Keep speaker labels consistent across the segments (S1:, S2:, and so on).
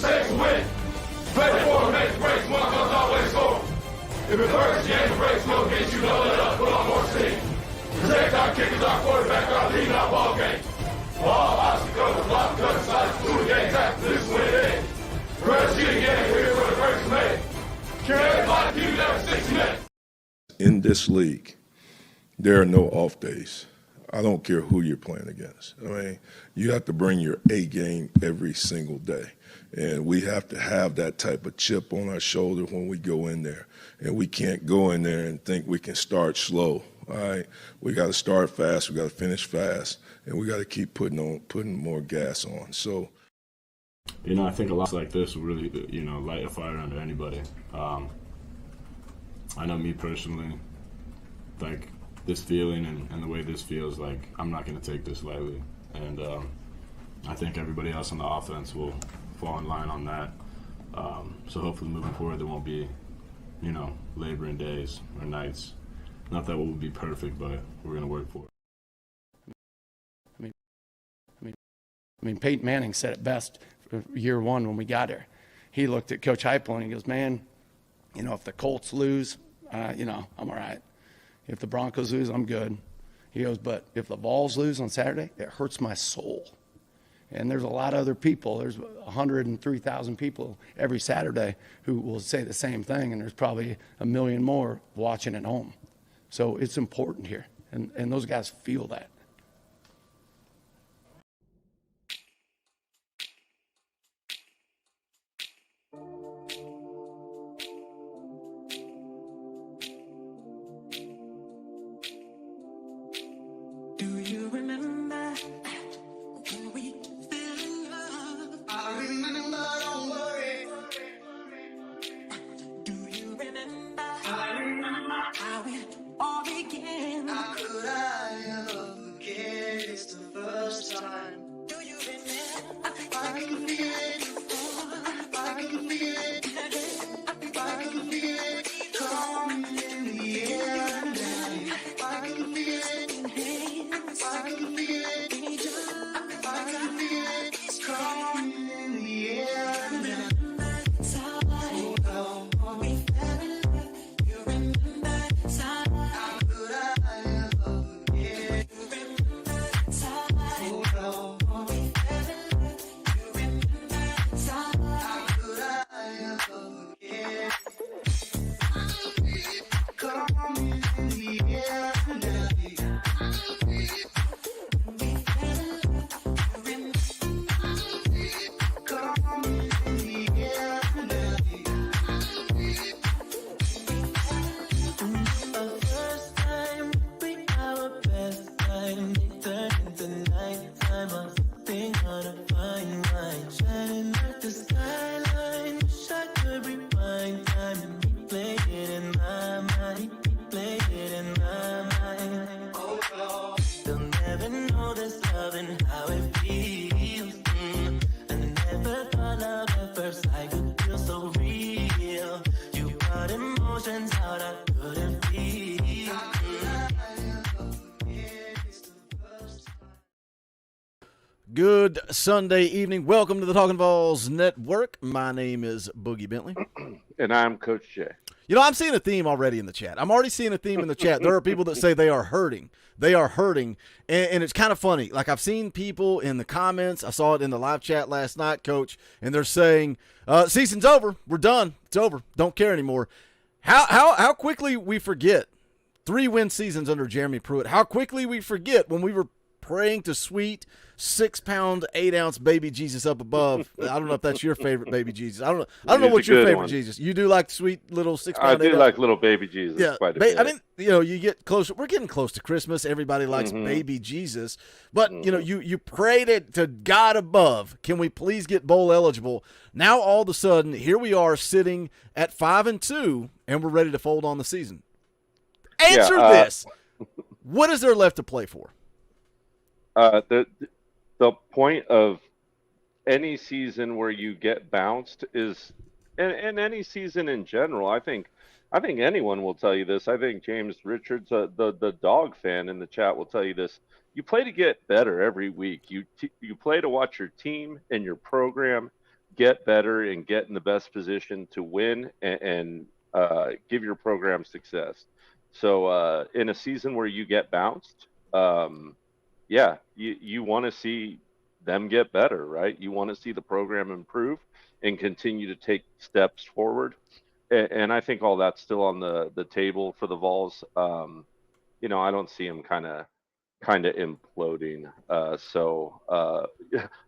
S1: takes to win. Play for makes breaks, one comes always score. If it hurts, you aim the breaks, no get you double it up, put on more steam. Protect our kickers, our quarterback, our lead, our ball game. All obstacles, block, cut, sides, through the game, after this win it is. First you again, here's where the first made. Can everybody keep it every 6 minutes?
S2: In this league, there are no off days. I don't care who you're playing against. I mean, you have to bring your A game every single day. And we have to have that type of chip on our shoulder when we go in there. And we can't go in there and think we can start slow. All right, we got to start fast. We got to finish fast, and we got to keep putting more gas on. So,
S3: I think a loss like this will really, light a fire under anybody. I know me personally, like this feeling and the way this feels, like I'm not going to take this lightly, and I think everybody else on the offense will fall in line on that. So hopefully, moving forward, there won't be, laboring days or nights. Not that it will be perfect, but we're going to work for it.
S4: I mean, Peyton Manning said it best year one when we got here. He looked at Coach Heupel and he goes, man, if the Colts lose, I'm all right. If the Broncos lose, I'm good. He goes, but if the Vols lose on Saturday, it hurts my soul. And there's a lot of other people. There's 103,000 people every Saturday who will say the same thing, and there's probably 1 million more watching at home. So it's important here, and those guys feel that.
S5: Do you remember when we fell in love? I remember, don't worry. Do you remember? I remember how it all began. How could I ever forget? It's the first time. Do you remember? I can feel it. I can feel it. I can feel it coming in the air now. I can feel it. I can feel it. I can feel it. It's coming in the air now. Oh, no. We fell in love. You remember time. How could I ever forget? You remember time. Oh, no. We fell in love. You remember time. How could I ever forget? Coming in the air now.
S6: Good Sunday evening. Welcome to the Talkin VAWLS Network. My name is Boogie Bentley.
S7: And I'm Coach Jay.
S6: I'm seeing a theme already in the chat. I'm already seeing a theme in the chat. There are people that say they are hurting. They are hurting. And it's kind of funny. Like, I've seen people in the comments. I saw it in the live chat last night, Coach, and they're saying, season's over. We're done. It's over. Don't care anymore. How quickly we forget 3-win seasons under Jeremy Pruitt. How quickly we forget when we were praying to sweet 6-pound, 8-ounce baby Jesus up above. I don't know if that's your favorite baby Jesus. I don't know what's your favorite Jesus. You do like sweet little 6-pound.
S7: I do like little baby Jesus.
S6: Yeah,
S7: quite a bit.
S6: I mean, you get closer. We're getting close to Christmas. Everybody likes baby Jesus, but you pray to God above. Can we please get bowl eligible? Now all of a sudden, here we are sitting at 5-2, and we're ready to fold on the season. Answer this: what is there left to play for?
S7: The point of any season where you get bounced is, and any season in general, I think anyone will tell you this. I think James Richards, the dog fan in the chat, will tell you this. You play to get better every week. You play to watch your team and your program get better and get in the best position to win and give your program success. So in a season where you get bounced, yeah, you want to see them get better, right? You want to see the program improve and continue to take steps forward. And I think all that's still on the table for the Vols. I don't see them kind of imploding.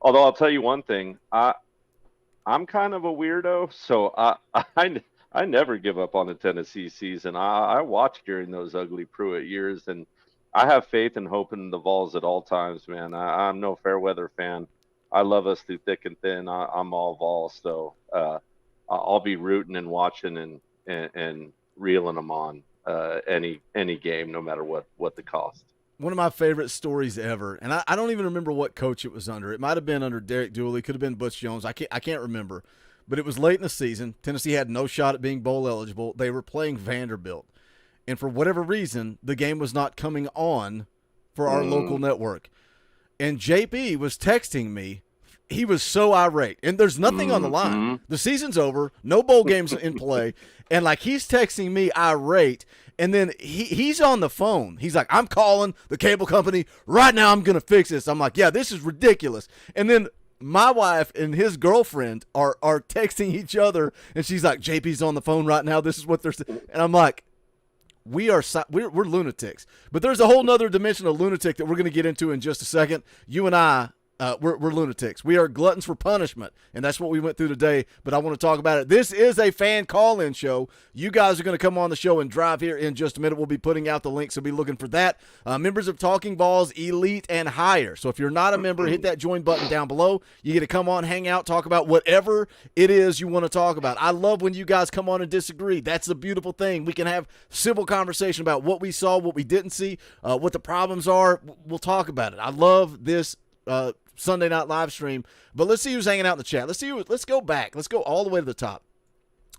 S7: Although I'll tell you one thing, I'm kind of a weirdo, so I never give up on the Tennessee season. I watched during those ugly Pruitt years, and I have faith and hope in the Vols at all times, man. I'm no fair weather fan. I love us through thick and thin. I'm all Vols, so I'll be rooting and watching and reeling them on any game, no matter what the cost.
S6: One of my favorite stories ever, and I don't even remember what coach it was under. It might have been under Derek Dooley, could have been Butch Jones. I can't remember. But it was late in the season. Tennessee had no shot at being bowl eligible. They were playing Vanderbilt. And for whatever reason, the game was not coming on for our local network. And JP was texting me. He was so irate. And there's nothing on the line. The season's over. No bowl games in play. And, like, he's texting me irate. And then he's on the phone. He's like, I'm calling the cable company right now. I'm going to fix this. I'm like, yeah, this is ridiculous. And then my wife and his girlfriend are texting each other. And she's like, JP's on the phone right now. This is what they're saying. And I'm like, we're lunatics. But there's a whole nother dimension of lunatic that we're going to get into in just a second. You and I, we're lunatics. We are gluttons for punishment, and that's what we went through today, but I want to talk about it. This is a fan call-in show. You guys are going to come on the show and drive here in just a minute. We'll be putting out the link, so be looking for that. Members of Talking VAWLS, Elite and higher. So if you're not a member, hit that join button down below. You get to come on, hang out, talk about whatever it is you want to talk about. I love when you guys come on and disagree. That's a beautiful thing. We can have civil conversation about what we saw, what we didn't see, what the problems are. We'll talk about it. I love this Sunday night live stream. But let's see who's hanging out in the chat. Let's go back. Let's go all the way to the top.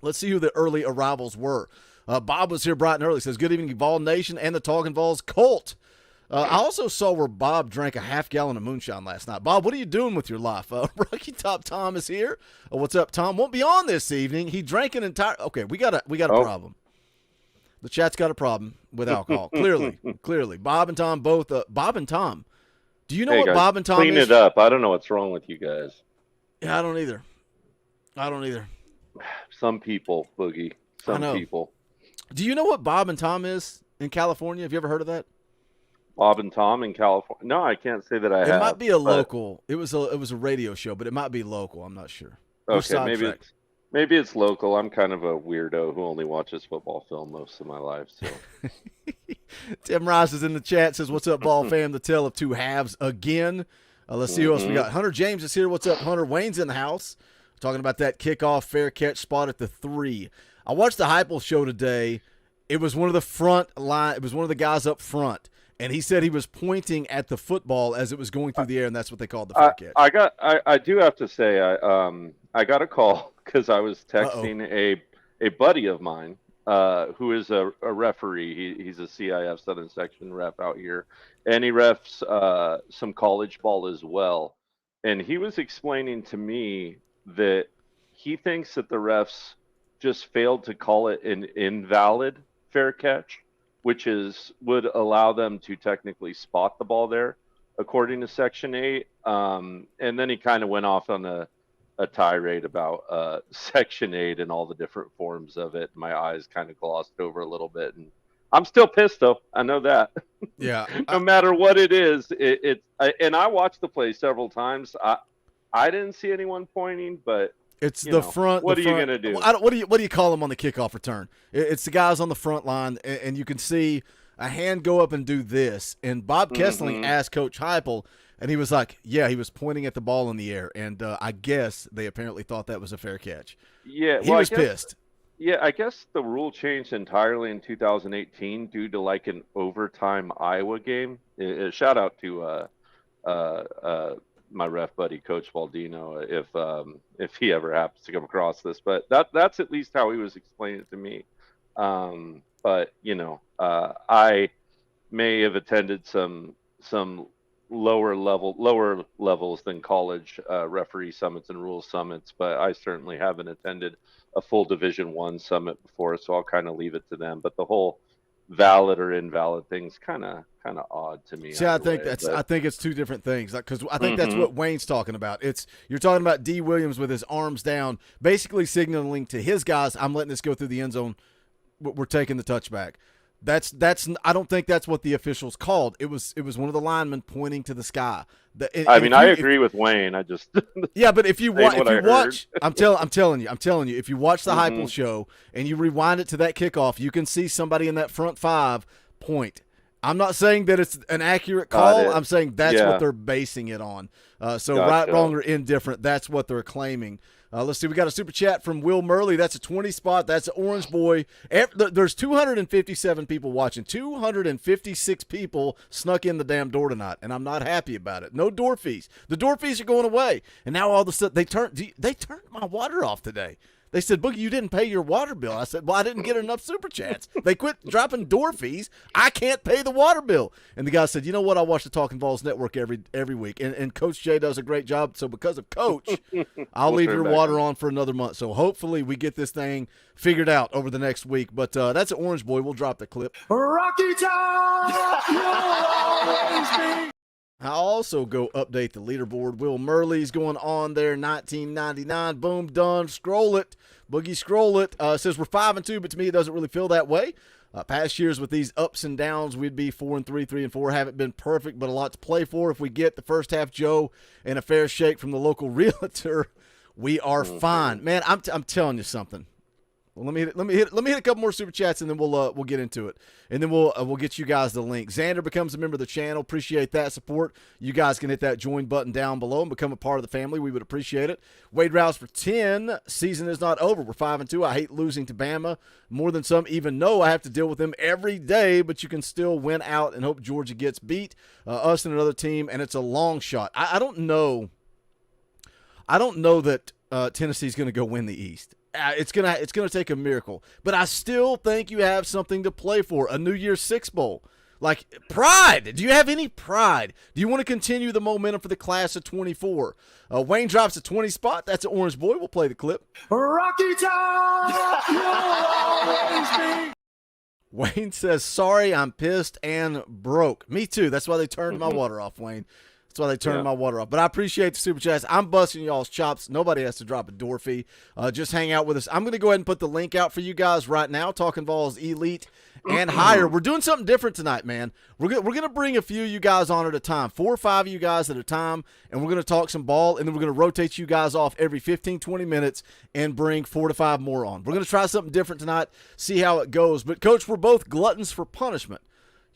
S6: Let's see who the early arrivals were. Bob was here bright and early. Says, good evening, Vol Nation and the Talkin VAWLS cult. I also saw where Bob drank a half gallon of moonshine last night. Bob, what are you doing with your life? Rocky Top Tom is here. What's up, Tom? Won't be on this evening. He drank an entire. Okay, we got a problem. The chat's got a problem with alcohol. Clearly. Bob and Tom both. Bob and Tom. Do you know what
S7: guys,
S6: Bob and Tom
S7: clean
S6: is?
S7: it up. I don't know what's wrong with you guys.
S6: Yeah, I don't either.
S7: Some people, Boogie. Some people.
S6: Do you know what Bob and Tom is in California? Have you ever heard of that?
S7: Bob and Tom in California. No, I can't say that I have.
S6: It might be a local. It was a radio show, but it might be local. I'm not sure.
S7: Okay, maybe it's local. I'm kind of a weirdo who only watches football film most of my life. So.
S6: Tim Rice is in the chat, says, what's up, ball fam? The tale of two halves again. Let's see who else we got. Hunter James is here. What's up, Hunter? Wayne's in the house. Talking about that kickoff fair catch spot at the 3. I watched the Heupel show today. It was one of the front line. It was one of the guys up front. And he said he was pointing at the football as it was going through the air, and that's what they called the fair catch.
S7: I do have to say, I got a call because I was texting a buddy of mine who is a referee. He's a CIF Southern Section ref out here, and he refs some college ball as well. And he was explaining to me that he thinks that the refs just failed to call it an invalid fair catch, which would allow them to technically spot the ball there, according to Section 8. And then he kind of went off on a tirade about Section 8 and all the different forms of it. My eyes kind of glossed over a little bit. And I'm still pissed, though. I know that.
S6: Yeah.
S7: No matter what it is, and I watched the play several times. I didn't see anyone pointing, but
S6: it's the front.
S7: What are you going to do?
S6: What do you call them on the kickoff return? It's the guys on the front line, and you can see a hand go up and do this. And Bob Kessling asked Coach Heupel, and he was like, yeah, he was pointing at the ball in the air. And I guess they apparently thought that was a fair catch.
S7: Yeah,
S6: he was pissed.
S7: Yeah, I guess the rule changed entirely in 2018 due to like an overtime Iowa game. Shout out to my ref buddy, Coach Baldino, if he ever happens to come across this. But that's at least how he was explaining it to me. But I may have attended some lower levels than college referee summits and rules summits, but I certainly haven't attended a full Division One summit before, so I'll kind of leave it to them. But the whole valid or invalid thing's kind of odd to me.
S6: See, I
S7: either
S6: think
S7: way,
S6: I
S7: but
S6: think it's two different things. Because I think that's
S7: Mhm.
S6: what Wayne's talking about. You're talking about D. Williams with his arms down, basically signaling to his guys, "I'm letting this go through the end zone. We're taking the touchback." That's I don't think that's what the officials called. It was one of the linemen pointing to the sky.
S7: I mean, I agree with Wayne. I just
S6: Yeah, but if you
S7: Saying what I
S6: watch, I'm telling you, if you watch the
S7: Mhm.
S6: Heupel show and you rewind it to that kickoff, you can see somebody in that front five point. I'm not saying that it's an accurate
S7: Got
S6: call.
S7: it.
S6: I'm saying that's
S7: Yeah.
S6: what they're basing it on. So right,
S7: Gotcha.
S6: wrong, or indifferent, that's what they're claiming. Let's see. We got a super chat from Will Murley. That's a 20 spot. That's an Orange Boy. There's 257 people watching. 256 people snuck in the damn door tonight, and I'm not happy about it. No door fees. The door fees are going away, and now all of a sudden they turned my water off today. They said, "Boogie, you didn't pay your water bill." I said, "Well, I didn't get enough super chats. They quit dropping door fees. I can't pay the water bill." And the guy said, "You know what? I watch the Talkin VAWLS network every week, and Coach Jay does a great job. So because of Coach, I'll
S7: We'll
S6: leave
S7: turn
S6: your
S7: back
S6: water
S7: on.
S6: on for another month. So hopefully we get this thing figured out over the next week." But that's an Orange Boy. We'll drop the clip.
S1: Rocky Top, you'll always be.
S6: I'll also go update the leaderboard. Will Murley's going on there, 1999. Boom, done. Scroll it. Boogie, scroll it. Says we're 5-2, but to me it doesn't really feel that way. Past years with these ups and downs, we'd be 4-3, 3-4. Haven't been perfect, but a lot to play for. If we get the first half Joe and a fair shake from the local realtor, we are fine. Man, I'm telling you something. Well, let me hit a couple more super chats, and then we'll get into it, and then we'll get you guys the link. Xander becomes a member of the channel. Appreciate that support. You guys can hit that join button down below and become a part of the family. We would appreciate it. Wade Rouse for 10. Season is not over. We're 5-2. I hate losing to Bama more than some even know. I have to deal with them every day, but you can still win out and hope Georgia gets beat. Us and another team, and it's a long shot. I don't know. I don't know that Tennessee's going to go win the East. It's gonna take a miracle, but I still think you have something to play for. A New Year's Six Bowl, like pride. Do you have any pride? Do you want to continue the momentum for the class of 24? Wayne drops a 20 spot. That's an Orange Boy. We'll play the clip.
S1: Rocky Top, you'll always be.
S6: Wayne says, "Sorry, I'm pissed and broke." Me too. That's why they turned my water off, Wayne. That's why they turned my water off. But I appreciate the super chats. I'm busting y'all's chops. Nobody has to drop a door fee. Just hang out with us. I'm going to go ahead and put the link out for you guys right now. Talkin VAWLS Elite and higher. We're doing something different tonight, man. We're going to bring a few of you guys on at a time, 4 or 5 of you guys at a time, and we're going to talk some ball, and then we're going to rotate you guys off every 15, 20 minutes and bring 4 to 5 more on. We're going to try something different tonight, see how it goes. But, Coach, we're both gluttons for punishment.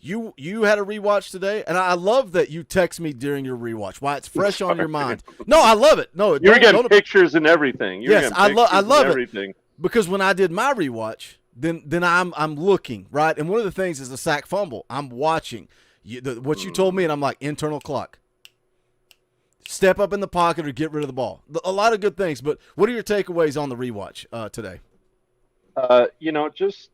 S6: You had a rewatch today, and I love that you text me during your rewatch. Why it's fresh on your mind. No, I love it. No,
S7: you were getting pictures and everything.
S6: Yes, I love
S7: everything.
S6: it because when I did my rewatch, then I'm looking right, and one of the things is a sack fumble. I'm watching what you told me, and I'm like internal clock. Step up in the pocket or get rid of the ball. A lot of good things, but what are your takeaways on the rewatch today?
S7: Just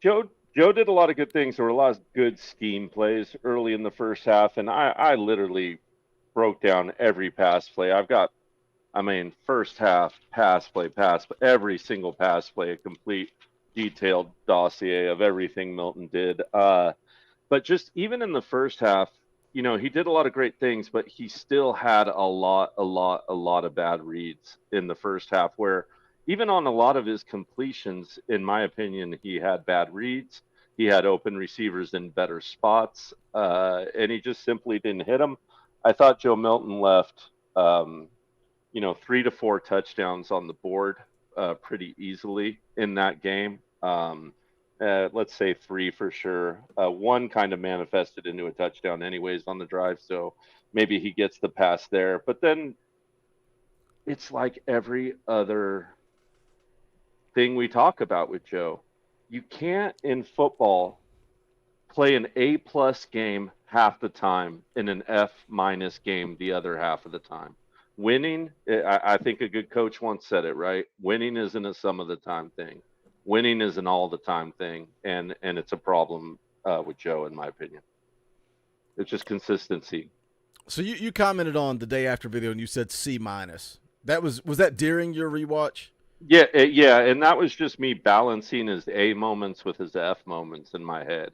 S7: Joe did a lot of good things. There were a lot of good scheme plays early in the first half, and I literally broke down every pass play. First half pass play, every single pass play, a complete detailed dossier of everything Milton did. But just even in the first half, he did a lot of great things, but he still had a lot of bad reads in the first half where even on a lot of his completions, in my opinion, he had bad reads. He had open receivers in better spots, and he just simply didn't hit them. I thought Joe Milton left, 3 to 4 touchdowns on the board pretty easily in that game. Let's say 3 for sure. One kind of manifested into a touchdown anyways on the drive, so maybe he gets the pass there. But then it's like every other thing we talk about with Joe. You can't in football play an A+ game half the time and an F- game the other half of the time. Winning, I think a good coach once said it, right? Winning isn't a some of the time thing. Winning is an all the time thing, and it's a problem with Joe, in my opinion. It's just consistency.
S6: So you commented on the day after video and you said C-. That was that during your rewatch?
S7: Yeah, and that was just me balancing his A moments with his F moments in my head.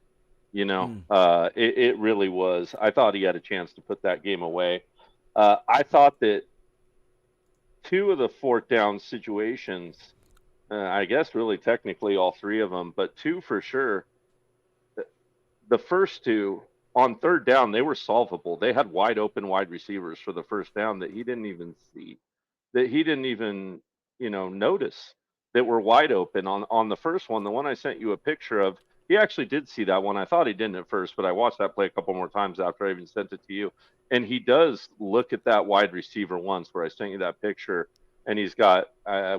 S7: It really was. I thought he had a chance to put that game away. I thought that 2 of the 4th down situations, I guess really technically all 3 of them, but 2 for sure. The first 2 on 3rd down, they were solvable. They had wide open wide receivers for the 1st down that he didn't even see, that he didn't even notice that were wide open on the first one. The one I sent you a picture of, he actually did see that one. I thought he didn't at first, but I watched that play a couple more times after I even sent it to you. And he does look at that wide receiver once where I sent you that picture, and he's got,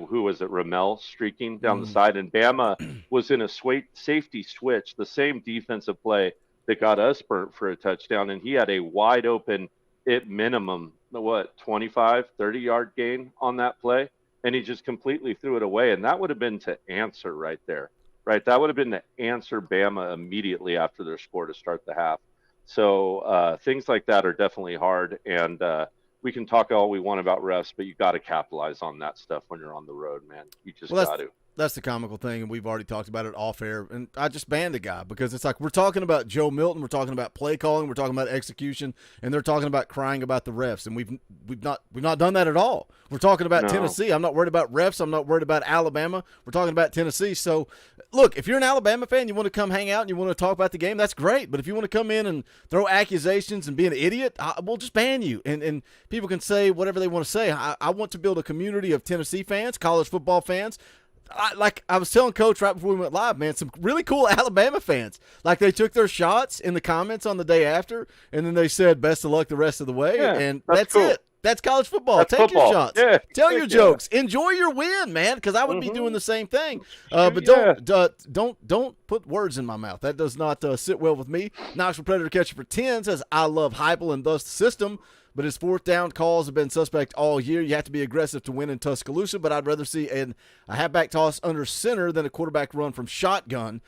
S7: who was it, Ramel streaking down the side, and Bama was in a safety switch, the same defensive play that got us burnt for a touchdown, and he had a wide open, at minimum, 25, 30-yard gain on that play, and he just completely threw it away, and that would have been to answer right there, right? That would have been to answer Bama immediately after their score to start the half. So things like that are definitely hard, and we can talk all we want about refs, but you got to capitalize on that stuff when you're on the road, man. You just got to.
S6: That's the comical thing, and we've already talked about it off air. And I just banned the guy because it's like we're talking about Joe Milton, we're talking about play calling, we're talking about execution, and they're talking about crying about the refs, and we've not done that at all. We're talking about Tennessee. I'm not worried about refs. I'm not worried about Alabama. We're talking about Tennessee. So, look, if you're an Alabama fan, you want to come hang out and you want to talk about the game, that's great. But if you want to come in and throw accusations and be an idiot, we'll just ban you. And people can say whatever they want to say. I want to build a community of Tennessee fans, college football fans. Like I was telling Coach right before we went live, man, some really cool Alabama fans. Like they took their shots in the comments on the day after, and then they said, best of luck the rest of the way.
S7: Yeah,
S6: and that's
S7: cool.
S6: it. That's college football.
S7: That's
S6: Take
S7: football.
S6: your shots.
S7: Yeah.
S6: Tell your jokes. Enjoy your win, man, because I would be doing the same thing. But don't put words in my mouth. That does not sit well with me. Knoxville Predator Catcher for 10 says, I love Heupel and thus the system, but his 4th down calls have been suspect all year. You have to be aggressive to win in Tuscaloosa, but I'd rather see a halfback toss under center than a quarterback run from shotgun.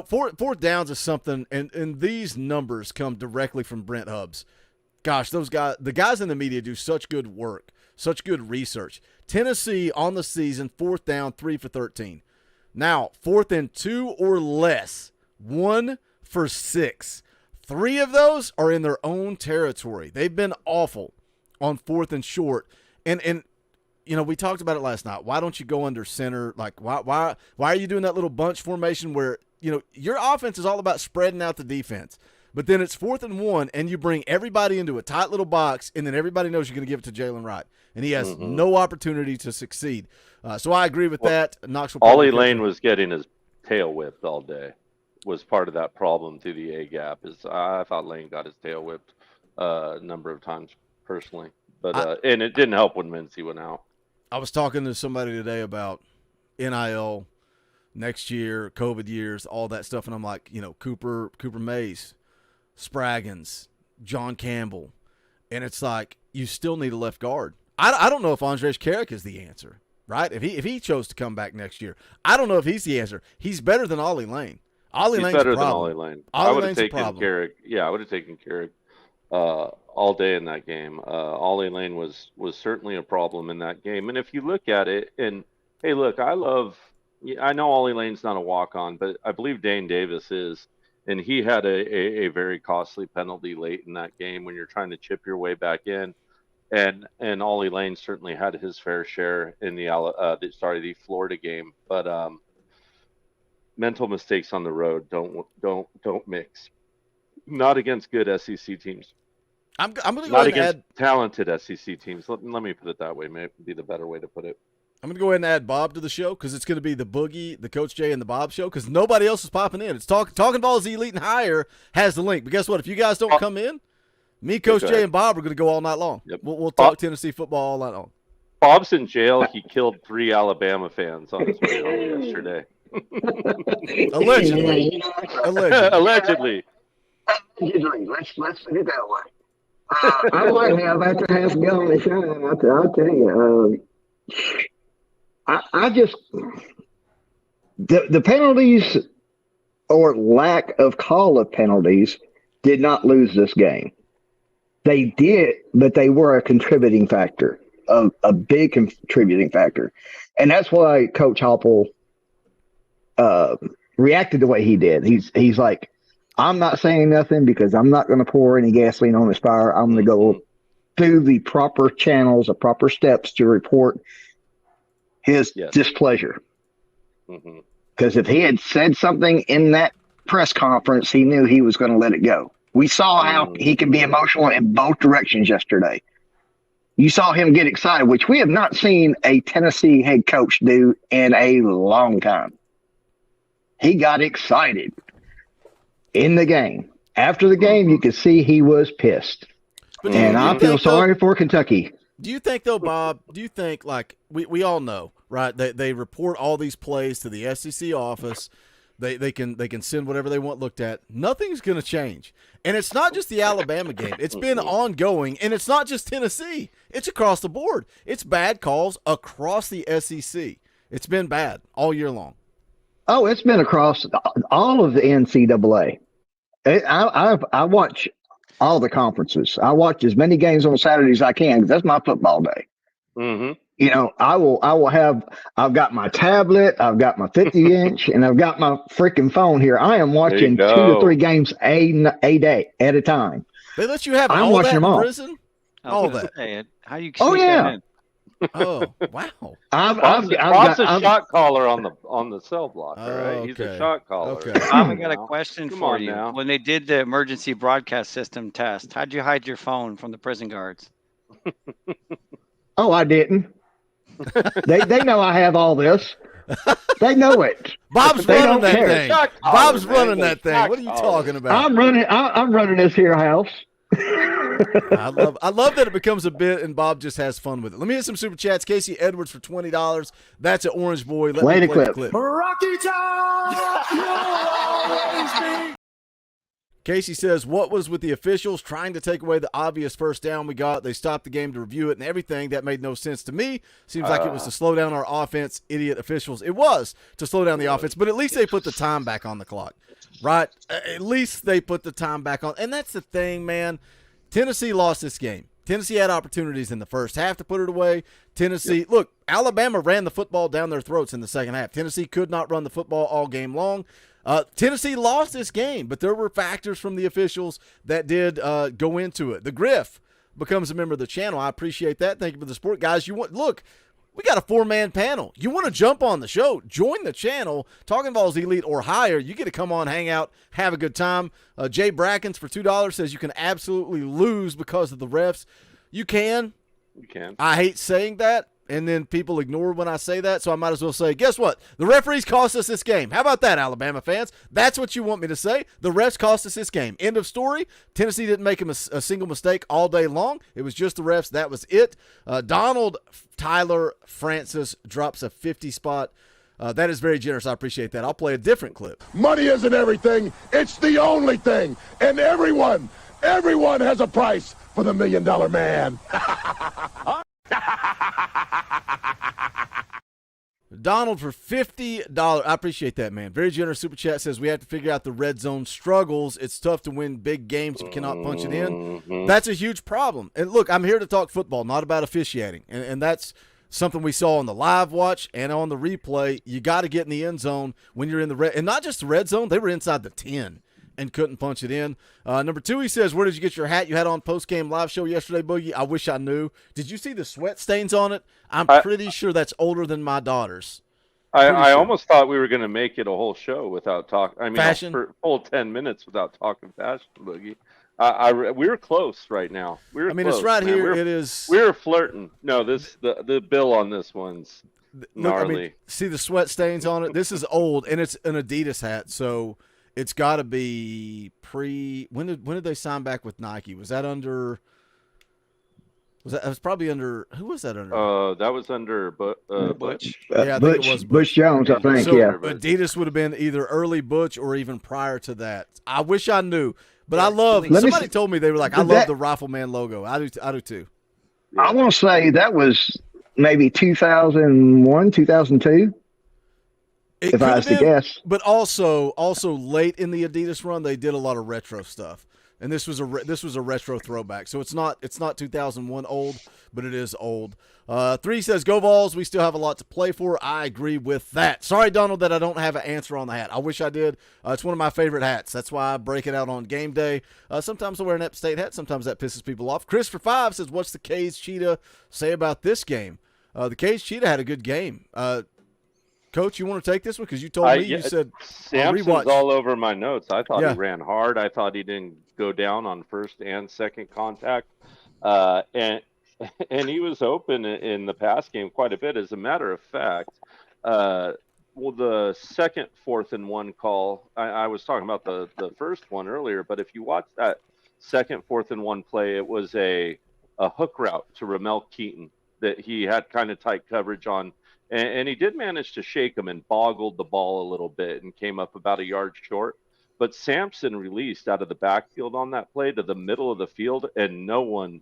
S6: Fourth downs is something, and these numbers come directly from Brent Hubbs. Gosh, the guys in the media do such good work, such good research. Tennessee on the season, 4th down, 3 for 13. Now, 4th and 2 or less, 1 for 6. 3 of those are in their own territory. They've been awful on 4th and short. And we talked about it last night. Why don't you go under center? Like, why are you doing that little bunch formation where, your offense is all about spreading out the defense? But then it's 4th and 1, and you bring everybody into a tight little box, and then everybody knows you're going to give it to Jalen Wright. And he has no opportunity to succeed. So I agree with that.
S7: Ollie Lane was getting his tail whipped all day. Was part of that problem through the A gap. I thought Lane got his tail whipped a number of times personally. But and it didn't help when Mincy went out.
S6: I was talking to somebody today about NIL next year, COVID years, all that stuff, and I'm like, Cooper Mays, Spraggins, John Campbell, and it's like you still need a left guard. I don't know if Andres Carrick is the answer, right? If he chose to come back next year, I don't know if he's the answer. He's better than Ollie Lane. He's better than Ollie Lane. I would have taken Carrick. Yeah, I would have taken Carrick all day in that game. Ollie Lane was certainly a problem in that game. And if you look at it, and hey, look, I know Ollie Lane's not a walk-on, but I believe Dane Davis is. And he had a very costly penalty late in that game when you're trying to chip your way back in. And Ollie Lane certainly had his fair share in the Florida game. But mental mistakes on the road don't mix. Not against good SEC teams. I'm going to go
S7: not
S6: ahead
S7: against
S6: and
S7: talented SEC teams. Let me put it that way. Maybe be the better way to put it.
S6: I'm going to go ahead and add Bob to the show because it's going to be the Boogie, the Coach Jay, and the Bob show because nobody else is popping in. It's Talkin VAWLS Elite and Higher has the link. But guess what? If you guys don't come in, me, Coach Jay, and Bob are going to go all night long.
S7: Yep.
S6: We'll talk Tennessee football all night long.
S7: Bob's in jail. He killed 3 Alabama fans on his way home yesterday.
S6: Allegedly.
S7: Allegedly.
S8: Let's put it that way. I might have after half a gallon of shine. I'll tell you. I just the penalties or lack of call of penalties did not lose this game. They did, but they were a contributing factor, a big contributing factor. And that's why Coach Hopple reacted the way he did. He's like, I'm not saying nothing because I'm not going to pour any gasoline on this fire. I'm going to go through the proper channels, the proper steps to report his displeasure. Because if he had said something in that press conference, he knew he was going to let it go. We saw how he can be emotional in both directions yesterday. You saw him get excited, which we have not seen a Tennessee head coach do in a long time. He got excited in the game. After the game, you could see he was pissed. And I feel sorry for Kentucky.
S6: Do you think, though, Bob, like we all know, right, they report all these plays to the SEC office. They can send whatever they want looked at. Nothing's going to change. And it's not just the Alabama game. It's been ongoing, and it's not just Tennessee. It's across the board. It's bad calls across the SEC. It's been bad all year long.
S8: Oh, it's been across all of the NCAA. I watch all the conferences. I watch as many games on Saturdays as I can because that's my football day. You know, I've got my tablet, I've got my 50-inch, and I've got my freaking phone here. I am watching 2 to 3 games a day at a time.
S6: They let you have
S8: I'm
S6: all
S8: watching
S6: that
S8: them
S6: in
S8: all.
S6: prison? All that.
S9: How you
S8: Oh,
S9: sneak
S8: yeah.
S9: that in?
S6: Oh, wow.
S7: Bob's a shot caller on the cell blocker, right? He's a shot caller.
S6: Okay.
S9: Bob, I got a question
S7: Come
S9: for
S7: on
S9: you.
S7: now.
S9: When they did the emergency broadcast system test, how'd you hide your phone from the prison guards?
S8: Oh, I didn't. They know I have all this. They know it.
S6: Bob's
S8: They
S6: running
S8: don't
S6: that
S8: care.
S6: thing. Bob's running that thing. What are you talking about?
S8: I'm running this here house.
S6: I love that it becomes a bit and Bob just has fun with it. Let me hit some super chats. Casey Edwards for $20. That's an Orange Boy. Let
S8: Play
S6: me
S8: the
S6: play the
S8: clip.
S6: clip.
S1: Rocky Top!
S6: Casey says, what was with the officials trying to take away the obvious first down we got? They stopped the game to review it and everything. That made no sense to me. Seems like it was to slow down our offense. Idiot officials. It was to slow down the offense, but at least they put the time back on the clock, right? At least they put the time back on. And that's the thing, man. Tennessee lost this game. Tennessee had opportunities in the first half to put it away. Tennessee, look, Alabama ran the football down their throats in the second half. Tennessee could not run the football all game long. Tennessee lost this game, but there were factors from the officials that did go into it. The Griff becomes a member of the channel. I appreciate that. Thank you for the support, guys. Look, we got a 4-man panel. You want to jump on the show, join the channel, Talkin VAWLS Elite or higher. You get to come on, hang out, have a good time. Jay Brackens for $2 says you can absolutely lose because of the refs. You can.
S7: You can.
S6: I hate saying that, and then people ignore when I say that, so I might as well say, guess what? The referees cost us this game. How about that, Alabama fans? That's what you want me to say. The refs cost us this game. End of story. Tennessee didn't make a single mistake all day long. It was just the refs. That was it. Donald Tyler Francis drops a 50 spot. That is very generous. I appreciate that. I'll play a different clip.
S1: Money isn't everything. It's the only thing. And everyone has a price for the $1 Million Man.
S6: Donald for $50. I appreciate that, man. Very generous super chat says we have to figure out the red zone struggles. It's tough to win big games if you cannot punch it in. That's a huge problem. And look, I'm here to talk football, not about officiating. And that's something we saw on the live watch and on the replay. You got to get in the end zone when you're in the red. And not just the red zone, they were inside the 10 and couldn't punch it in. Number 2, he says, where did you get your hat you had on post-game live show yesterday, Boogie? I wish I knew. Did you see the sweat stains on it? I'm pretty sure that's older than my daughter's.
S7: I almost thought we were going to make it a whole show without talking. I mean,
S6: Fashion?
S7: for full 10 minutes without talking fashion, Boogie. We were close right now. Close,
S6: it's right
S7: man.
S6: here. It is.
S7: We were flirting. No, the bill on this one's gnarly.
S6: Look, see the sweat stains on it? This is old, and it's an Adidas hat, so it's got to be when did they sign back with Nike? Was that under? It was probably under. Who was that under?
S7: That was under Butch.
S6: Yeah, I think it was
S8: Butch Jones, I think.
S6: So
S8: yeah.
S6: Adidas would have been either early Butch or even prior to that. I wish I knew, but I love. Somebody told me they were like, I love the Rifleman logo. I do too.
S8: I want to say that was maybe 2001, 2002.
S6: It
S8: if I was to guess.
S6: But also late in the Adidas run, they did a lot of retro stuff. And this was a retro throwback. So it's not 2001 old, but it is old. 3 says, go Vols. We still have a lot to play for. I agree with that. Sorry, Donald, that I don't have an answer on the hat. I wish I did. It's one of my favorite hats. That's why I break it out on game day. Sometimes I wear an Ep State hat. Sometimes that pisses people off. Chris for 5 says, what's the K's Cheetah say about this game? The K's Cheetah had a good game. Coach, you want to take this one? Because you told me, you said
S7: Sampson's
S6: rewatch.
S7: all over my notes. I thought he ran hard. I thought he didn't go down on first and second contact. And he was open in the pass game quite a bit. As a matter of fact, the second 4th and 1 call, I was talking about the first one earlier, but if you watch that second 4th and 1 play, it was a hook route to Ramel Keaton that he had kind of tight coverage on. And he did manage to shake him and boggled the ball a little bit and came up about a yard short. But Sampson released out of the backfield on that play to the middle of the field, and no one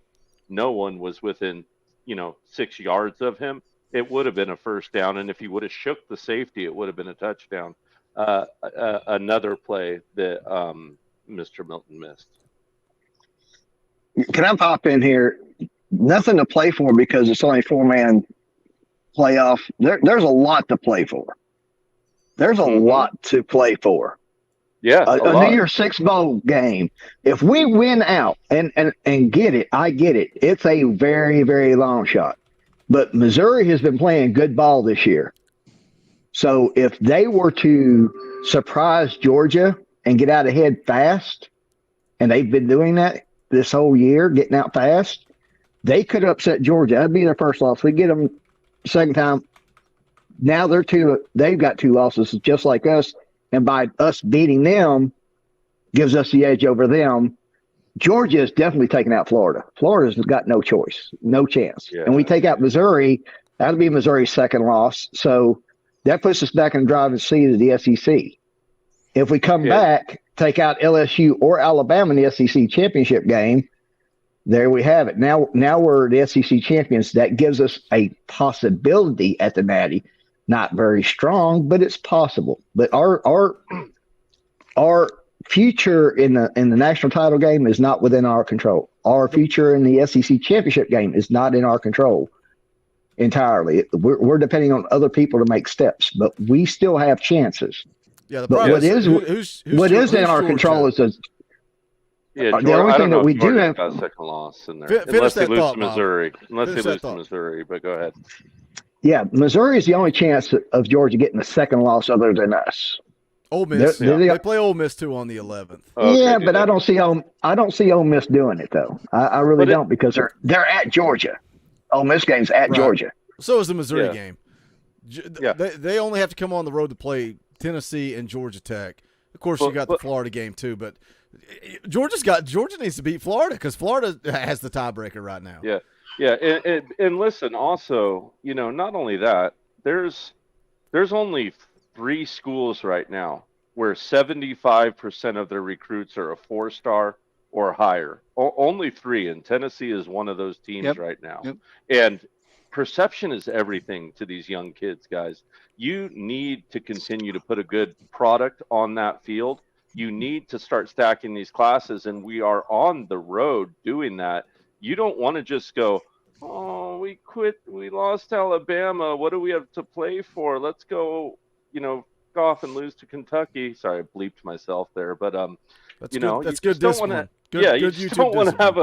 S7: was within, 6 yards of him. It would have been a first down, and if he would have shook the safety, it would have been a touchdown. Another play that Mr. Milton missed.
S8: Can I pop in here? Nothing to play for because it's only 4-man playoff. There's a lot to play for. There's a lot to play for.
S7: Yeah,
S8: a New Year's Six bowl game. If we win out and get it, I get it. It's a very, very long shot. But Missouri has been playing good ball this year. So if they were to surprise Georgia and get out ahead fast, and they've been doing that this whole year, getting out fast, they could upset Georgia. That'd be their first loss. We get them second time. Now they've got 2 losses just like us. And by us beating them gives us the edge over them. Georgia is definitely taking out Florida. Florida's got no choice, no chance. Yeah. And we take out Missouri, that'll be Missouri's second loss. So that puts us back in the driving seat of the SEC. If we come back, take out LSU or Alabama in the SEC championship game, there we have it. Now we're the SEC champions. That gives us a possibility at the Natty. Not very strong, but it's possible. But our future in the national title game is not within our control. Our future in the SEC championship game is not in our control entirely. We're depending on other people to make steps, but we still have chances.
S6: Yeah, the
S8: but what is in our control is
S7: the
S8: only thing that we do have
S7: a second loss in there, unless they lose to Missouri. But go ahead.
S8: Yeah, Missouri is the only chance of Georgia getting the second loss other than us.
S6: Ole Miss. They play Ole Miss too on the 11th.
S8: Okay, but I don't see Ole Miss doing it though. I really don't because they're at Georgia. Ole Miss game's at Georgia.
S6: So is the Missouri game. They only have to come on the road to play Tennessee and Georgia Tech. Of course, you got the Florida game too, but Georgia needs to beat Florida because Florida has the tiebreaker right now.
S7: Yeah. Yeah, and listen, also, not only that, there's only 3 schools right now where 75% of their recruits are a 4-star or higher. Only 3, and Tennessee is one of those teams right now. Yep. And perception is everything to these young kids, guys. You need to continue to put a good product on that field. You need to start stacking these classes, and we are on the road doing that. You don't want to just go, oh, we quit. We lost Alabama. What do we have to play for? Let's go, go off and lose to Kentucky. Sorry, I bleeped myself there. But,
S6: that's good discipline.
S7: You just don't want to have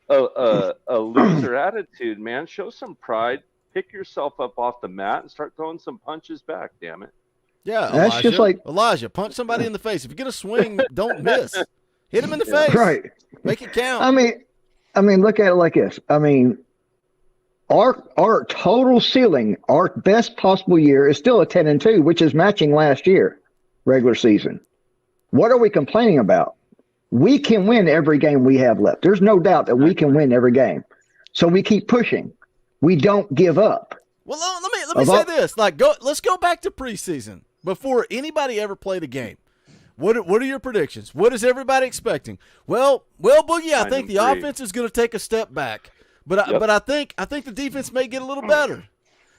S7: a loser attitude, man. Show some pride. Pick yourself up off the mat and start throwing some punches back, damn it.
S6: Yeah, that's just like Elijah. Punch somebody in the face. If you get a swing, don't miss. Hit him in the face.
S8: Right.
S6: Make it count.
S8: I mean, look at it like this. I mean, our total ceiling, our best possible year is still a 10-2, which is matching last year, regular season. What are we complaining about? We can win every game we have left. There's no doubt that we can win every game. So we keep pushing. We don't give up.
S6: Well, let me say this. Let's go back to preseason before anybody ever played a game. What are your predictions? What is everybody expecting? Well, Boogie, I think the offense is going to take a step back, but I think the defense may get a little better,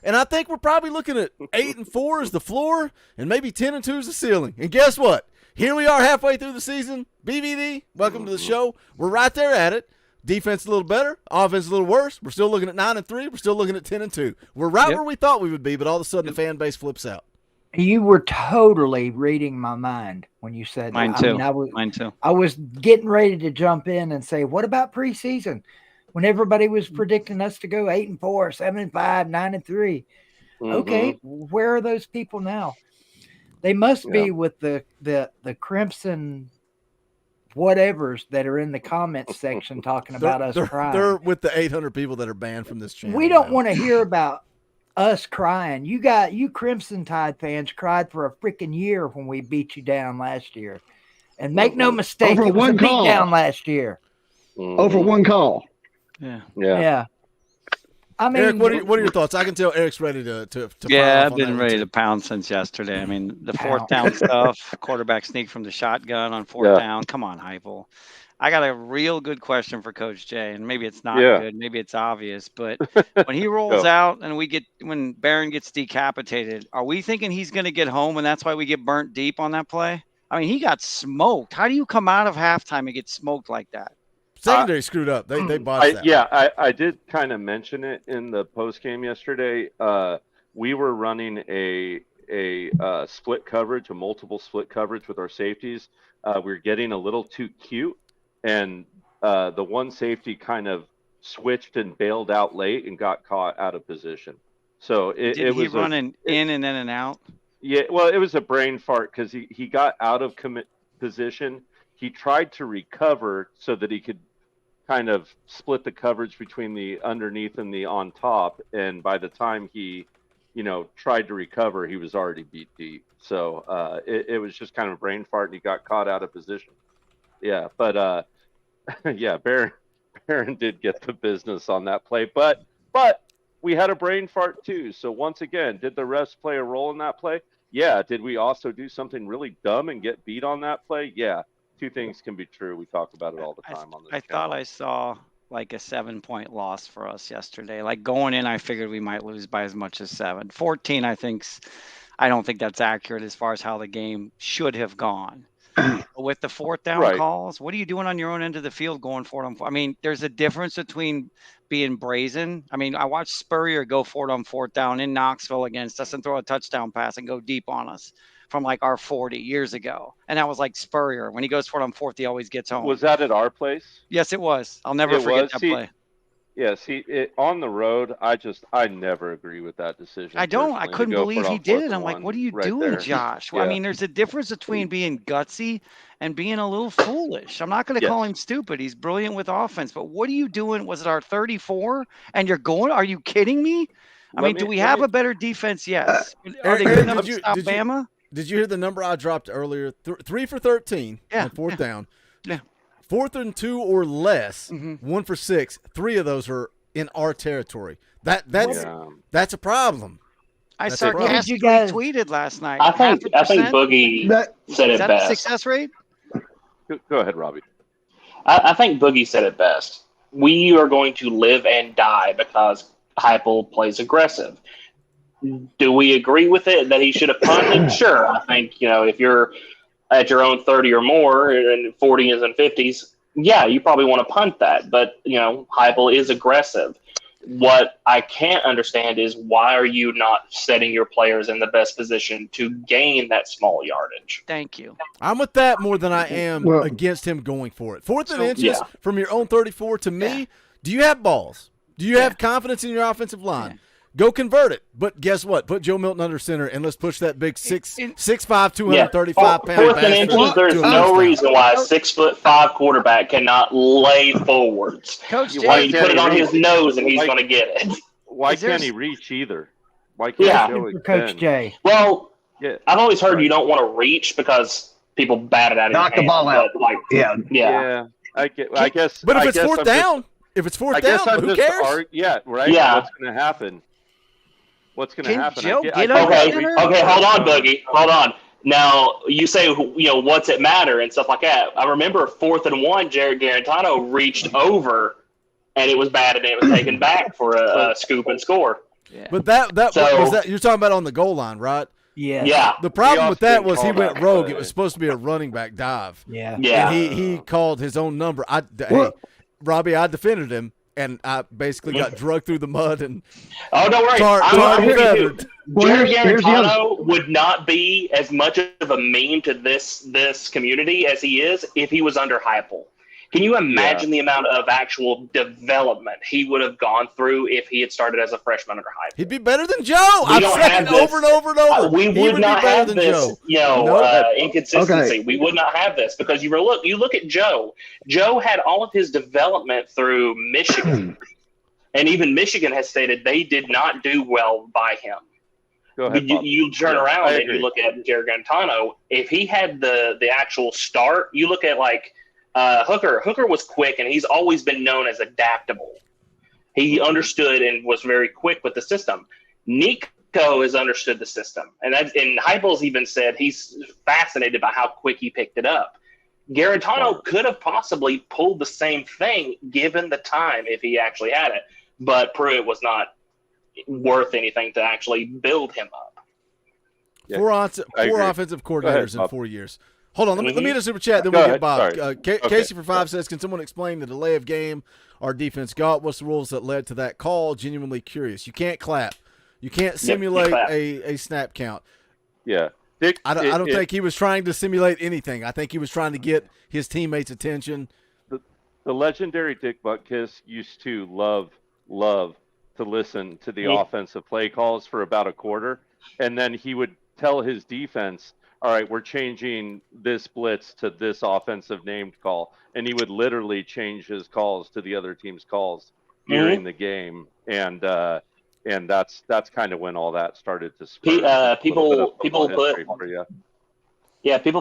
S6: and I think we're probably looking at 8-4 as the floor, and maybe 10-2 as the ceiling. And guess what? Here we are halfway through the season. BVD, welcome to the show. We're right there at it. Defense a little better, offense a little worse. We're still looking at 9-3. We're still looking at 10-2. We're right where we thought we would be, but all of a sudden the fan base flips out.
S10: You were totally reading my mind when you said
S9: Mine
S10: that.
S9: too.
S10: Mine
S9: too.
S10: I was getting ready to jump in and say, what about preseason? When everybody was predicting us to go 8-4, 7-5, 9-3. Okay, where are those people now? They must be with the Crimson whatevers that are in the comments section talking about us crying.
S6: They're with the 800 people that are banned from this channel.
S10: We don't want to hear about us crying. You Crimson Tide fans cried for a freaking year when we beat you down last year. And make no mistake,
S8: Over
S10: it was
S8: one
S10: a beat
S8: call.
S10: down last year.
S8: Over one call.
S10: Yeah. I mean,
S6: Eric, what are your thoughts? I can tell Eric's ready to
S9: Yeah,
S6: fire off
S9: I've
S6: on
S9: been
S6: that one,
S9: ready
S6: too.
S9: to pound since yesterday. I mean, the fourth down stuff, quarterback sneak from the shotgun on fourth down. Come on, Heupel. I got a real good question for Coach Jay, and maybe it's not good, maybe it's obvious, but when he rolls out and when Barron gets decapitated, are we thinking he's going to get home and that's why we get burnt deep on that play? I mean, he got smoked. How do you come out of halftime and get smoked like that?
S6: Secondary screwed up. They botched that.
S7: I did kind of mention it in the post game yesterday. We were running a split coverage, a multiple split coverage with our safeties. We were getting a little too cute, and the one safety kind of switched and bailed out late and got caught out of position. So it was
S9: running in and then and out.
S7: Yeah, well, it was a brain fart because he got out of position. He tried to recover so that he could kind of split the coverage between the underneath and the on top. And by the time he, tried to recover, he was already beat deep. So it was just kind of a brain fart and he got caught out of position. Yeah, but Barron did get the business on that play. But we had a brain fart too. So once again, did the refs play a role in that play? Yeah. Did we also do something really dumb and get beat on that play? Yeah. Two things can be true. We talk about it all the time on this channel.
S9: Thought I saw like a 7-point loss for us yesterday. Like going in, I figured we might lose by as much as 7. 14, I don't think that's accurate as far as how the game should have gone. With the fourth down calls, what are you doing on your own end of the field going for it on fourth? I mean, there's a difference between being brazen. I mean, I watched Spurrier go for it on fourth down in Knoxville against us and throw a touchdown pass and go deep on us from like our 40 years ago. And that was like Spurrier. When he goes for it on fourth, he always gets home.
S7: Was that at our place?
S9: Yes, it was. I'll never forget that play.
S7: Yeah, on the road, I never agree with that decision.
S9: I don't. I couldn't believe he did it. I'm like, what are you doing, Josh? Well, I mean, there's a difference between being gutsy and being a little foolish. I'm not going to call him stupid. He's brilliant with offense. But what are you doing? Was it our 34? And you're going? Are you kidding me? Do we have a better defense? Yes. Are they good enough to stop Bama?
S6: Did you hear the number I dropped earlier? 3 for 13 on fourth down.
S9: Yeah.
S6: 4th and 2 or less, 1 for 6. 3 of those are in our territory. That's a problem.
S9: I sarcastically tweeted last night.
S11: I think Boogie said it best.
S9: Is that the success rate?
S7: Go ahead, Robbie.
S11: I think Boogie said it best. We are going to live and die because Heupel plays aggressive. Do we agree with it that he should have punted? Sure. I think, if you're at your own 30 or more and 40s and 50s, yeah, you probably want to punt that. But, Heupel is aggressive. What I can't understand is why are you not setting your players in the best position to gain that small yardage?
S9: Thank you.
S6: I'm with that more than I am against him going for it. 4th and inches from your own 34 to me. Do you have balls? Do you have confidence in your offensive line? Yeah. Go convert it. But guess what? Put Joe Milton under center and let's push that big 6'5", 235-pound
S11: 4th and inches, there's no reason why a 6'5" quarterback cannot lay forwards.
S9: Coach Jay,
S11: why you put it on his nose and he's going to get it.
S7: Why can't he reach either? Why can't Joe extend?
S10: Coach Jay.
S11: Well, I've always heard you don't want to reach because people bat it out of your hand.
S8: Knock the ball out.
S11: Yeah.
S7: I guess.
S6: But if it's fourth down, who cares?
S7: Yeah. What's going to happen? What's going to happen?
S9: Joe
S11: okay, hold on, Boogie. Hold on. Now, you say, what's it matter and stuff like that. I remember 4th and 1, Jared Garantano reached over, and it was batted and it was taken back for a scoop and score.
S6: Yeah. But that was that you're talking about on the goal line, right?
S10: Yes.
S11: Yeah.
S6: The problem with that was he
S7: called
S6: went
S7: that
S6: rogue.
S7: play.
S6: It was supposed to be a running back dive.
S10: Yeah.
S11: Yeah.
S6: And he called his own number. Hey, Robbie, I defended him, and I basically got drugged through the mud and
S11: Oh, don't worry.
S6: tarred
S11: I'm
S6: and
S11: here
S6: feathered.
S11: too.
S8: Well,
S11: Jared
S8: here's the other-
S11: Garantano would not be as much of a meme to this community as he is if he was under Heupel. Can you imagine the amount of actual development he would have gone through if he had started as a freshman under Heupel?
S6: He'd be better than Joe. I've
S11: don't
S6: said
S11: have
S6: it
S11: this.
S6: over and over and over.
S11: We
S6: He
S11: would
S6: be
S11: not
S6: better
S11: have
S6: than
S11: this,
S6: Joe.
S11: inconsistency.
S8: Okay.
S11: We would not have this because you look at Joe. Joe had all of his development through Michigan, and even Michigan has stated they did not do well by him.
S7: Go ahead, Bob.
S11: You turn
S7: Yeah, I
S11: around and
S7: agree.
S11: you look at Jared Garantano. If he had the actual start, you look at like Hooker. Hooker was quick, and he's always been known as adaptable. He understood and was very quick with the system. Nico has understood the system, and Heupel's even said he's fascinated by how quick he picked it up. Garantano could have possibly pulled the same thing given the time if he actually had it, but Pruitt was not worth anything to actually build him up.
S7: Yeah,
S6: Four
S7: I agree.
S6: offensive
S7: Go ahead,
S6: coordinators in
S7: Bob.
S6: 4 years. Hold on, let me hit a super chat, then
S7: Go
S6: we'll
S7: ahead.
S6: get Bob.
S7: Sorry.
S6: Casey for 5 says, can someone explain the delay of game our defense got? What's the rules that led to that call? Genuinely curious. You can't clap. You can't simulate
S11: clap.
S6: a snap count.
S7: Yeah. Dick,
S6: I don't think he was trying to simulate anything. I think he was trying to get his teammates' attention.
S7: the legendary Dick Butkus used to love to listen to the offensive play calls for about a quarter, and then he would tell his defense, all right, we're changing this blitz to this offensive named call, and he would literally change his calls to the other team's calls during the game, and that's kind of when all that started to spread.
S11: People put people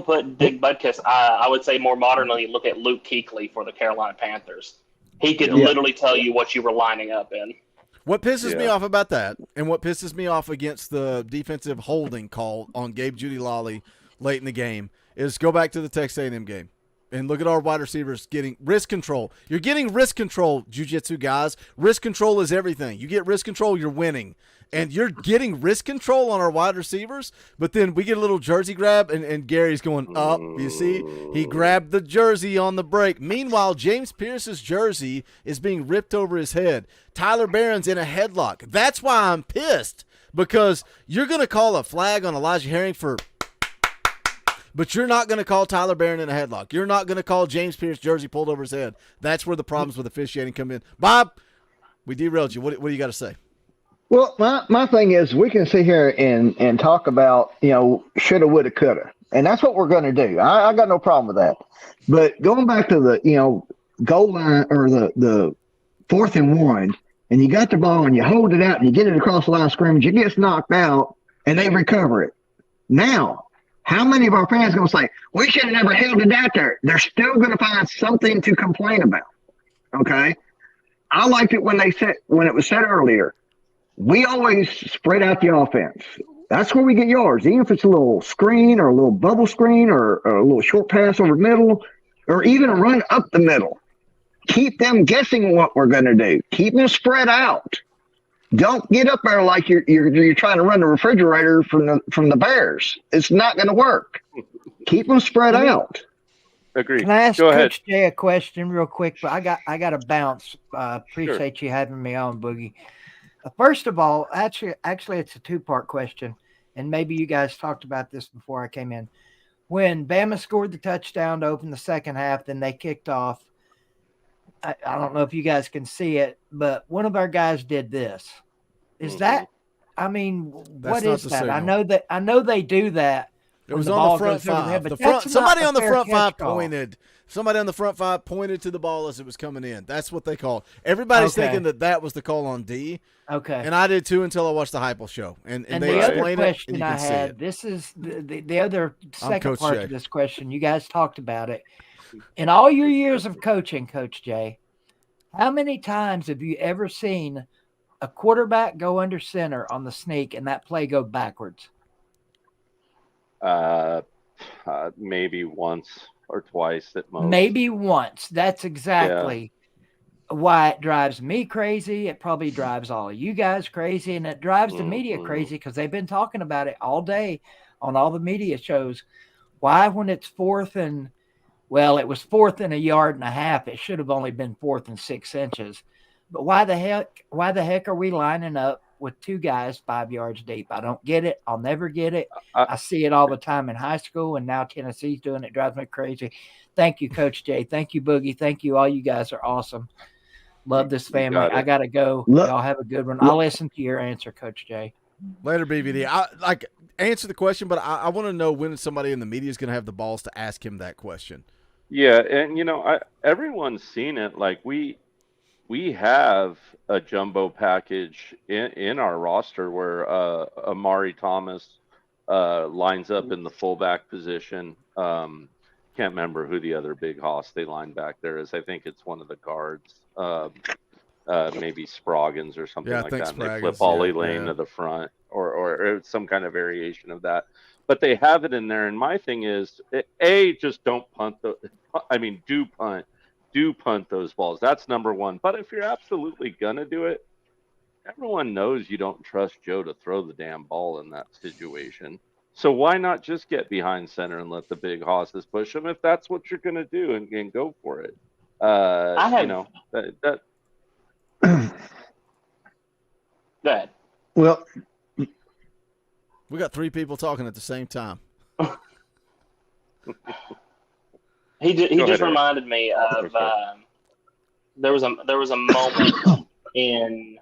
S11: put Dick Butkus. I would say more modernly, look at Luke Kuechly for the Carolina Panthers. He could literally tell you what you were lining up in.
S6: What pisses me off about that, and what pisses me off against the defensive holding call on Gabe Jeudy-Lally late in the game, is go back to the Texas A&M game and look at our wide receivers getting risk control. You're getting risk control, jiu-jitsu guys. Risk control is everything. You get risk control, you're winning. And you're getting risk control on our wide receivers, but then we get a little jersey grab, and Gary's going up. You see? He grabbed the jersey on the break. Meanwhile, James Pierce's jersey is being ripped over his head. Tyler Barron's in a headlock. That's why I'm pissed, because you're going to call a flag on Elijah Herring but you're not going to call Tyler Barron in a headlock. You're not going to call James Pierce jersey pulled over his head. That's where the problems with officiating come in. Bob, we derailed you. What do you got to say?
S8: Well, my thing is, we can sit here and talk about, shoulda, woulda, coulda. And that's what we're going to do. I got no problem with that. But going back to the, goal line or the 4th and 1, and you got the ball and you hold it out and you get it across the line of scrimmage, it gets knocked out and they recover it. Now, how many of our fans are going to say, we should have never held it out there? They're still going to find something to complain about. Okay? I liked it when it was said earlier. We always spread out the offense. That's where we get yards, even if it's a little screen or a little bubble screen or a little short pass over the middle or even a run up the middle. Keep them guessing what we're going to do. Keep them spread out. Don't get up there like you're trying to run the refrigerator from the Bears. It's not going to work. Keep them spread out.
S7: Agree.
S10: Can I ask
S7: Go ahead.
S10: Coach Jay a question real quick? But I got to bounce. Appreciate you having me on, Boogie. First of all, actually, it's a 2-part question, and maybe you guys talked about this before I came in. When Bama scored the touchdown to open the second half, then they kicked off. I don't know if you guys can see it, but one of our guys did this. Is that? I mean, what is that?
S6: Signal.
S10: I know they do that.
S6: It was on the front 5. Somebody on the front 5 pointed. Somebody on the front 5 pointed to the ball as it was coming in. That's what they called. Everybody's thinking that was the call on D.
S10: Okay.
S6: And I did too until I watched the Heupel show. And they
S10: the other
S6: explain it, and
S10: question
S6: you
S10: I
S6: can see
S10: had,
S6: it.
S10: this is the other second
S6: Coach
S10: part
S6: Jay.
S10: of this question. You guys talked about it. In all your years of coaching, Coach Jay, how many times have you ever seen a quarterback go under center on the sneak and that play go backwards?
S7: Maybe once or twice at most.
S10: Maybe once. That's exactly. why it drives me crazy. It probably drives all of you guys crazy, and it drives the media crazy because they've been talking about it all day on all the media shows. Why, when it's it was 4.5 yards, it should have only been 4.6 inches. But why the heck are we lining up with two guys 5 yards deep? I don't get it. I'll never get it. I see it all the time in high school, and now Tennessee's doing it. It drives me crazy. Thank you, Coach Jay. Thank you, Boogie. Thank you. All you guys are awesome. Love this family. I got to go. Y'all have a good one. I'll listen to your answer, Coach Jay.
S6: Later, BVD. Answer the question, but I want to know when somebody in the media is going to have the balls to ask him that question.
S7: Yeah, and everyone's seen it. Like we have a jumbo package in our roster where Amari Thomas lines up in the fullback position. Can't remember who the other big hoss they line back there is. I think it's one of the guards, maybe Spraggins or something like that. And they flip Ollie Lane to the front, or some kind of variation of that. But they have it in there. And my thing is, just don't punt do punt those balls. That's number one. But if you're absolutely gonna do it, everyone knows you don't trust Joe to throw the damn ball in that situation. So why not just get behind center and let the big hosses push them if that's what you're gonna do and go for it?
S11: Go ahead.
S8: Well,
S6: we got three people talking at the same time.
S11: He just reminded me of there was a moment in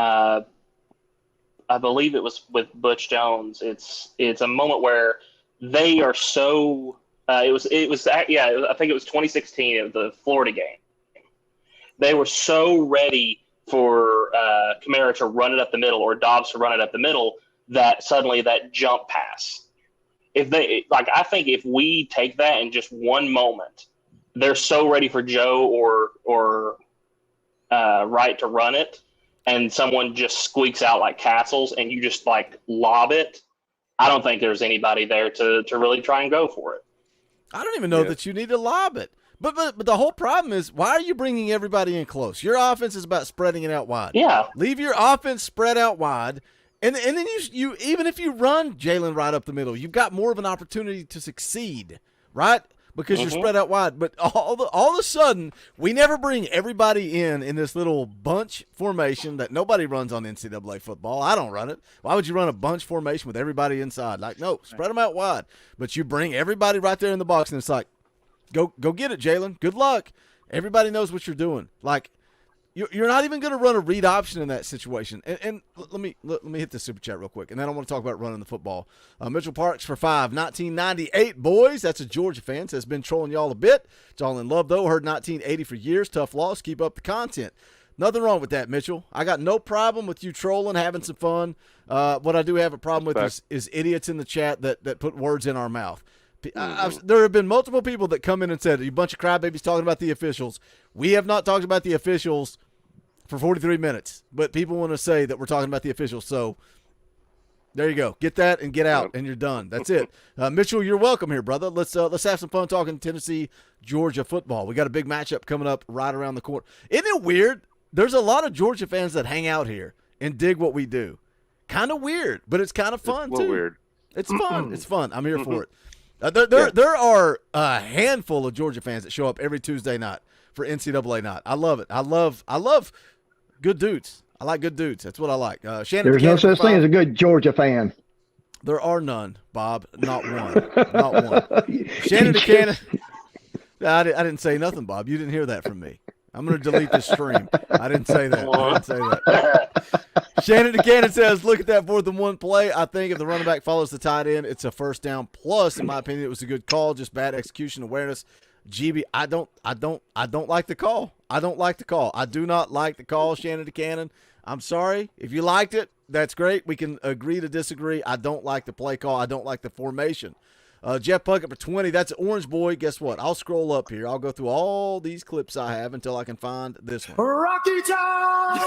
S11: I believe it was with Butch Jones. It's a moment where they are so I think it was 2016 at the Florida game. They were so ready for Kamara to run it up the middle or Dobbs to run it up the middle that suddenly that jump pass. I think if we take that in just one moment, they're so ready for Joe or Wright to run it, and someone just squeaks out like Castles, and you just lob it. I don't think there's anybody there to really try and go for it.
S6: I don't even know that you need to lob it. But the whole problem is, why are you bringing everybody in close? Your offense is about spreading it out wide.
S11: Yeah.
S6: Leave your offense spread out wide. And then you even if you run Jalen right up the middle, you've got more of an opportunity to succeed, right? Because you're spread out wide. But all of a sudden, we never bring everybody in this little bunch formation that nobody runs on NCAA football. I don't run it. Why would you run a bunch formation with everybody inside? No, spread them out wide. But you bring everybody right there in the box, and it's like, go get it, Jalen. Good luck. Everybody knows what you're doing. You're not even going to run a read option in that situation. And let me hit the super chat real quick, and then I want to talk about running the football. Mitchell Parks for 5, 1998, boys. That's a Georgia fan. Says, been trolling y'all a bit. It's all in love, though. Heard 1980 for years. Tough loss. Keep up the content. Nothing wrong with that, Mitchell. I got no problem with you trolling, having some fun. What I do have a problem with is idiots in the chat that put words in our mouth. There have been multiple people that come in and said, you bunch of crybabies talking about the officials. We have not talked about the officials for 43 minutes, but people want to say that we're talking about the officials. So there you go. Get that and get out, and you're done. That's it. Mitchell, you're welcome here, brother. Let's have some fun talking Tennessee, Georgia football. We got a big matchup coming up right around the corner. Isn't it weird? There's a lot of Georgia fans that hang out here and dig what we do. Kind of weird, but it's kind of fun, too.
S7: Weird.
S6: It's fun. It's fun. I'm here for it. There are a handful of Georgia fans that show up every Tuesday night for NCAA night. I love it. I love good dudes. I like good dudes. That's what I like. Shannon,
S8: there's no such thing as a good Georgia fan.
S6: There are none, Bob. Not one. Not one. Shannon Buchanan. I didn't say nothing, Bob. You didn't hear that from me. I'm going to delete this stream. I didn't say that. Shannon Buchanan says, look at that 4th and 1 play. I think if the running back follows the tight end, it's a first down. Plus, in my opinion, it was a good call, just bad execution awareness. GB, I don't like the call. I don't like the call. I do not like the call, Shannon Buchanan. I'm sorry. If you liked it, that's great. We can agree to disagree. I don't like the play call. I don't like the formation. Jeff Puckett for 20. That's Orange Boy. Guess what? I'll scroll up here. I'll go through all these clips I have until I can find this one.
S5: Rocky Top!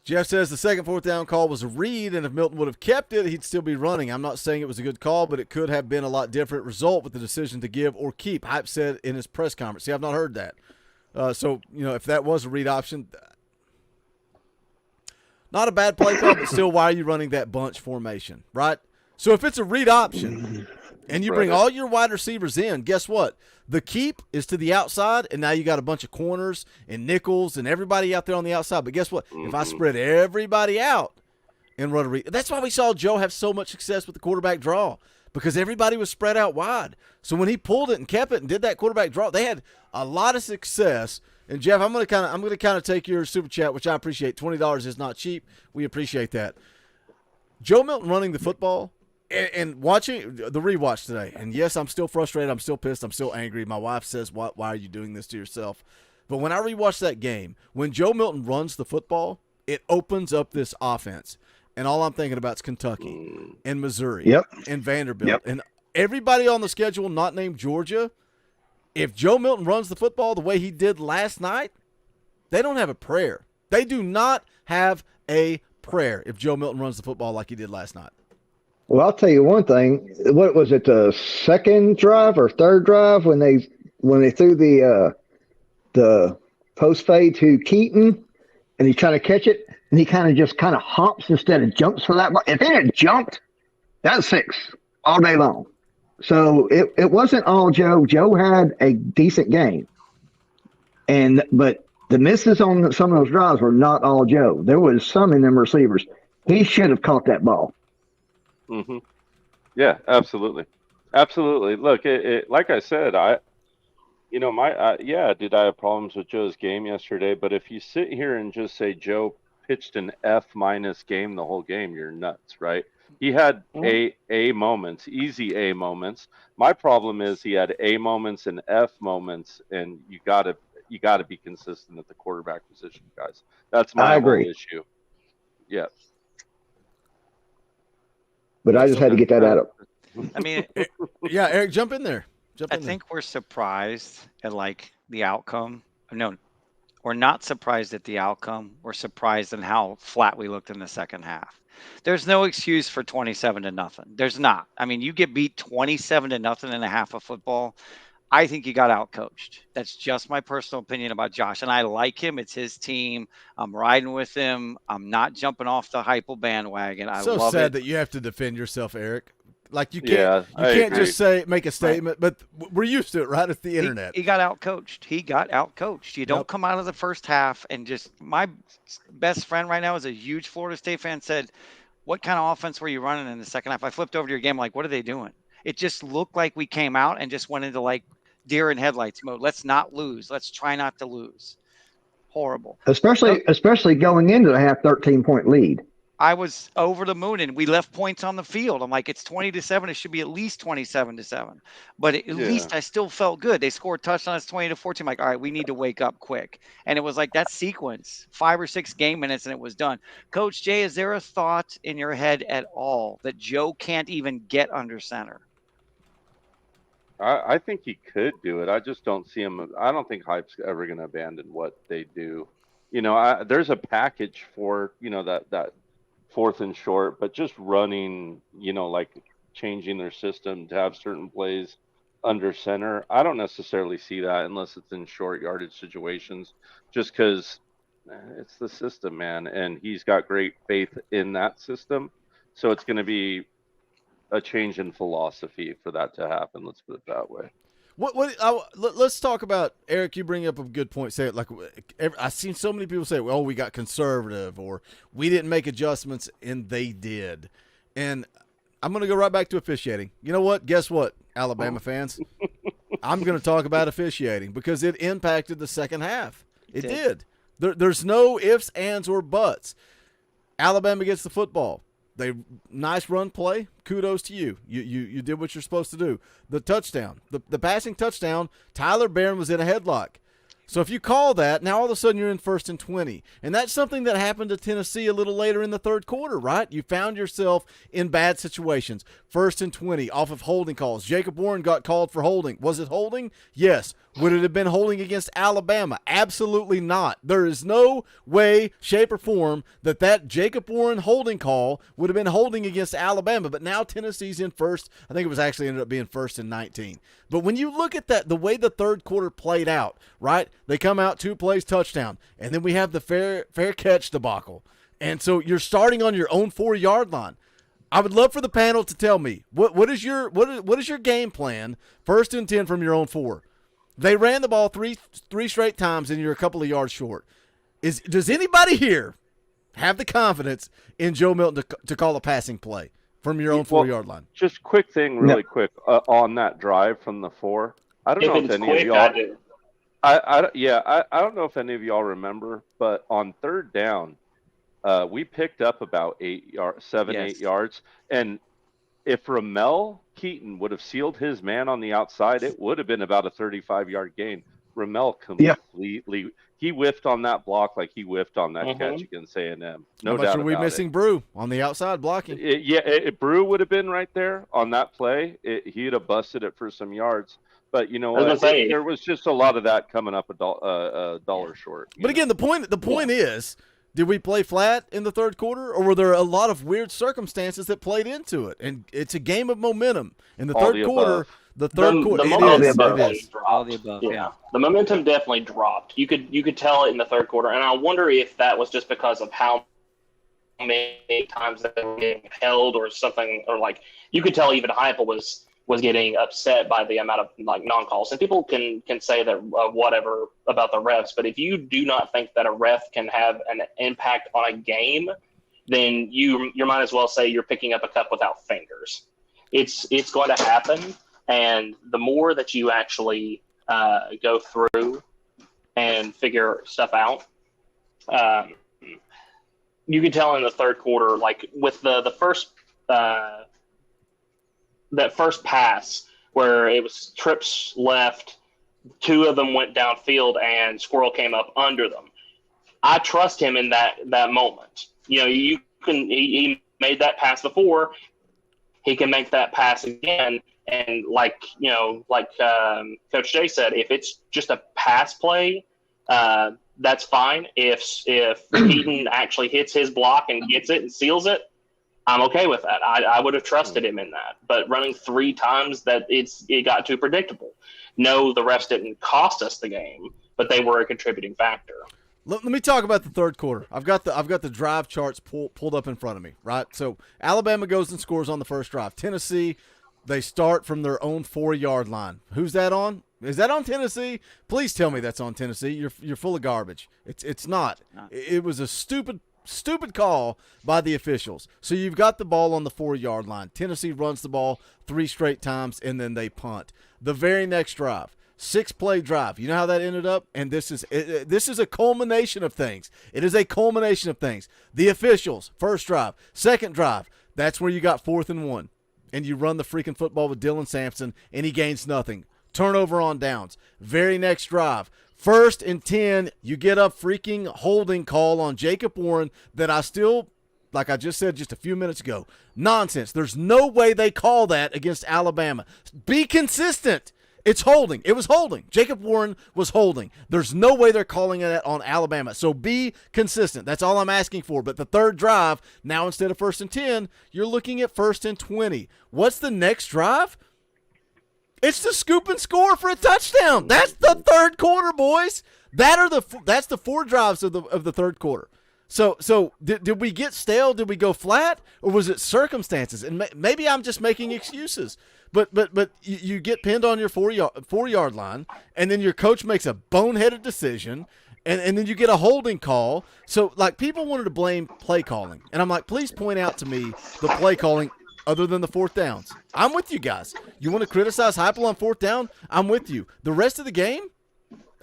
S6: Jeff says the second fourth down call was a read, and if Milton would have kept it, he'd still be running. I'm not saying it was a good call, but it could have been a lot different result with the decision to give or keep. Hype said in his press conference. See, I've not heard that. So, if that was a read option, not a bad play call, but still, why are you running that bunch formation, right? So if it's a read option and you bring all your wide receivers in, guess what? The keep is to the outside, and now you got a bunch of corners and nickels and everybody out there on the outside. But guess what? If I spread everybody out and run a read, that's why we saw Joe have so much success with the quarterback draw, because everybody was spread out wide. So when he pulled it and kept it and did that quarterback draw, they had a lot of success. And Jeff, I'm going to kind of take your super chat, which I appreciate. $20 is not cheap. We appreciate that. Joe Milton running the football. And watching the rewatch today, and yes, I'm still frustrated. I'm still pissed. I'm still angry. My wife says, why are you doing this to yourself? But when I rewatch that game, when Joe Milton runs the football, it opens up this offense. And all I'm thinking about is Kentucky and Missouri and Vanderbilt. And everybody on the schedule not named Georgia, if Joe Milton runs the football the way he did last night, they don't have a prayer. They do not have a prayer if Joe Milton runs the football like he did last night.
S8: Well, I'll tell you one thing. What was it, the second drive or third drive when they threw the post fade to Keaton and he's trying to catch it and he kind of hops instead of jumps for that ball. If he had jumped, that's 6 all day long. So it wasn't all Joe. Joe had a decent game, but the misses on some of those drives were not all Joe. There was some in them receivers. He should have caught that ball.
S7: Mm-hmm. Yeah, absolutely. Look, like I said, did I have problems with Joe's game yesterday? But if you sit here and just say Joe pitched an F- game the whole game, you're nuts, right? He had A moments, easy A moments. My problem is he had A moments and F moments, and you gotta be consistent at the quarterback position, guys. That's my whole issue. Yeah.
S8: But I just had to get that out of.
S9: I mean,
S6: yeah, Eric, jump in there.
S9: I think we're surprised at the outcome. No, we're not surprised at the outcome. We're surprised in how flat we looked in the second half. There's no excuse for 27-0. There's not. I mean, you get beat 27-0 in a half of football. I think he got outcoached. That's just my personal opinion about Josh. And I like him. It's his team. I'm riding with him. I'm not jumping off the Heupel bandwagon. I love it. So sad
S6: that you have to defend yourself, Eric. Like you can't just make a statement, but we're used to it, right? It's the internet.
S9: He got outcoached. You don't come out of the first half and just – my best friend right now is a huge Florida State fan, said, what kind of offense were you running in the second half? I flipped over to your game like, what are they doing? It just looked like we came out and just went into deer in headlights mode. Let's not lose. Let's try not to lose. Horrible.
S8: Especially going into the half 13-point lead.
S9: I was over the moon, and we left points on the field. I'm like, it's 20-7. It should be at least 27-7. But at least I still felt good. They scored touchdowns 20-14. I'm like, all right, we need to wake up quick. And it was like that sequence, 5 or 6 game minutes, and it was done. Coach Jay, is there a thought in your head at all that Joe can't even get under center?
S7: I think he could do it. I just don't see him. I don't think Hype's ever going to abandon what they do. There's a package for, that 4th and short, but just running, changing their system to have certain plays under center. I don't necessarily see that unless it's in short yardage situations, just because it's the system, man. And he's got great faith in that system. So it's going to be a change in philosophy for that to happen. Let's put it that way.
S6: Let's talk about, Eric, you bring up a good point. Say it I've seen so many people say, well, we got conservative, or we didn't make adjustments, and they did. And I'm going to go right back to officiating. You know what? Guess what, Alabama fans? I'm going to talk about officiating because it impacted the second half. It did. There's no ifs, ands, or buts. Alabama gets the football. Nice run play. Kudos to you. You did what you're supposed to do. The touchdown, the passing touchdown, Tyler Barron was in a headlock. So if you call that, now all of a sudden you're in 1st and 20. And that's something that happened to Tennessee a little later in the third quarter, right? You found yourself in bad situations. 1st and 20 off of holding calls. Jacob Warren got called for holding. Was it holding? Yes. Would it have been holding against Alabama? Absolutely not. There is no way, shape, or form that Jacob Warren holding call would have been holding against Alabama. But now Tennessee's in first. I think it was actually ended up being 1st and 19. But when you look at that, the way the third quarter played out, right? They come out 2 plays, touchdown. And then we have the fair catch debacle. And so you're starting on your own 4-yard line. I would love for the panel to tell me what is your game plan 1st and 10 from your own 4. They ran the ball three straight times, and you're a couple of yards short. Does anybody here have the confidence in Joe Milton to call a passing play from your own 4-yard line?
S7: Just quick thing, really quick, on that drive from the 4. I don't know if any of y'all. I don't know if any of y'all remember, but on 3rd down, we picked up about 8 yards, and if Ramel Keaton would have sealed his man on the outside, it would have been about a 35-yard gain. Ramel completely he whiffed on that block like he whiffed on that catch against A&M. No doubt about it.
S6: Are we missing Brew on the outside blocking?
S7: Brew would have been right there on that play. He'd have busted it for some yards. But you know what? There was just a lot of that coming up a dollar short.
S6: But again, the point is, did we play flat in the third quarter, or were there a lot of weird circumstances that played into it? And it's a game of momentum. In the third quarter, the
S11: momentum
S9: all the above. Yeah.
S11: The momentum definitely dropped. You could tell it in the third quarter, and I wonder if that was just because of how many times they were getting held or something, or like you could tell even Heupel was getting upset by the amount of like non-calls. And people can say that whatever about the refs, but if you do not think that a ref can have an impact on a game, then you might as well say you're picking up a cup without fingers. It's going to happen, and the more that you actually go through and figure stuff out, you can tell in the third quarter, like with the first that first pass where it was trips left, 2 of them went downfield and Squirrel came up under them. I trust him in that moment. You know, he made that pass before. He can make that pass again. And like Coach Jay said, if it's just a pass play, that's fine. If Keaton actually hits his block and gets it and seals it, I'm okay with that. I would have trusted him in that. But running 3 times, it got too predictable. No, the refs didn't cost us the game, but they were a contributing factor.
S6: Let me talk about the third quarter. I've got the drive charts pulled up in front of me, right? So Alabama goes and scores on the first drive. Tennessee, they start from their own 4-yard line. Who's that on? Is that on Tennessee? Please tell me that's on Tennessee. You're full of garbage. It's not. It was a stupid call by the officials. So you've got the ball on the 4-yard line. Tennessee runs the ball 3 straight times, and then they punt. The very next drive, 6-play drive. You know how that ended up? And this is a culmination of things. It is a culmination of things. The officials, first drive, second drive, that's where you got 4th and 1. And you run the freaking football with Dylan Sampson, and he gains nothing. Turnover on downs. Very next drive, 1st and 10, you get a freaking holding call on Jacob Warren that I still, like I just said just a few minutes ago, nonsense. There's no way they call that against Alabama. Be consistent. It's holding. It was holding. Jacob Warren was holding. There's no way they're calling it on Alabama. So be consistent. That's all I'm asking for. But the third drive, now instead of 1st and 10, you're looking at 1st and 20. What's the next drive? It's the scoop and score for a touchdown. That's the third quarter, boys. That's the 4 drives of the third quarter. So did we get stale? Did we go flat, or was it circumstances? And maybe I'm just making excuses. But you get pinned on your 4-yard line, and then your coach makes a boneheaded decision, and then you get a holding call. So like people wanted to blame play calling, and I'm like, please point out to me the play calling other than the 4th downs. I'm with you guys. You want to criticize Heupel on 4th down? I'm with you. The rest of the game,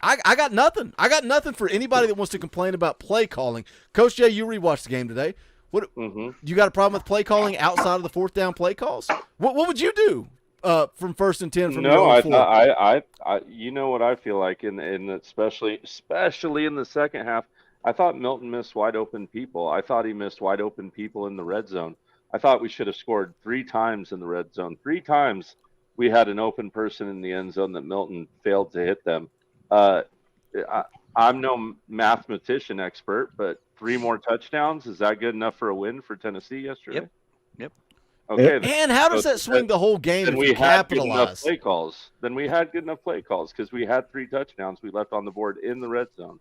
S6: I got nothing. I got nothing for anybody that wants to complain about play calling. Coach Jay, you rewatched the game today. What you got a problem with play calling outside of the 4th down play calls? What would you do from 1st and 10 from your
S7: No,
S6: own
S7: I
S6: four.
S7: thought you know what I feel like in especially in the second half. I thought Milton missed wide open people. I thought he missed wide open people in the red zone. I thought we should have scored 3 times in the red zone. 3 times we had an open person in the end zone that Milton failed to hit them. I'm no mathematician expert, but 3 more touchdowns, is that good enough for a win for Tennessee yesterday?
S9: Yep.
S7: Okay. Then,
S6: And how does that swing the whole game if
S7: we
S6: you
S7: had good enough
S6: capitalize?
S7: play calls. Then we had good enough play calls because we had 3 touchdowns we left on the board in the red zone.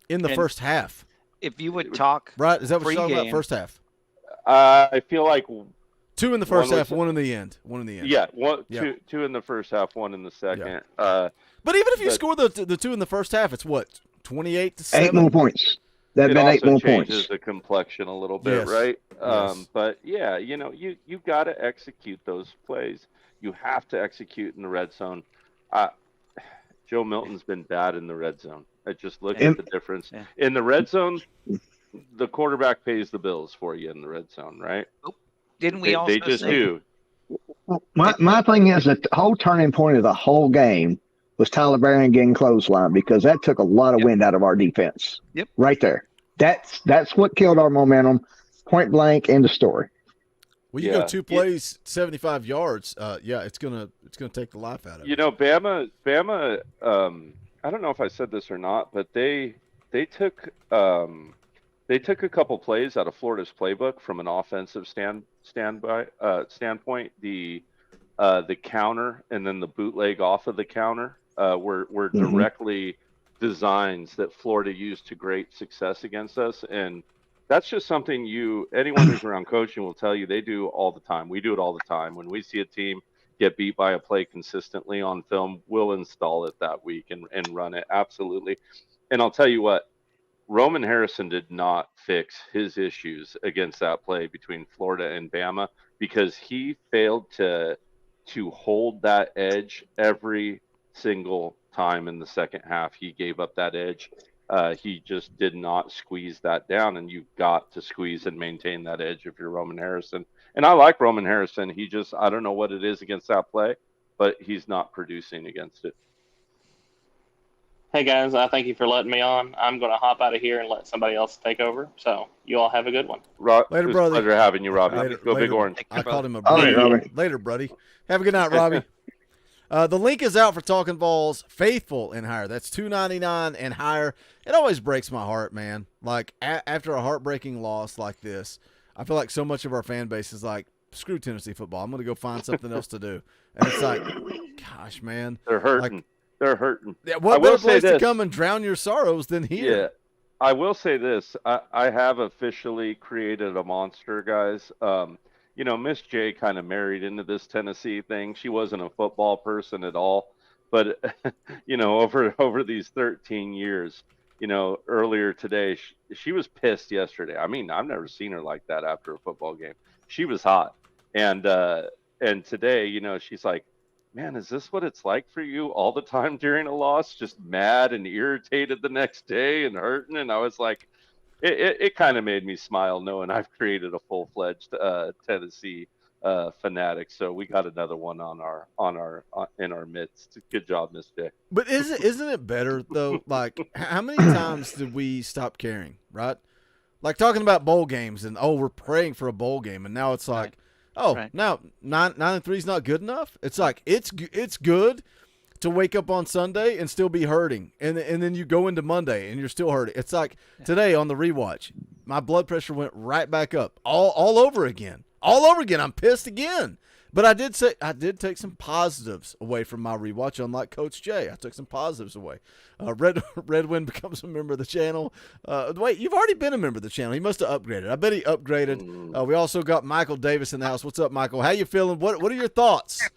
S6: In the
S9: And-
S6: first half,
S9: If you would talk
S6: right? Is that what you're talking about?
S9: pregame.
S6: First half.
S7: I feel like
S6: 2 in the first
S7: One
S6: half,
S7: was-
S6: 1 in the end. 1 in the end.
S7: yeah,
S6: Yeah.
S7: two in the first half, 1 in the second.
S6: But even if you
S7: but-
S6: score the 2 in the first half, it's what, 28 to
S8: 8
S6: 7.
S8: more points. That'd
S7: It
S8: been 8
S7: also
S8: more
S7: changes
S8: points.
S7: the complexion a little bit,
S6: Yes.
S7: right?
S6: Yes.
S7: But yeah, you got to execute those plays. You have to execute in the red zone. Joe Milton's been bad in the red zone. I just look at the difference.
S9: Yeah.
S7: In the red zone, the quarterback pays the bills for you in the red zone, right?
S9: Didn't we
S7: They
S9: also
S7: just
S9: say
S7: do.
S8: My thing is that the whole turning point of the whole game was Tyler Barron getting clothesline because that took a lot of wind out of our defense.
S9: Yep.
S8: Right there. That's what killed our momentum. Point blank, end of story.
S6: Well, you go 2 plays, 75 yards. It's gonna take the life out of it.
S7: Bama. I don't know if I said this or not, but they took a couple plays out of Florida's playbook from an offensive standpoint. The counter and then the bootleg off of the counter were directly designs that Florida used to great success against us, and that's just something anyone who's around coaching will tell you they do all the time. We do it all the time. When we see a team get beat by a play consistently on film, we'll install it that week and run it. Absolutely. And I'll tell you what, Roman Harrison did not fix his issues against that play between Florida and Bama because he failed to hold that edge every single time in the second half. He gave up that edge. He just did not squeeze that down, and you've got to squeeze and maintain that edge if you're Roman Harrison. And I like Roman Harrison. I don't know what it is against that play, but he's not producing against it.
S11: Hey guys, I thank you for letting me on. I'm going to hop out of here and let somebody else take over. So you all have a good one.
S6: Later,
S7: it was a
S6: brother.
S7: pleasure having you, Robbie.
S6: Later,
S7: Go Big
S6: later.
S7: Orange.
S6: I called him a
S8: All
S6: brother.
S8: right, Robbie.
S6: Later, buddy. Have a good night, Robbie. The link is out for Talkin VAWLS, faithful and higher. That's $2.99 and higher. It always breaks my heart, man. Like after a heartbreaking loss like this, I feel like so much of our fan base is like, screw Tennessee football. I'm going to go find something else to do. And it's like, gosh, man.
S7: They're hurting.
S6: Like,
S7: They're hurting.
S6: yeah,
S7: I
S6: what
S7: will
S6: better
S7: say
S6: place to
S7: this.
S6: come and drown your sorrows than here?
S7: Yeah, I will say this. I have officially created a monster, guys. Miss J kind of married into this Tennessee thing. She wasn't a football person at all, but over these 13 years, earlier today, she was pissed yesterday. I mean, I've never seen her like that after a football game. She was hot, and today, she's like, man, is this what it's like for you all the time during a loss? Just mad and irritated the next day and hurting. And I was like, it kind of made me smile knowing I've created a full-fledged Tennessee fanatic. So we got another one in our midst. Good job, Miss J.
S6: But isn't it better though? Like, how many times did we stop caring? Right? Like talking about bowl games and we're praying for a bowl game, and now it's like, now 9-3 is not good enough. It's like it's good to wake up on Sunday and still be hurting, and then you go into Monday and you're still hurting. It's like today on the rewatch, my blood pressure went right back up all over again. I'm pissed again. But I did take some positives away from my rewatch, unlike Coach Jay. I took some positives away. Redwind becomes a member of the channel. Wait, you've already been a member of the channel. He must have upgraded. I bet he upgraded. We also got Michael Davis in the house. What's up, Michael? How you feeling? What are your thoughts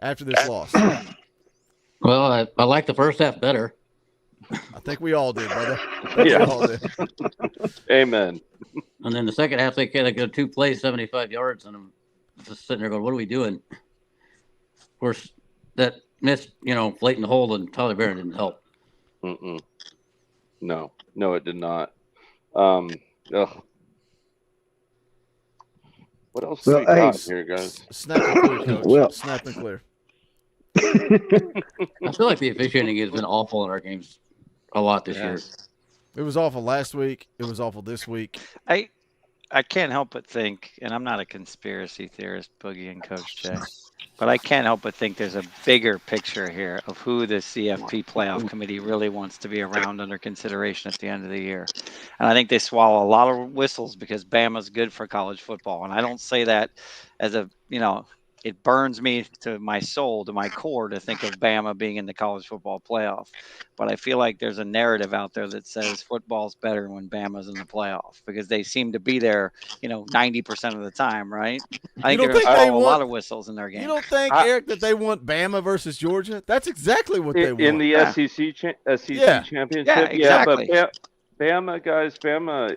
S6: after this loss?
S12: Well, I like the first half better.
S6: I think we all did, brother.
S7: Yeah.
S6: We all did.
S7: Amen.
S12: And then the second half, they kind of go 2 plays, 75 yards, and I'm just sitting there going, what are we doing? Of course, that miss, flating the hole and Tyler Barron didn't help.
S7: No, it did not. What else do we got here, guys?
S6: Snap and clear, Coach.
S8: Well-
S6: Snap and clear.
S12: I feel like the officiating has been awful in our games a lot this year.
S6: It was awful last week. It was awful this week.
S9: I can't help but think, and I'm not a conspiracy theorist, Boogie and Coach Jay, but I can't help but think there's a bigger picture here of who the CFP playoff committee really wants to be around under consideration at the end of the year. And I think they swallow a lot of whistles because Bama's good for college football. And I don't say that as a, it burns me to my soul, to my core, to think of Bama being in the college football playoff. But I feel like there's a narrative out there that says football's better when Bama's in the playoff because they seem to be there, 90% of the time, right? I think they're going to swallow a lot of whistles in their game.
S6: You don't think, Eric, that they want Bama versus Georgia? That's exactly what they want.
S7: In the SEC championship?
S9: Yeah, exactly.
S7: Yeah, but Bama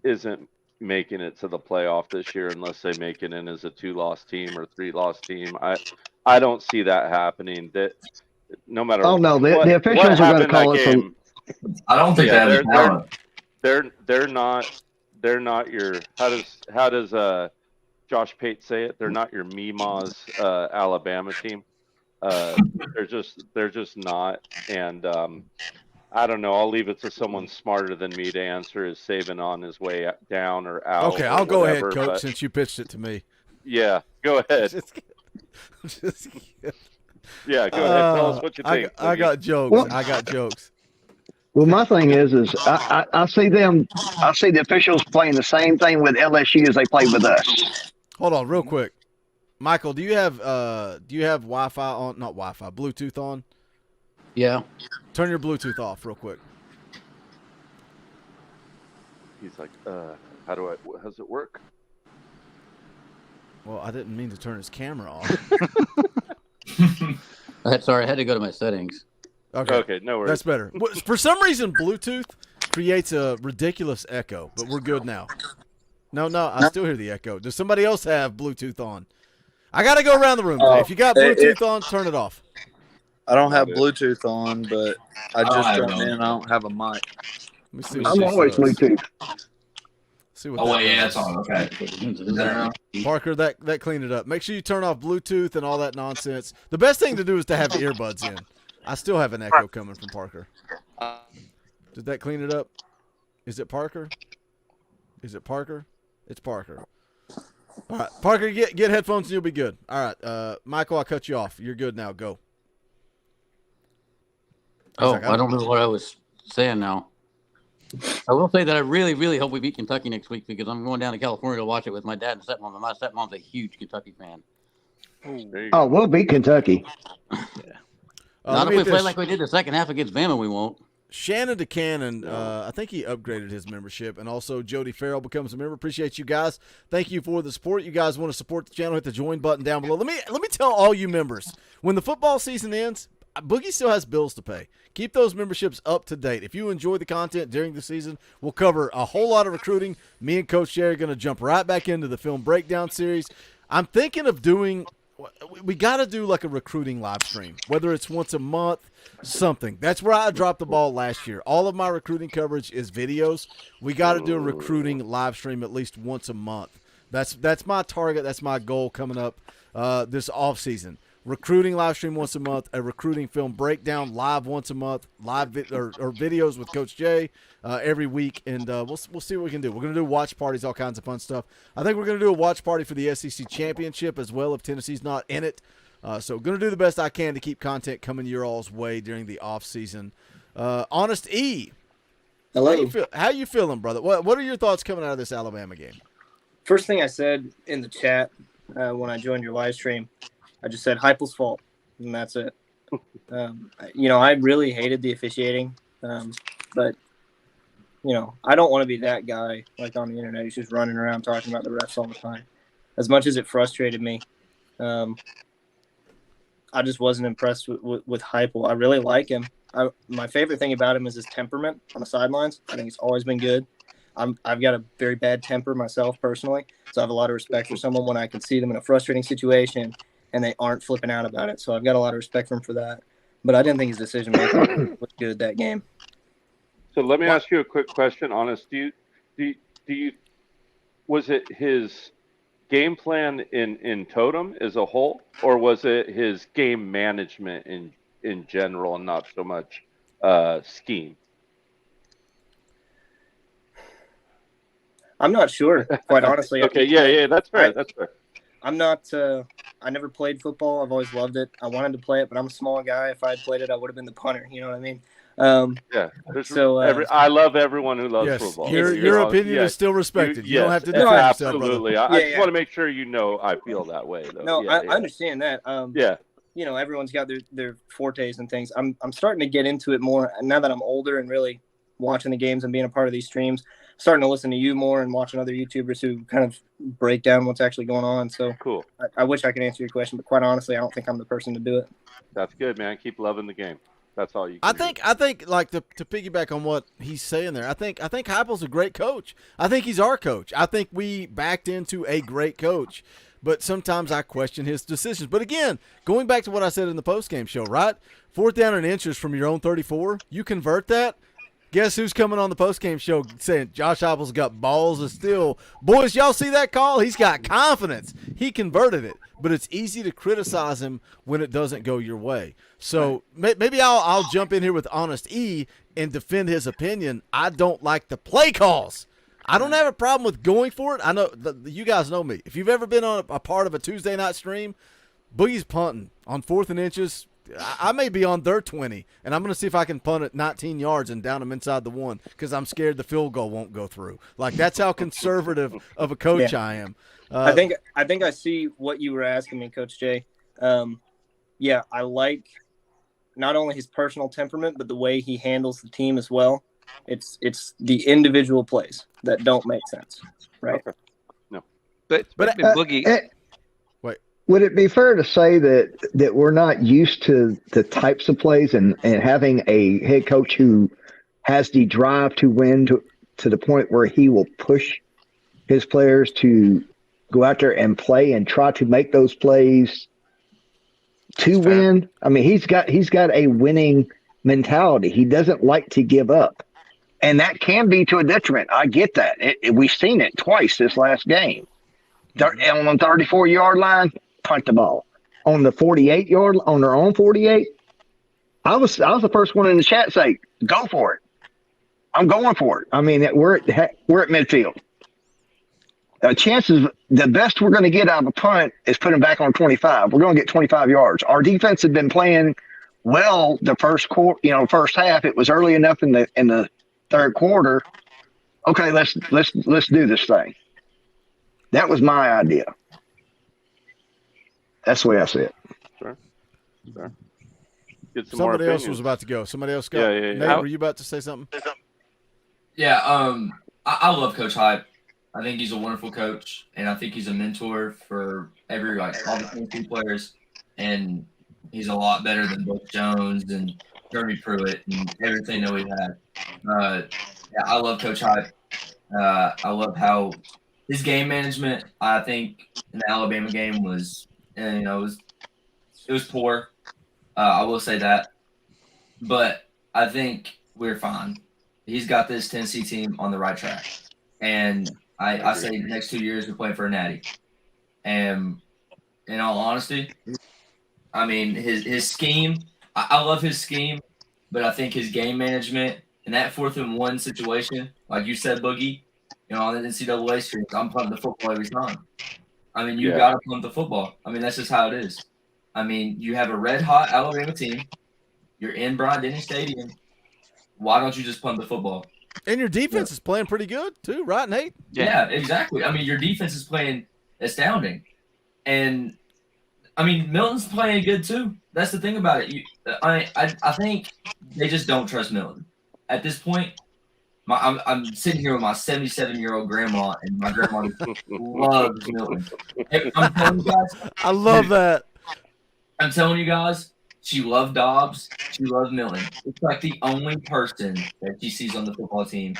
S7: isn't making it to the playoff this year unless they make it in as a 2-loss team or 3-loss team. I don't see that happening. That no matter.
S8: Oh no, the officials are going to call us.
S1: I don't think
S7: they're not your. How does Josh Pate say it? They're not your Mima's Alabama team. They're just not. And I don't know. I'll leave it to someone smarter than me to answer. Is Saban on his way down or out?
S6: Okay, I'll go ahead, Coach, since you pitched it to me.
S7: Yeah, go ahead.
S6: Just
S7: yeah, go ahead. Tell us what you think.
S6: I got jokes.
S8: Well,
S6: I got jokes.
S8: Well, my thing is I see the officials playing the same thing with LSU as they play with us.
S6: Hold on, real quick, Michael. Do you have Wi-Fi on? Not Wi-Fi, Bluetooth on?
S12: Yeah.
S6: Turn your Bluetooth off, real quick.
S7: He's like, how does it work?
S6: Well, I didn't mean to turn his camera off.
S12: Sorry, I had to go to my settings.
S6: Okay,
S7: no worries.
S6: That's better. For some reason, Bluetooth creates a ridiculous echo, but we're good now. No, I still hear the echo. Does somebody else have Bluetooth on? I got to go around the room today. If you got Bluetooth on, turn it off.
S13: I don't have Bluetooth on, but I just jumped in. I don't have a mic.
S6: Let me see.
S8: I'm always Bluetooth.
S6: See what
S1: it's on. Okay.
S6: Parker, that cleaned it up. Make sure you turn off Bluetooth and all that nonsense. The best thing to do is to have earbuds in. I still have an echo coming from Parker. Did that clean it up? Is it Parker? Is it Parker? It's Parker. All right, Parker, get headphones and you'll be good. All right, Michael, I'll cut you off. You're good now. Go.
S12: Oh, I don't know what I was saying now. I will say that I really, really hope we beat Kentucky next week because I'm going down to California to watch it with my dad and stepmom, and my stepmom's a huge Kentucky fan.
S8: Oh, we'll beat Kentucky.
S12: Not if we play like we did the second half against Bama, we won't.
S6: Shannon DeCannon, I think he upgraded his membership, and also Jody Farrell becomes a member. Appreciate you guys. Thank you for the support. You guys want to support the channel, hit the join button down below. Let me tell all you members, when the football season ends, Boogie still has bills to pay. Keep those memberships up to date. If you enjoy the content during the season, we'll cover a whole lot of recruiting. Me and Coach Jerry are going to jump right back into the film breakdown series. I'm thinking of doing – we got to do like a recruiting live stream, whether it's once a month, something. That's where I dropped the ball last year. All of my recruiting coverage is videos. We got to do a recruiting live stream at least once a month. That's my target. That's my goal coming up this offseason. Recruiting live stream once a month, a recruiting film breakdown live once a month, live or videos with Coach Jay every week, and we'll see what we can do. We're going to do watch parties, all kinds of fun stuff. I think we're going to do a watch party for the SEC championship as well if Tennessee's not in it. So going to do the best I can to keep content coming your all's way during the off season. Honest E,
S14: hello.
S6: How you feeling, brother? What are your thoughts coming out of this Alabama game?
S14: First thing I said in the chat when I joined your live stream, I just said Heupel's fault, and that's it. I really hated the officiating, but I don't want to be that guy like on the internet who's just running around talking about the refs all the time. As much as it frustrated me, I just wasn't impressed with Heupel. I really like him. My favorite thing about him is his temperament on the sidelines. I think he's always been good. I've got a very bad temper myself personally, so I have a lot of respect for someone when I can see them in a frustrating situation and they aren't flipping out about it. So I've got a lot of respect for him for that. But I didn't think his decision making was good that game.
S7: So let me ask you a quick question, Honest. Was it his game plan in totem as a whole, or was it his game management in general and not so much scheme?
S14: I'm not sure, quite honestly.
S7: Okay, yeah, that's fair. That's fair.
S14: I'm not. I never played football. I've always loved it. I wanted to play it, but I'm a small guy. If I had played it, I would have been the punter. You know what I mean?
S7: Yeah.
S14: So
S7: I love everyone who loves
S6: Yes,
S7: football.
S6: your opinion is still respected. You don't have to defend yourself, brother.
S7: Absolutely. I just want to make sure you know I feel that way, though.
S14: No, I understand that.
S7: Yeah.
S14: You know, everyone's got their fortes and things. I'm starting to get into it more now that I'm older and really watching the games and being a part of these streams. Starting to listen to you more and watching other YouTubers who kind of break down what's actually going on. So
S7: cool.
S14: I wish I could answer your question, but quite honestly, I don't think I'm the person to do it.
S7: That's good, man. Keep loving the game. That's all you
S6: I
S7: can
S6: think like to piggyback on what he's saying there, I think Heupel's a great coach. I think he's our coach. I think we backed into a great coach, but sometimes I question his decisions. But again, going back to what I said in the postgame show, right? 4th down and inches from your own 34, you convert that. Guess who's coming on the postgame show saying Josh Heupel's got balls of steel? Boys, y'all see that call? He's got confidence. He converted it, but it's easy to criticize him when it doesn't go your way. So maybe I'll jump in here with Honest E and defend his opinion. I don't like the play calls. I don't have a problem with going for it. I know you guys know me. If you've ever been on a part of a Tuesday night stream, Boogie's punting on 4th and inches. I may be on their 20, and I'm going to see if I can punt it 19 yards and down them inside the 1 because I'm scared the field goal won't go through. Like, that's how conservative of a coach I am.
S14: I think I see what you were asking me, Coach Jay. Yeah, I like not only his personal temperament, but the way he handles the team as well. It's the individual plays that don't make sense, right?
S7: Okay. No,
S9: but Boogie.
S8: Would it be fair to say that we're not used to the types of plays and having a head coach who has the drive to win to the point where he will push his players to go out there and play and try to make those plays to win? I mean, he's got a winning mentality. He doesn't like to give up. And that can be to a detriment. I get that. We've seen it twice this last game. On the 34-yard line, punt the ball. On the 48-yard, on their own 48, I was the first one in the chat to say, go for it. I'm going for it. I mean, we're at midfield. Chances, the best we're going to get out of a punt is putting back on 25. We're going to get 25 yards. Our defense had been playing well the first half. It was early enough in the third quarter. Okay, let's do this thing. That was my idea. That's the way I see it.
S7: Sure.
S6: Somebody
S7: Get some more
S6: else
S7: opinions.
S6: was about to go. Somebody else got.
S7: Yeah.
S6: Nate, were you about to say something?
S15: Yeah, I love Coach Hype. I think he's a wonderful coach, and I think he's a mentor for all the 22 players. And he's a lot better than Buck Jones and Jeremy Pruitt and everything that we've had. Yeah, I love Coach Hype. I love how his game management, I think, in the Alabama game was, it was poor. I will say that. But I think we're fine. He's got this Tennessee team on the right track. And I say the next 2 years we're playing for a natty. And in all honesty, I mean, his scheme, I love his scheme, but I think his game management in that 4th and 1 situation, like you said, Boogie, on the NCAA streams, I'm punting the football every time. I mean, you got to punt the football. I mean, that's just how it is. I mean, you have a red-hot Alabama team. You're in Bryant-Denny Stadium. Why don't you just punt the football?
S6: And your defense is playing pretty good too, right, Nate?
S15: Yeah, exactly. I mean, your defense is playing astounding. And, I mean, Milton's playing good too. That's the thing about it. I think they just don't trust Milton. At this point, I'm sitting here with my 77-year-old grandma, and my grandma loves Milton. I'm telling you guys.
S6: I love that.
S15: I'm telling you guys, she loved Dobbs. She loves Milton. It's like the only person that she sees on the football team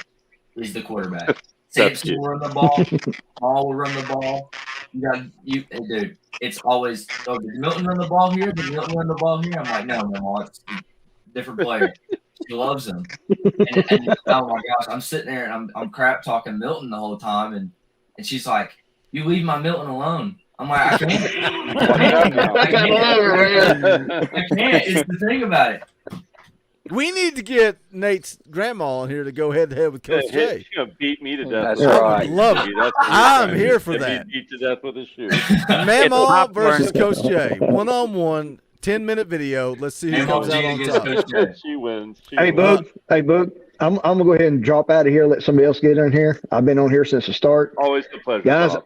S15: is the quarterback. Sampson will run the ball. Paul will run the ball. Dude, it's always, did Milton run the ball here? Did Milton run the ball here? I'm like, no, it's a different player. She loves him. And oh my gosh, I'm sitting there and I'm crap talking Milton the whole time, and she's like, You leave my Milton alone. I'm like, I can't.
S7: I
S15: I can't. It's the thing about it.
S6: We need to get Nate's grandma on here to go head to head with Coach Jay.
S7: She's gonna beat me to death.
S16: That's
S7: with a
S16: right.
S7: shoe.
S6: Love it.
S7: That's what
S6: I'm
S7: he's
S6: here
S7: trying
S6: for
S7: to
S6: that.
S7: Beat to death with a shoe.
S6: Mama versus Coach Jay, 1-on-1, 10-minute video. Let's see who comes out on top.
S7: She wins.
S8: Hey, Boog. Hey, Boog. I'm gonna go ahead and drop out of here. Let somebody else get in here. I've been on here since the start.
S7: Always a pleasure,
S8: guys.
S7: Bob.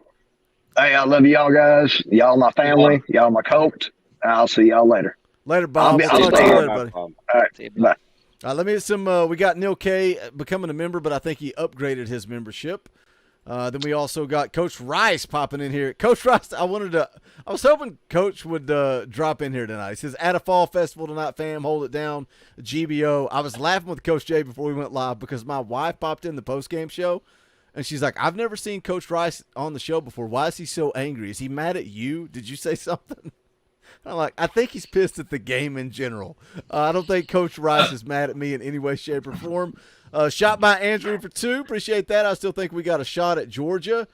S8: Hey, I love y'all guys. Y'all my family. Y'all my coach. I'll see y'all later.
S6: Later, Bob.
S8: I'll
S6: We'll talk to you later, buddy.
S8: All right. Bye.
S6: Let me get some. We got Neil K becoming a member, but I think he upgraded his membership. Then we also got Coach Rice popping in here. Coach Rice, I was hoping Coach would drop in here tonight. He says, at a fall festival tonight, fam, hold it down. GBO. I was laughing with Coach Jay before we went live because my wife popped in the post-game show, and she's like, I've never seen Coach Rice on the show before. Why is he so angry? Is he mad at you? Did you say something? I'm like, I think he's pissed at the game in general. I don't think Coach Rice is mad at me in any way, shape, or form. Shot by Andrew for 2. Appreciate that. I still think we got a shot at Georgia.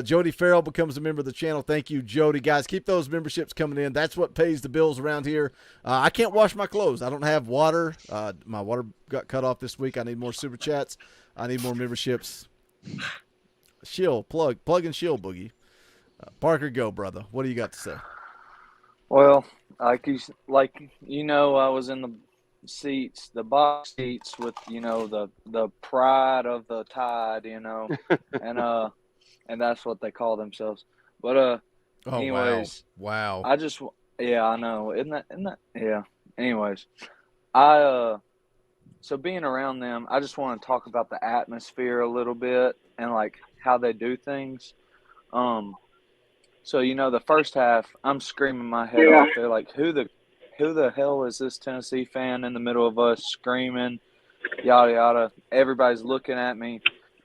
S6: Jody Farrell becomes a member of the channel. Thank you, Jody. Guys, keep those memberships coming in. That's what pays the bills around here. I can't wash my clothes. I don't have water. My water got cut off this week. I need more super chats. I need more memberships. Plug and shill, Boogie. Parker, go, brother. What do you got to say?
S16: Well, I was in the seats, the box seats with, the pride of the Tide, and that's what they call themselves. But anyways,
S6: wow.
S16: I know. Isn't that yeah. Anyways, so being around them, I just want to talk about the atmosphere a little bit and like how they do things. So the first half, I'm screaming my head off. They're like, who the hell is this Tennessee fan in the middle of us screaming, yada yada. Everybody's looking at me,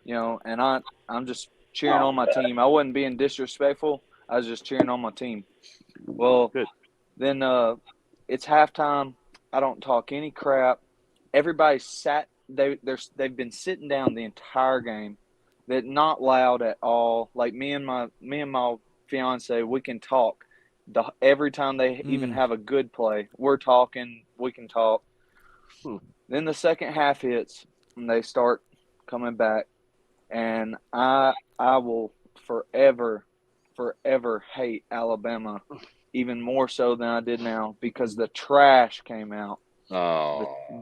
S16: and I'm just cheering on my team. I wasn't being disrespectful. I was just cheering on my team. Well, then it's halftime. I don't talk any crap. Everybody sat. They've been sitting down the entire game. They're not loud at all. Like me and my fiance, we can talk. Every time they even have a good play, we're talking. We can talk. Then the second half hits, and they start coming back, and I will forever hate Alabama, even more so than I did now, because the trash came out.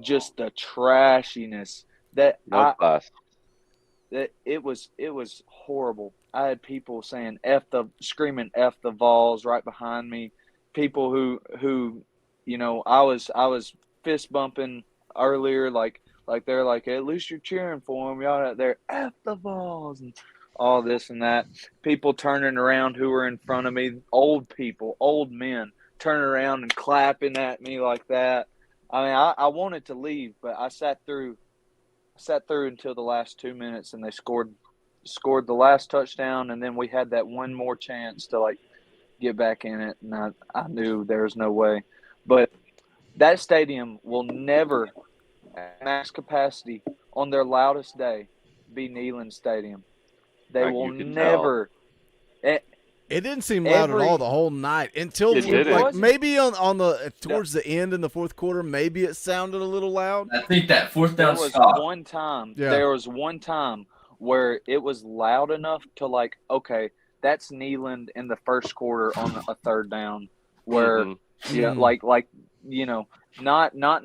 S16: Just the trashiness that that it was horrible. I had people saying screaming F the Vols right behind me. People who I was fist bumping earlier, like they're like, at least you're cheering for them. Y'all out there, F the Vols and all this and that. People turning around who were in front of me, old men turning around and clapping at me like that. I mean, I wanted to leave, but I sat through until the last 2 minutes, and they scored the last touchdown, and then we had that one more chance to get back in it, and I knew there was no way. But that stadium will never, at max capacity on their loudest day, be Neyland Stadium. They will never.
S6: It didn't seem loud at all the whole night until maybe on the towards the end in the fourth quarter. Maybe it sounded a little loud.
S15: I think that fourth down
S16: stop. There was one time where it was loud enough to okay, that's Neyland in the first quarter on a third down, where not in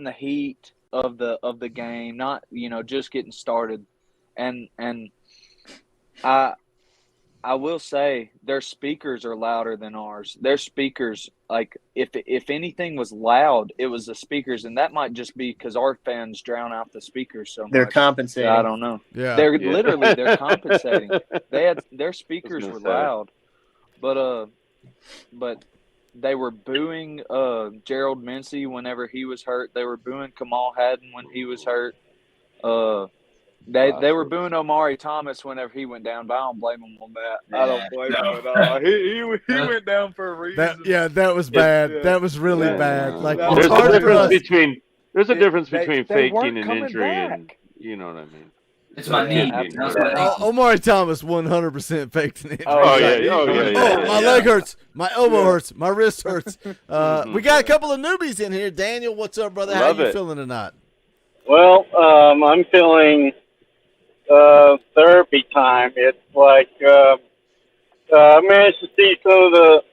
S16: the heat of the game, not just getting started, and I will say their speakers are louder than ours. Their speakers, if anything was loud, it was the speakers, and that might just be because our fans drown out the speakers so much.
S14: They're compensating.
S16: I don't know.
S6: Yeah,
S16: they're compensating. Their speakers were loud, but they were booing Gerald Mincey whenever he was hurt. They were booing Kamal Hadden when he was hurt. They were booing Omari Thomas whenever he went down, but I don't blame him on that. I don't blame him at all. He went down for a reason.
S6: That was bad. That was really bad.
S7: There's a difference between faking an injury and you know what I mean.
S15: It's my knee. That's my knee.
S6: Omari Thomas 100% faked an injury.
S7: Oh, yeah.
S6: My leg hurts. My elbow hurts. My wrist hurts. We got a couple of newbies in here. Daniel, what's up, brother? How you feeling tonight?
S17: Well, I'm feeling therapy time. It's like I managed to see some of the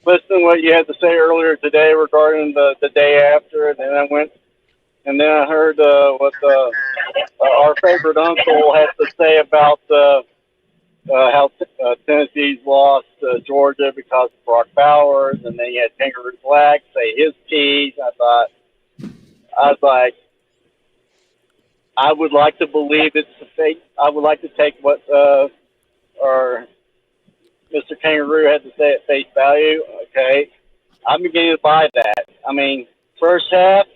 S17: listen to what you had to say earlier today regarding the day after, and then I heard what our favorite uncle had to say about how Tennessee's lost Georgia because of Brock Bowers, and then you had Kangaroo Black say his piece. I was like, I would like to believe it's the fake. I would like to take what our Mr. Kangaroo had to say at face value. Okay, I'm beginning to buy that. I mean, first half,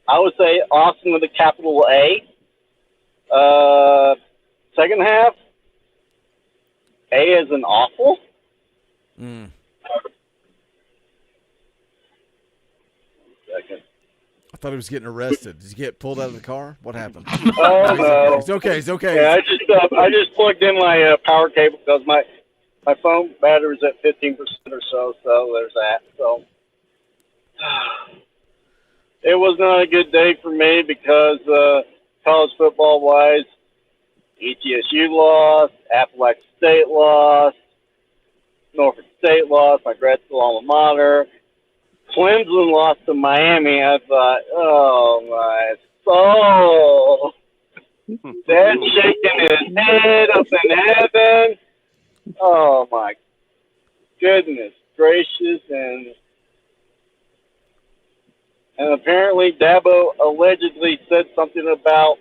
S17: I would say Austin with a capital A. Second half, A as an awful. Second.
S6: I thought he was getting arrested. Did he get pulled out of the car? What happened?
S17: Oh no,
S6: He's okay. He's okay.
S17: Yeah, I just plugged in my power cable because my phone battery's at 15% or so. So there's that. So it was not a good day for me because college football wise, ETSU lost, Appalachian State lost, Norfolk State lost, my grad school alma mater. Clemson lost to Miami. I thought, oh my soul. Dad's shaking his head up in heaven. Oh my goodness gracious. And apparently Dabo allegedly said something about,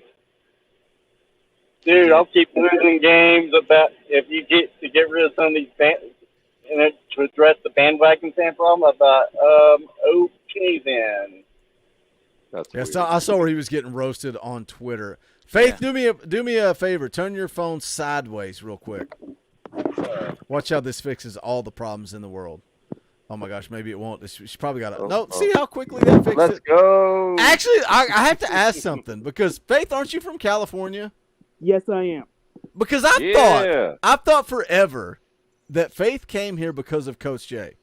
S17: dude, I'll keep losing games about if you get rid of some of these and then to address the bandwagon fan problem. I thought, okay then.
S6: Yes, I saw where he was getting roasted on Twitter. Faith, do me a favor. Turn your phone sideways real quick. Watch how this fixes all the problems in the world. Oh my gosh, maybe it won't. She's probably got to. No, see how quickly that fixed it.
S7: Let's go.
S6: Actually, I have to ask something because Faith, aren't you from California?
S18: Yes, I am.
S6: Because I thought forever that Faith came here because of Coach J.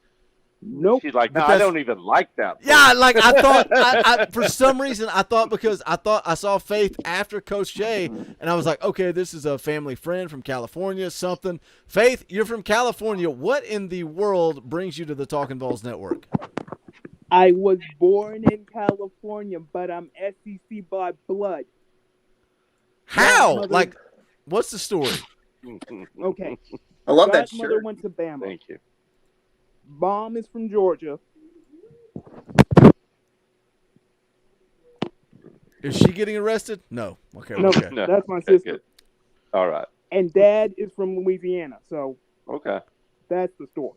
S18: Nope.
S7: She's like, no, I don't even like that.
S6: Yeah, like I thought. I for some reason I thought because I thought I saw Faith after Coach J, and I was like, okay, this is a family friend from California. Something. Faith, you're from California. What in the world brings you to the Talkin VAWLS network?
S18: I was born in California, but I'm SEC by blood.
S6: How? Like, what's the story?
S18: Okay.
S14: I love that
S18: Godmother
S14: shirt.
S18: went to Bama.
S7: Thank you.
S18: Mom is from Georgia.
S6: Is she getting arrested? No. Okay.
S18: No,
S6: okay.
S18: that's my sister.
S7: Good. All right.
S18: And Dad is from Louisiana, so
S7: Okay.
S18: that's the story.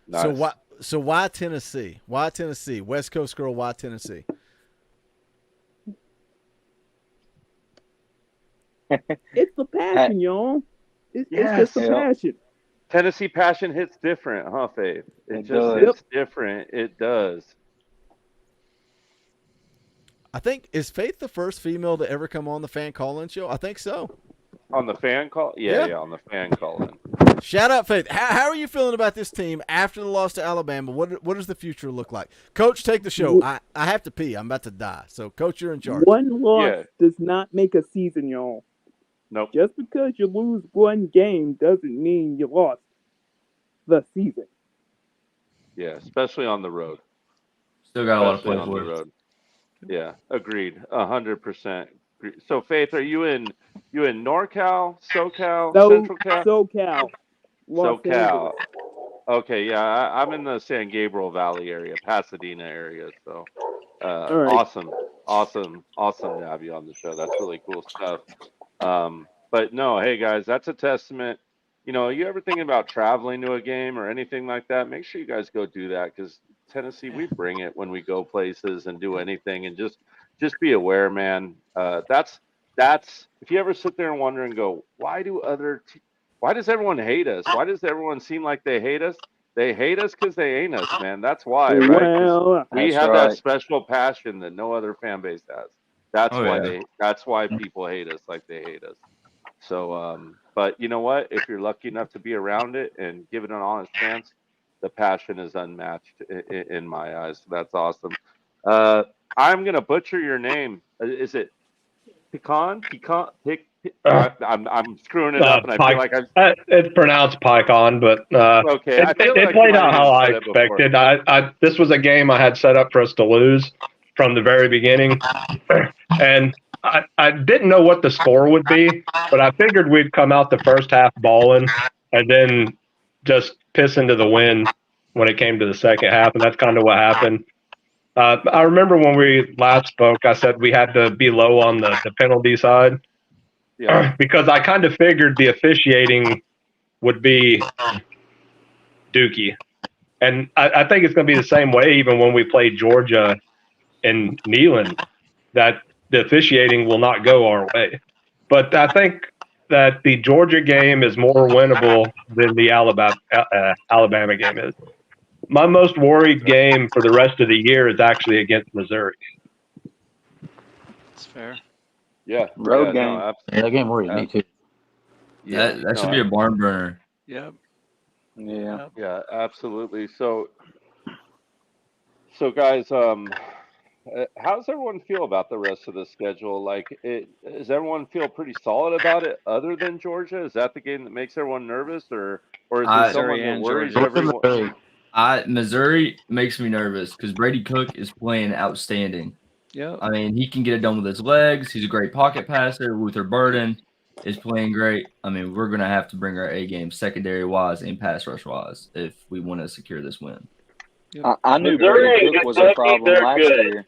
S7: Nice.
S6: So why Tennessee? Why Tennessee? West Coast girl. Why Tennessee?
S18: It's the passion, y'all. It's just the passion.
S7: Tennessee passion hits different, huh, Faith? It just
S16: does.
S7: hits different. It does.
S6: I think, is Faith the first female to ever come on the fan call-in show? I think so.
S7: On the fan call? Yeah, on the fan call-in.
S6: Shout out, Faith. How are you feeling about this team after the loss to Alabama? What does the future look like? Coach, take the show. I have to pee. I'm about to die. So, Coach, you're in charge.
S18: One loss does not make a season, y'all.
S7: Nope.
S18: Just because you lose one game doesn't mean you lost the season.
S7: Yeah, especially on the road.
S15: Still got a lot of
S7: Especially
S15: play
S7: on
S15: for
S7: the
S15: it.
S7: road. Yeah, agreed. 100%. So, Faith, are you in NorCal, SoCal, Central Cal?
S18: SoCal. Los
S7: SoCal.
S18: Angeles.
S7: Okay, yeah, I'm in the San Gabriel Valley area, Pasadena area. So,
S18: right.
S7: awesome to have you on the show. That's really cool stuff. But no, hey guys, that's a testament. You know, you ever thinking about traveling to a game or anything like that? Make sure you guys go do that because Tennessee, we bring it when we go places and do anything, and just be aware, man. That's if you ever sit there and wonder and go, why does everyone hate us? Why does everyone seem like they hate us? They hate us because they ain't us, man. That's why, right? 'Cause
S18: Well,
S7: we
S16: that's
S7: have
S16: right.
S7: that special passion that no other fan base has. That's
S15: Oh,
S7: why
S15: yeah.
S7: That's why people hate us like they hate us. So, but you know what? If you're lucky enough to be around it and give it an honest chance, the passion is unmatched in my eyes. That's awesome. I'm gonna butcher your name. Is it Pecan? Pecan? I'm screwing it up, and I feel like I'm.
S19: It's pronounced Pycon, but
S7: Okay, I feel
S19: it
S7: like you
S19: played
S7: might
S19: out
S7: have
S19: how
S7: even
S19: I
S7: said it before.
S19: expected. This was a game I had set up for us to lose from the very beginning, and I didn't know what the score would be, but I figured we'd come out the first half balling and then just piss into the wind when it came to the second half, and that's kind of what happened. I remember when we last spoke, I said we had to be low on the penalty side.
S7: Yeah.
S19: Because I kind of figured the officiating would be dookie. And I think it's going to be the same way even when we play Georgia and Neyland, that the officiating will not go our way. But I think that the Georgia game is more winnable than the Alabama game is. My most worried game for the rest of the year is actually against Missouri.
S9: That's fair.
S7: Yeah.
S16: Road
S7: yeah,
S16: game.
S7: No,
S12: Yeah, that game worries me too.
S7: Yeah,
S15: That should be a barn burner.
S9: Yep.
S16: Yeah.
S7: Yeah, absolutely. So guys, how does everyone feel about the rest of the schedule? Like, does everyone feel pretty solid about it, other than Georgia? Is that the game that makes everyone nervous, or is there someone that worries everyone?
S15: Missouri makes me nervous because Brady Cook is playing outstanding.
S9: Yep.
S15: I mean, he can get it done with his legs. He's a great pocket passer. Luther Burden is playing great. I mean, we're going to have to bring our A game secondary-wise and pass rush-wise if we want to secure this win.
S16: I knew
S17: Missouri
S16: Brady
S17: and
S16: Cook was a
S17: Kentucky,
S16: problem
S17: they're
S16: last
S17: good.
S16: year.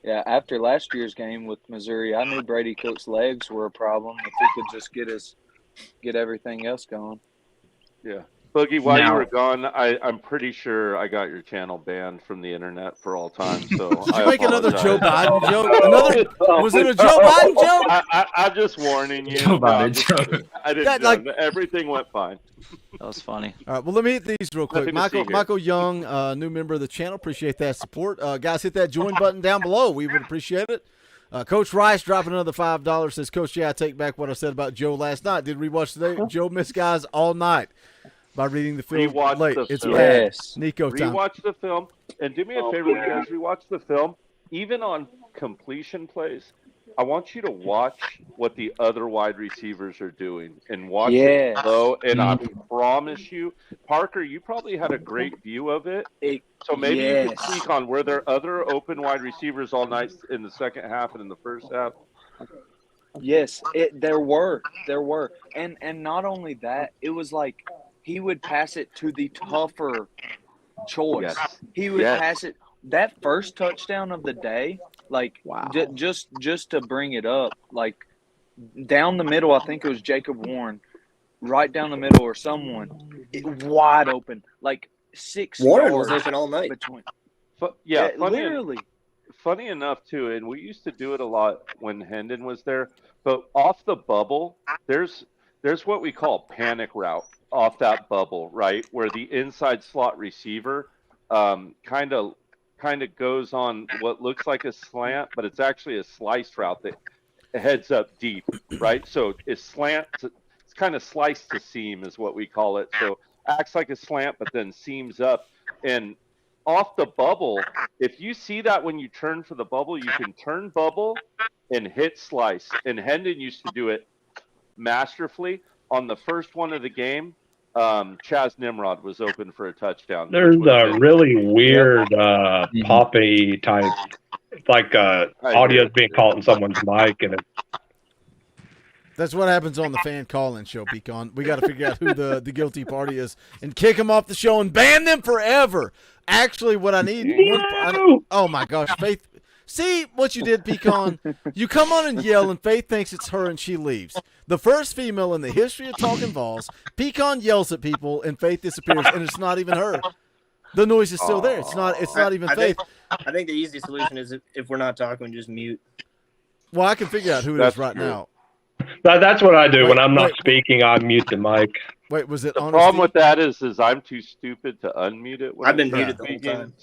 S16: Yeah, after last year's game with Missouri, I knew Brady Cook's legs were a problem if he could just get everything else going.
S7: Yeah. Boogie, while you
S15: Now-
S7: were gone, I'm pretty sure I got your channel banned from the internet for all time. So
S6: Did you
S7: I
S6: make another
S7: apologize.
S6: Joe Biden joke? Was it a Joe Biden joke?
S7: I'm just warning you.
S15: Joe Biden
S7: joke. I didn't.
S6: That,
S7: Everything went fine.
S9: That was funny.
S6: All right, well, let me hit these real quick.
S7: Nothing to see here.
S6: Michael Young, new member of the channel. Appreciate that support. Guys, hit that join button down below. We would appreciate it. Coach Rice dropping another $5. Says, Coach, I take back what I said about Joe last night. Did rewatch today. Joe missed guys all night by reading the film
S7: Rewatch
S6: late.
S7: the
S6: It's
S7: film.
S6: bad.
S16: Yes.
S6: Nico time.
S7: Rewatch the film, and do me a favor, when you guys rewatch the film, even on completion plays, I want you to watch what the other wide receivers are doing and watch it
S16: Yes.
S7: slow. And I promise you, Parker, you probably had a great view of it. So maybe you could
S16: Yes.
S7: speak on, were there other open wide receivers all night in the second half and in the first half?
S16: Yes, there were, and not only that, it was like he would pass it to the tougher choice.
S7: Yes.
S16: He would
S7: Yes.
S16: pass it. That first touchdown of the day, like just to bring it up, like down the middle, I think it was Jacob Warren, right down the middle, or someone wide open, like 6
S14: Warren was
S16: yards
S14: open all night.
S16: between.
S7: Yeah,
S16: literally.
S7: Funny enough, too, and we used to do it a lot when Hendon was there, but off the bubble, there's what we call panic route off that bubble, right, where the inside slot receiver kind of goes on what looks like a slant, but it's actually a slice route that heads up deep, right? So it's slant, it's kind of slice to seam is what we call it. So acts like a slant, but then seams up. And off the bubble, if you see that when you turn for the bubble, you can turn bubble and hit slice. And Hendon used to do it masterfully. On the first one of the game, Chaz Nimrod was open for a touchdown.
S19: There's
S7: which would've
S19: a
S7: been-
S19: really weird poppy type, like audio is being caught in someone's mic, and
S6: That's what happens on the fan call-in show, Pecan. We got to figure out who the guilty party is and kick them off the show and ban them forever. Actually, what I need... oh, my gosh. Faith... See what you did, Pecan? You come on and yell, and Faith thinks it's her, and she leaves. The first female in the history of Talkin VAWLS, Pecan yells at people, and Faith disappears, and it's not even her. The noise is still there. It's not even Faith.
S14: I think the easy solution is if we're not talking, just mute.
S6: Well, I can figure out who it is right now.
S19: that's what I do when I'm not
S6: wait.
S19: speaking. I mute the mic.
S6: Wait, was it
S7: The
S6: honesty?
S7: problem with that is I'm too stupid to unmute it when
S14: I've been
S7: it starts
S14: muted the whole
S7: speaking,
S14: time.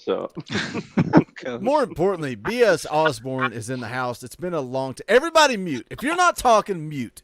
S7: So
S6: More importantly, BS Osborne is in the house. It's been a long time. Everybody mute. If you're not talking, mute.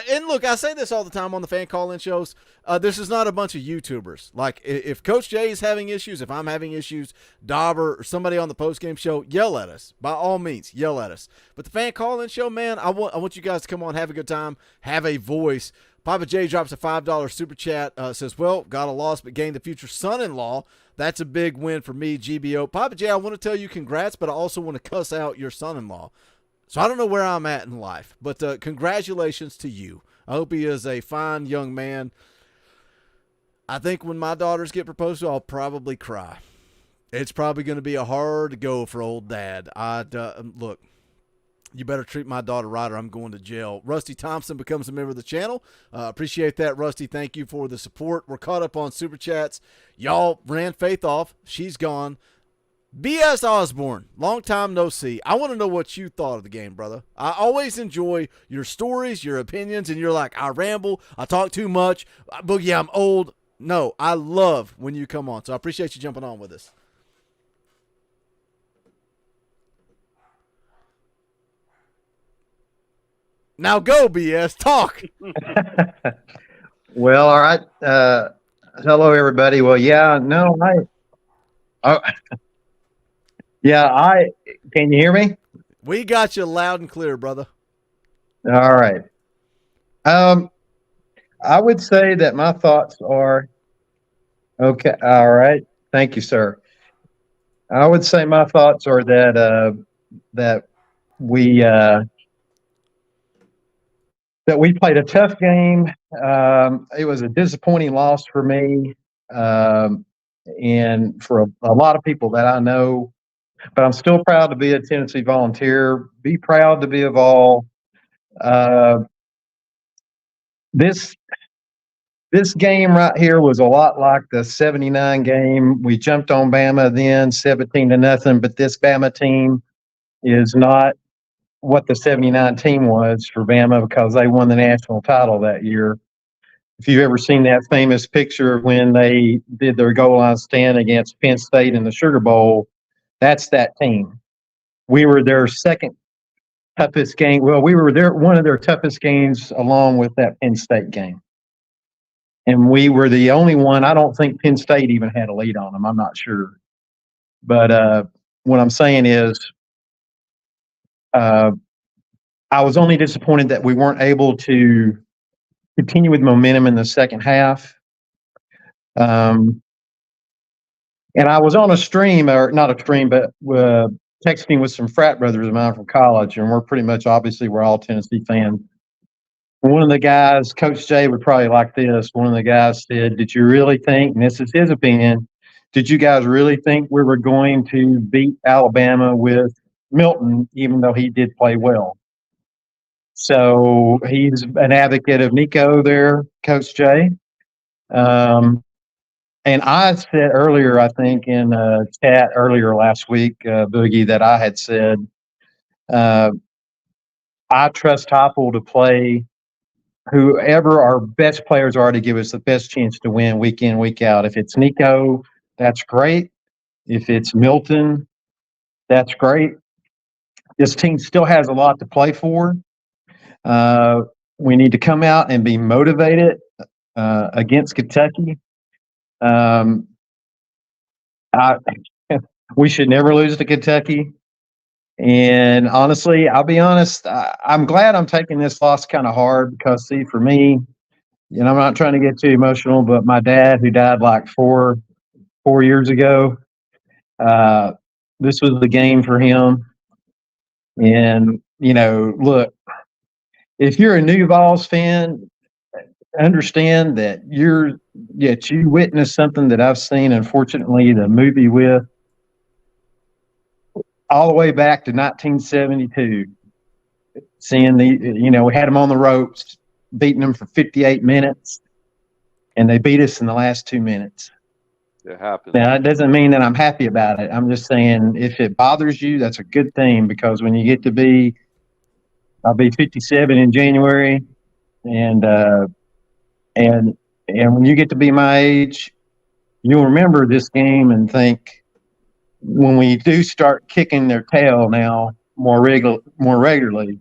S6: And look, I say this all the time on the fan call-in shows. This is not a bunch of YouTubers. Like, if Coach Jay is having issues, if I'm having issues, Dauber or somebody on the post-game show, yell at us. By all means, yell at us. But the fan call-in show, man, I want you guys to come on, have a good time, have a voice. Papa J drops a $5 super chat, says, well, got a loss but gained a future son-in-law. That's a big win for me, GBO. Papa J, I want to tell you congrats, but I also want to cuss out your son-in-law. So I don't know where I'm at in life, but congratulations to you. I hope he is a fine young man. I think when my daughters get proposed to, I'll probably cry. It's probably going to be a hard go for old dad. Look, you better treat my daughter right or I'm going to jail. Rusty Thompson becomes a member of the channel. Appreciate that, Rusty. Thank you for the support. We're caught up on Super Chats. Y'all ran Faith off. She's gone. BS Osborne, long time no see. I want to know what you thought of the game, brother. I always enjoy your stories, your opinions, and you're like, I ramble, I talk too much. Boogie, I'm old. No, I love when you come on, so I appreciate you jumping on with us. Now go, BS. Talk.
S20: Well, all right. Hello, everybody. Well, yeah, no, can you hear me?
S6: We got you loud and clear, brother.
S20: All right. I would say that my thoughts are, okay. All right. Thank you, sir. I would say my thoughts are that we played a tough game. It was a disappointing loss for me, and for a lot of people that I know. But I'm still proud to be a Tennessee Volunteer. Be proud to be a Vol. This game right here was a lot like the '79 game. We jumped on Bama then 17-0, but this Bama team is not what the '79 team was for Bama because they won the national title that year. If you've ever seen that famous picture when they did their goal line stand against Penn State in the Sugar Bowl, that's that team. We were their second toughest game. Well, we were one of their toughest games along with that Penn State game. And we were the only one. I don't think Penn State even had a lead on them. I'm not sure. But what I'm saying is I was only disappointed that we weren't able to continue with momentum in the second half. And I was on a stream, or not a stream, but texting with some frat brothers of mine from college, and we're pretty much, obviously, we're all Tennessee fans. One of the guys, Coach Jay would probably like this, one of the guys said, did you really think, and this is his opinion, did you guys really think we were going to beat Alabama with Milton, even though he did play well? So he's an advocate of Nico there, Coach Jay. And I said earlier, I think in a chat earlier last week, Boogie, that I had said, I trust Heupel to play whoever our best players are to give us the best chance to win week in, week out. If it's Nico, that's great. If it's Milton, that's great. This team still has a lot to play for. We need to come out and be motivated against Kentucky. We should never lose to Kentucky. And honestly, I'll be honest, I'm glad I'm taking this loss kind of hard because, see, for me, I'm not trying to get too emotional, but my dad, who died like four years ago, this was the game for him. And, look, if you're a new Vols fan, understand that you witnessed something that I've seen, unfortunately, the movie with, all the way back to 1972, seeing we had them on the ropes, beating them for 58 minutes, and they beat us in the last 2 minutes.
S7: It happens.
S20: Now, it doesn't mean that I'm happy about it. I'm just saying if it bothers you, that's a good thing, because when you get to I'll be 57 in January, and And when you get to be my age, you'll remember this game and think, when we do start kicking their tail now more regularly,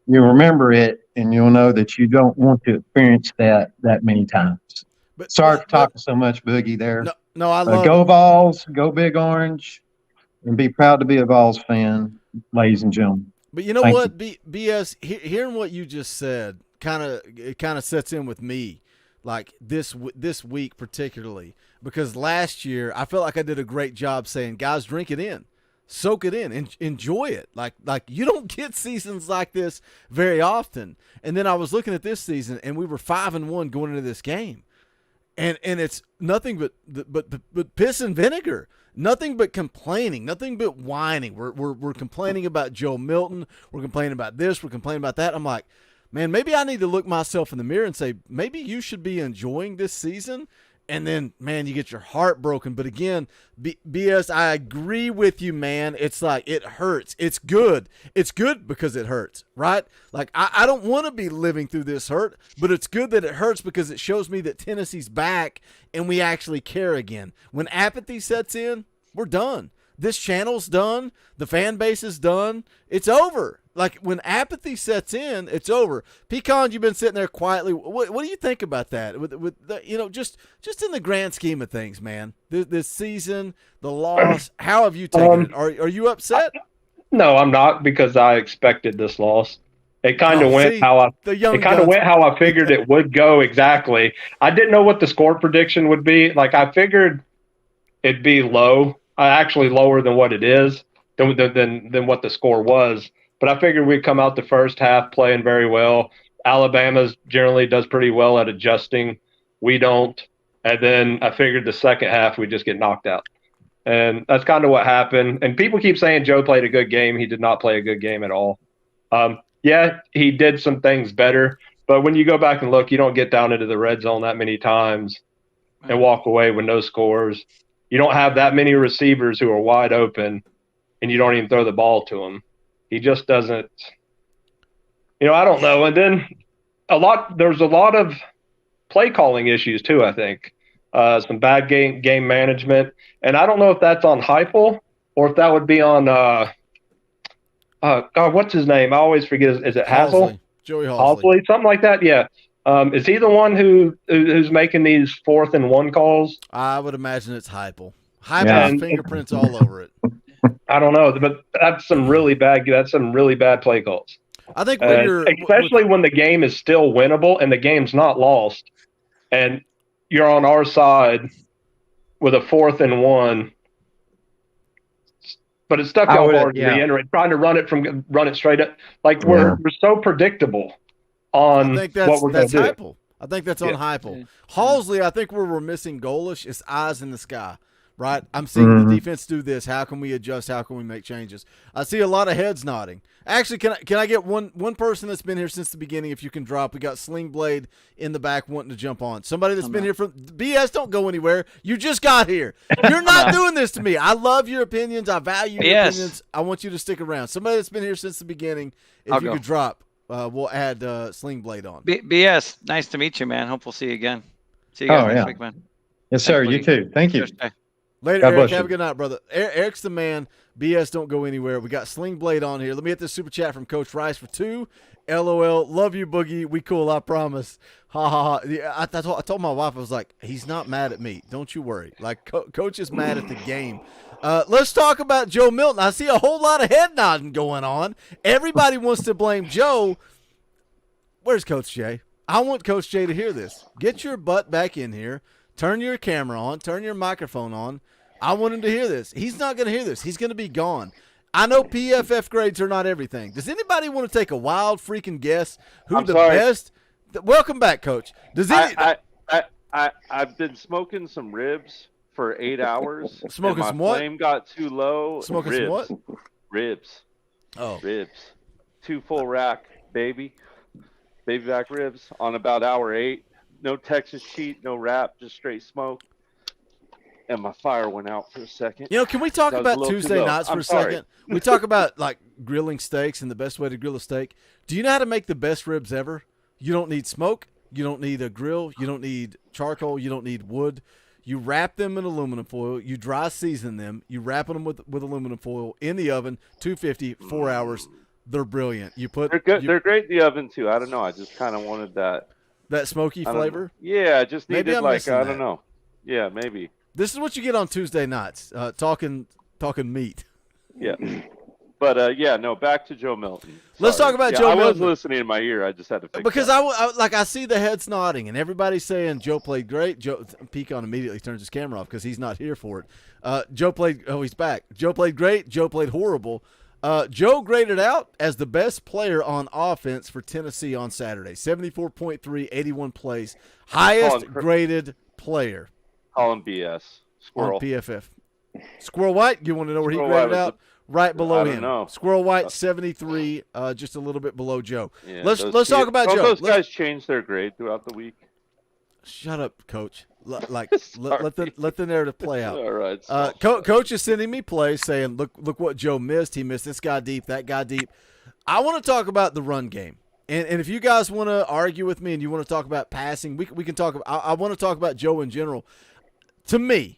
S20: you'll remember it, and you'll know that you don't want to experience that many times. Sorry for talking so much, Boogie. There.
S6: No, I love
S20: go
S6: it.
S20: Vols, go Big Orange, and be proud to be a Vols fan, ladies and gentlemen.
S6: But you know
S20: Thank
S6: what, BS, hearing what you just said kind of sets in with me, like this week particularly, because last year I felt like I did a great job saying, guys, drink it in, soak it in, and enjoy it. Like you don't get seasons like this very often. And then I was looking at this season, and we were 5-1 going into this game, and it's nothing but piss and vinegar. Nothing but complaining, nothing but whining. We're complaining about Joe Milton. We're complaining about this. We're complaining about that. I'm like, man, maybe I need to look myself in the mirror and say, maybe you should be enjoying this season. And then, man, you get your heart broken. But again, BS, I agree with you, man. It's like, it hurts. It's good. It's good because it hurts, right? Like, I don't want to be living through this hurt, but it's good that it hurts because it shows me that Tennessee's back and we actually care again. When apathy sets in, we're done. This channel's done. The fan base is done. It's over. Like, when apathy sets in, it's over. Pecan, you've been sitting there quietly. What do you think about that? With the, just in the grand scheme of things, man. This season, the loss. How have you taken it? Are you upset?
S19: No, I'm not, because I expected this loss. It kind of went how I figured it would go exactly. I didn't know what the score prediction would be. Like, I figured it'd be low, actually lower than what it is, than what the score was. But I figured we'd come out the first half playing very well. Alabama generally does pretty well at adjusting. We don't. And then I figured the second half we'd just get knocked out. And that's kind of what happened. And people keep saying Joe played a good game. He did not play a good game at all. Yeah, he did some things better. But when you go back and look, you don't get down into the red zone that many times and walk away with no scores. You don't have that many receivers who are wide open, and you don't even throw the ball to them. He just doesn't, I don't know. And then there's a lot of play calling issues too, I think. Some bad game management. And I don't know if that's on Heupel or if that would be on, God, what's his name? I always forget. Is it Hazel?
S6: Joey Halsley.
S19: Something like that. Yeah. Is he the one who's making these 4th and 1 calls?
S6: I would imagine it's Heupel. Heupel's fingerprints all over it.
S19: I don't know, but that's some really bad play calls.
S6: I think
S19: especially when the game is still winnable and the game's not lost, and you're on our side with a 4th and 1, but it's stuck y'all hard to the end, trying to run it straight up. Like we're so predictable on what we're going to do.
S6: I think that's on Heupel. Halsley, I think where we're missing goalish is eyes in the sky. Right, I'm seeing the defense do this. How can we adjust? How can we make changes? I see a lot of heads nodding. Actually, can I get one person that's been here since the beginning? If you can drop, we got Sling Blade in the back wanting to jump on. Somebody that's been here from BS. Don't go anywhere. You just got here. You're not doing this to me. I love your opinions. I value your opinions. I want you to stick around. Somebody that's been here since the beginning. If you could drop, we'll add Sling Blade on.
S9: BS, nice to meet you, man. Hope we'll see you again. See you guys next week, man.
S20: Yes, sir. You too. Thank you.
S6: Later, Eric. Have a good night, brother. Eric's the man. BS, don't go anywhere. We got Sling Blade on here. Let me hit this super chat from Coach Rice for 2. LOL. Love you, Boogie. We cool, I promise. Ha, ha, ha. Yeah, I told my wife, I was like, he's not mad at me. Don't you worry. Like, Coach is mad at the game. Let's talk about Joe Milton. I see a whole lot of head nodding going on. Everybody wants to blame Joe. Where's Coach Jay? I want Coach Jay to hear this. Get your butt back in here. Turn your camera on. Turn your microphone on. I want him to hear this. He's not going to hear this. He's going to be gone. I know PFF grades are not everything. Does anybody want to take a wild freaking guess who best? Welcome back, Coach.
S7: I've been smoking some ribs for 8 hours.
S6: Smoking some
S7: what? My flame got too low.
S6: Smoking some what?
S7: Ribs.
S6: Oh.
S7: Ribs. 2 full rack, baby. Baby back ribs on about hour 8. No Texas sheet, no wrap, just straight smoke. And my fire went out for a second.
S6: Can we talk about Tuesday nights for a second? We talk about like grilling steaks and the best way to grill a steak. Do you know how to make the best ribs ever? You don't need smoke. You don't need a grill. You don't need charcoal. You don't need wood. You wrap them in aluminum foil. You dry season them. You wrap them with aluminum foil in the oven, 250, 4 hours. They're brilliant.
S7: They're good. They're great in the oven too. I don't know. I just kind of wanted that
S6: smoky flavor.
S7: Yeah, just
S6: Maybe
S7: needed
S6: I'm
S7: like
S6: missing
S7: I
S6: that.
S7: don't know. Yeah, maybe.
S6: This is what you get on Tuesday nights. Talking meat.
S7: Yeah. But yeah, no. Back to Joe Milton.
S6: Let's
S7: Sorry.
S6: talk about
S7: Yeah,
S6: Joe
S7: I
S6: Milton.
S7: was listening in my ear. I just had to fix
S6: Because
S7: that.
S6: I see the heads nodding and everybody's saying Joe played great. Pecan immediately turns his camera off because he's not here for it. Joe played. Oh, he's back. Joe played great. Joe played horrible. Joe graded out as the best player on offense for Tennessee on Saturday. 74.3, 81 plays, highest graded player.
S7: Call him BS. Squirrel.
S6: On PFF. Squirrel White. You want to know where
S7: Squirrel
S6: he graded
S7: White was
S6: out? Right below
S7: I don't
S6: him.
S7: know.
S6: Squirrel White 73, just a little bit below Joe.
S7: Yeah,
S6: let's
S7: those
S6: talk
S7: kids-
S6: about
S7: don't
S6: Joe.
S7: Those guys change their grade throughout the week.
S6: Shut up, Coach. Let the narrative play out.
S7: All right.
S6: Coach is sending me plays saying, look what Joe missed. He missed this guy deep, that guy deep. I want to talk about the run game. And if you guys want to argue with me and you want to talk about passing, we can talk about I want to talk about Joe in general. To me,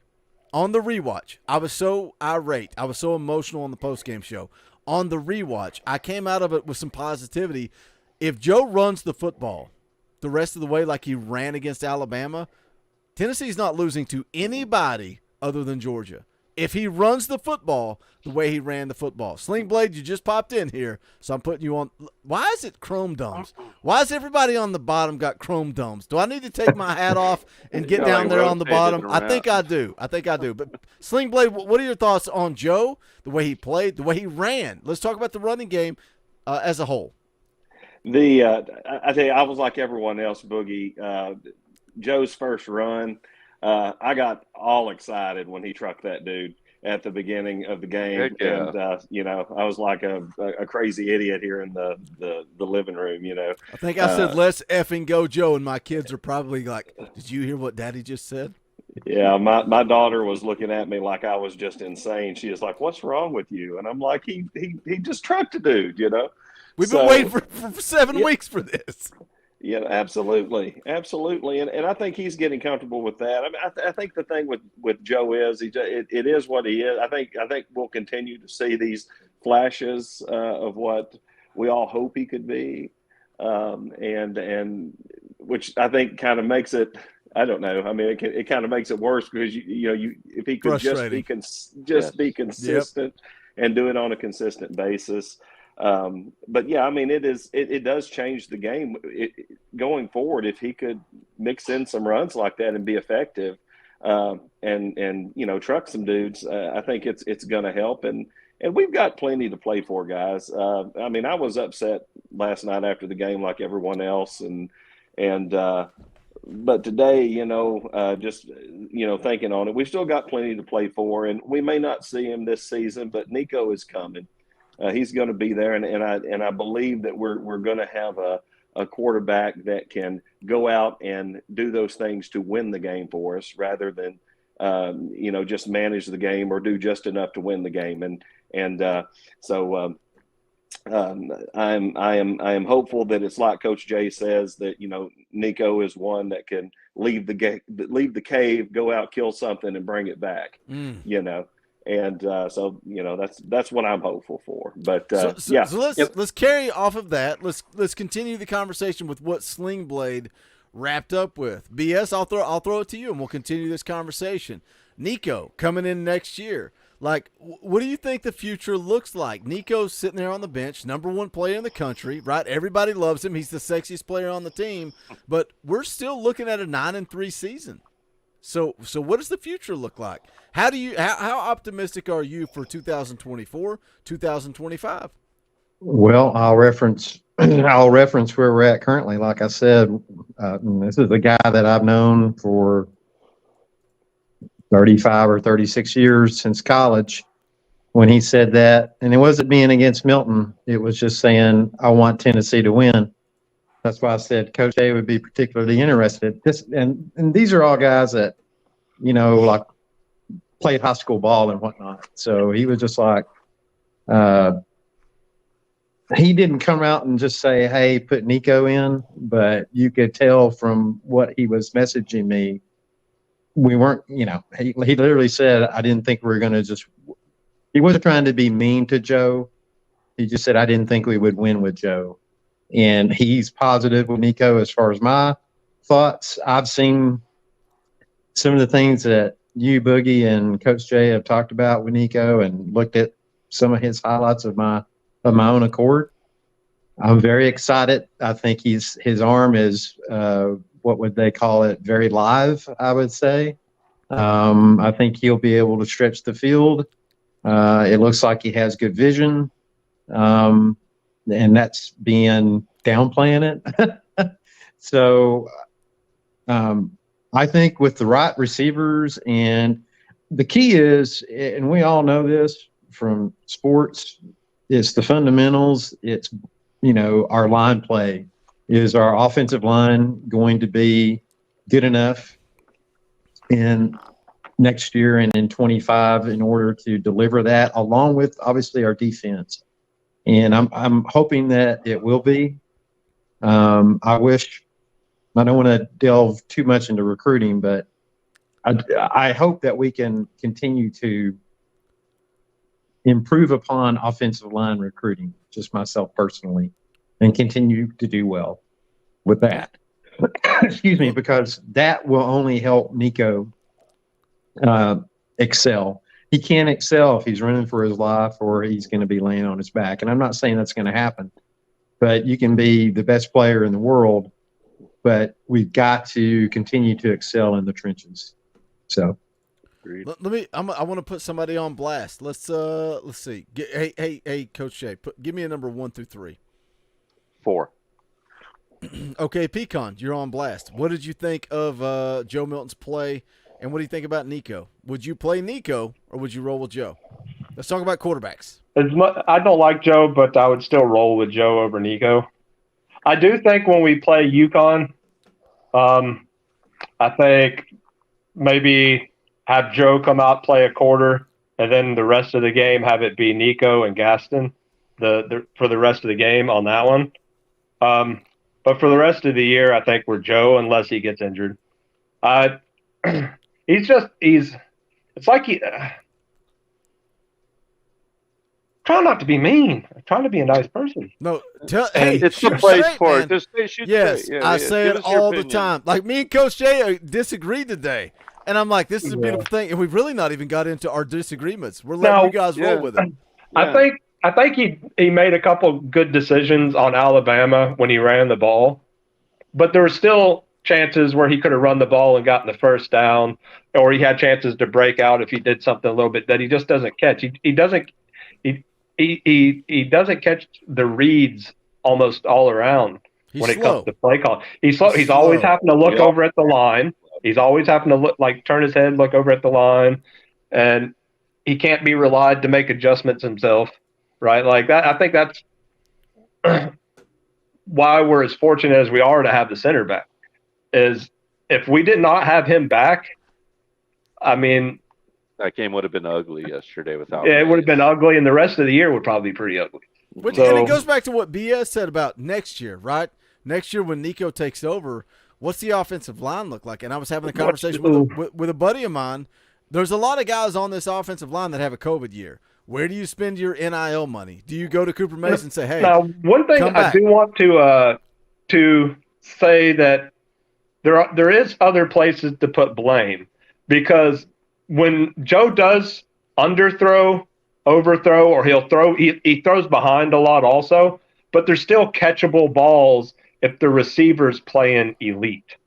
S6: on the rewatch, I was so irate. I was so emotional on the postgame show. On the rewatch, I came out of it with some positivity. If Joe runs the football the rest of the way like he ran against Alabama, Tennessee's not losing to anybody other than Georgia. If he runs the football the way he ran the football. Sling Blade, you just popped in here, so I'm putting you on. Why is it chrome domes? Why is everybody on the bottom got chrome domes? Do I need to take my hat off and get down there on the bottom? I think I do. But Sling Blade, what are your thoughts on Joe, the way he played, the way he ran? Let's talk about the running game as a whole.
S21: I tell you, I was like everyone else, Boogie. Joe's first run, I got all excited when he trucked that dude at the beginning of the game.
S7: Heck yeah.
S21: And, I was like a crazy idiot here in the living room,
S6: I think I said, let's effing go, Joe, and my kids are probably like, did you hear what Daddy just said?
S21: Yeah, my daughter was looking at me like I was just insane. She was like, what's wrong with you? And I'm like, he just trucked a dude,
S6: We've been waiting for 7 weeks for this.
S21: Yeah, absolutely. And I think he's getting comfortable with that. I mean, I think the thing with Joe is it is what he is. I think we'll continue to see these flashes of what we all hope he could be, and which I think kind of makes it. I don't know. I mean, it kind of makes it worse because you if he could just be consistent and do it on a consistent basis. But yeah, I mean, it does change the game going forward if he could mix in some runs like that and be effective, and truck some dudes. I think it's going to help, and we've got plenty to play for, guys. I mean, I was upset last night after the game like everyone else, but today, just thinking on it, we've still got plenty to play for, and we may not see him this season, but Nico is coming. He's going to be there, and I believe that we're going to have a quarterback that can go out and do those things to win the game for us, rather than just manage the game or do just enough to win the game. So I am hopeful that it's like Coach Jay says, that Nico is one that can leave the cave, go out, kill something, and bring it back. And so that's what I'm hopeful for. But
S6: so let's carry off of that. Let's continue the conversation with what Sling Blade wrapped up with. BS, I'll throw it to you, and we'll continue this conversation. Nico coming in next year. Like, what do you think the future looks like? Nico's sitting there on the bench, #1 player in the country, right? Everybody loves him. He's the sexiest player on the team, but we're still looking at a 9-3 season. So what does the future look like? How optimistic are you for 2024, 2025?
S20: Well, I'll reference where we're at currently. Like I said, this is a guy that I've known for 35 or 36 years since college. When he said that, and it wasn't being against Milton, it was just saying, I want Tennessee to win. That's why I said Coach A would be particularly interested. And these are all guys that, like played high school ball and whatnot. So he was just like, he didn't come out and just say, "Hey, put Nico in," but you could tell from what he was messaging me, we weren't. He literally said, "I didn't think we were going to just." He wasn't trying to be mean to Joe. He just said, "I didn't think we would win with Joe," and he's positive with Nico as far as my thoughts. I've seen some of the things that you, Boogie, and Coach Jay have talked about with Nico, and looked at some of his highlights of my own accord. I'm very excited. I think his arm is what would they call it? Very live, I would say. I think he'll be able to stretch the field. It looks like he has good vision, and that's being downplaying it. So I think with the right receivers, and the key is, and we all know this from sports, it's the fundamentals. It's, our line play. Is our offensive line going to be good enough in next year and in 25 in order to deliver that, along with obviously our defense? And I'm hoping that it will be. I don't want to delve too much into recruiting, but I hope that we can continue to improve upon offensive line recruiting, just myself personally, and continue to do well with that. Excuse me, because that will only help Nico excel. He can't excel if he's running for his life or he's going to be laying on his back. And I'm not saying that's going to happen, but you can be the best player in the world, but we've got to continue to excel in the trenches. So,
S6: I want to put somebody on blast. Let's see. Hey, Coach Jay, give me a number 1 through 3.
S7: 4.
S6: Okay, Pecan, you're on blast. What did you think of Joe Milton's play, and what do you think about Nico? Would you play Nico or would you roll with Joe? Let's talk about quarterbacks.
S19: I don't like Joe, but I would still roll with Joe over Nico. I do think when we play UConn, I think maybe have Joe come out, play a quarter, and then the rest of the game have it be Nico and Gaston for the rest of the game on that one. But for the rest of the year, I think we're Joe unless he gets injured. It's like trying not to be mean. I'm trying to be a nice person.
S6: No, hey,
S7: it's the place for it. Just shoot
S6: yes,
S7: straight. Yeah,
S6: I
S7: yeah.
S6: say
S7: Give
S6: it
S7: us your
S6: all the
S7: opinion.
S6: time. Like me and Coach Jay disagreed today, and I'm like, this is a beautiful thing, and we've really not even got into our disagreements. We're letting you guys roll with it.
S19: I think he made a couple good decisions on Alabama when he ran the ball, but there were still chances where he could have run the ball and gotten the first down, or he had chances to break out if he did something a little bit that he just doesn't catch. He doesn't catch the reads almost all around when it comes to play call. He's slow. He's always having to look over at the line. He's always having to turn his head, look over at the line, and he can't be relied to make adjustments himself. Right, like that. I think that's why we're as fortunate as we are to have the center back. Is if we did not have him back, I mean,
S7: that game would have been ugly yesterday without.
S19: Yeah, it would have been ugly, and the rest of the year would probably be pretty ugly.
S6: And it goes back to what BS said about next year, right? Next year when Nico takes over, what's the offensive line look like? And I was having a conversation with a buddy of mine. There's a lot of guys on this offensive line that have a COVID year. Where do you spend your NIL money? Do you go to Cooper Mason and say, hey,
S19: now, one thing I do want to say that there is other places to put blame, because when Joe does underthrow, overthrow, or he'll throw, he throws behind a lot also, but there's still catchable balls if the receiver's playing elite.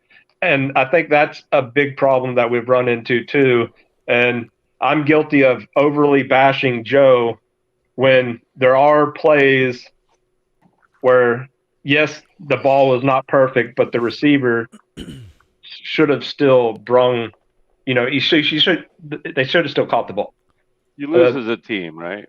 S19: And I think that's a big problem that we've run into too. And I'm guilty of overly bashing Joe when there are plays where, yes, the ball was not perfect, but the receiver should have still brung, they should have still caught the ball.
S7: You lose as a team, right?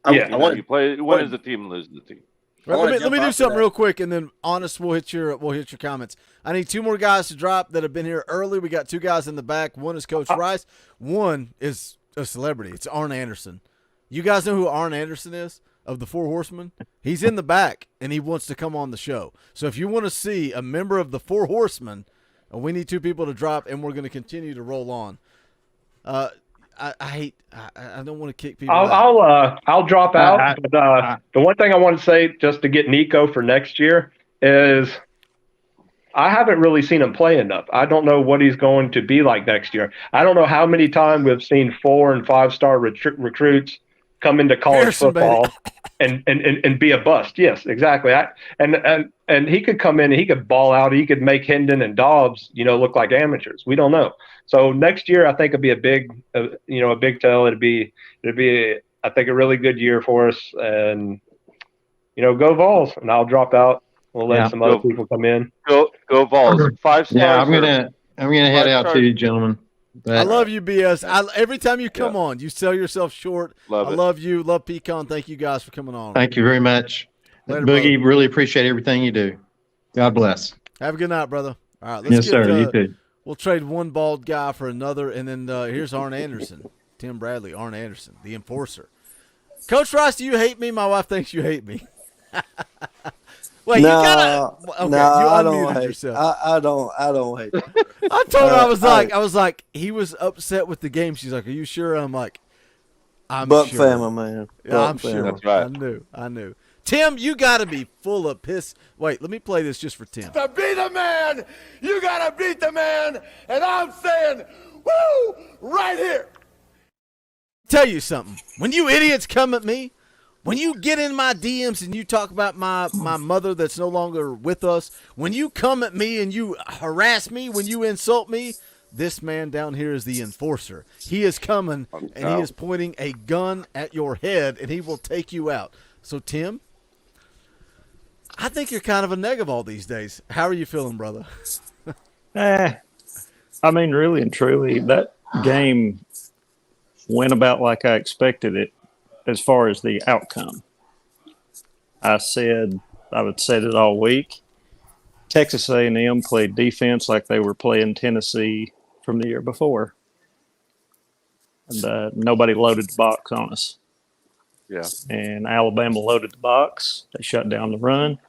S7: You play win as a team and lose as a team.
S6: Right, let me do something real quick, and then Honest, we'll hit your comments. I need 2 more guys to drop that have been here early. We got 2 guys in the back. One is Coach Rice. One is a celebrity. It's Arn Anderson. You guys know who Arn Anderson is? of the Four Horsemen, he's in the back, and he wants to come on the show. So if you want to see a member of the Four Horsemen, we need 2 people to drop, and we're going to continue to roll on. I don't want to kick people out.
S19: I'll drop out. But the one thing I want to say, just to get Nico for next year, is I haven't really seen him play enough. I don't know what he's going to be like next year. I don't know how many times we've seen 4- and 5-star recruits come into college football and be a bust. Yes, exactly. And he could come in and he could ball out. He could make Hendon and Dobbs, look like amateurs. We don't know. So next year, I think it'll be a big tell. It'll be, I think, a really good year for us. And go Vols. And I'll drop out. We'll let some other people come in.
S7: Go Vols. 5 stars.
S20: Yeah, I'm gonna head out too, gentlemen.
S6: I love you, BS. Every time you come on, you sell yourself short. I love you. Love Pecan. Thank you guys for coming on.
S20: Thank you very much.
S6: Later,
S20: Boogie, really appreciate everything you do. God bless.
S6: Have a good night, brother. All right,
S20: yes, sir. You too.
S6: We'll trade one bald guy for another, and then here's Arn Anderson. Tim Bradley, Arn Anderson, the enforcer. Coach Rice, do you hate me? My wife thinks you hate me. Wait,
S2: no,
S6: you gotta. Okay,
S2: no,
S6: you
S2: I don't
S6: unmuted
S2: hate.
S6: yourself.
S2: I don't hate.
S6: I told her I was like, he was upset with the game. She's like, "Are you sure?" I'm like, "I'm
S2: Buck
S6: sure."
S2: family, man.
S6: Yeah, I'm
S2: Buck
S6: sure.
S2: family.
S7: That's right.
S6: I knew. Tim, you got to be full of piss. Wait, let me play this just for Tim.
S1: To be the man, you gotta beat the man, and I'm saying, woo, right here.
S6: Tell you something. When you idiots come at me, when you get in my DMs and you talk about my mother that's no longer with us, when you come at me and you harass me, when you insult me, this man down here is the enforcer. He is coming, and he is pointing a gun at your head, and he will take you out. So, Tim, I think you're kind of a negaval these days. How are you feeling, brother?
S22: I mean, really and truly, that game went about like I expected it as far as the outcome. I would said it all week. Texas A&M played defense like they were playing Tennessee from the year before. And nobody loaded the box on us.
S7: Yeah.
S22: And Alabama loaded the box. They shut down the run.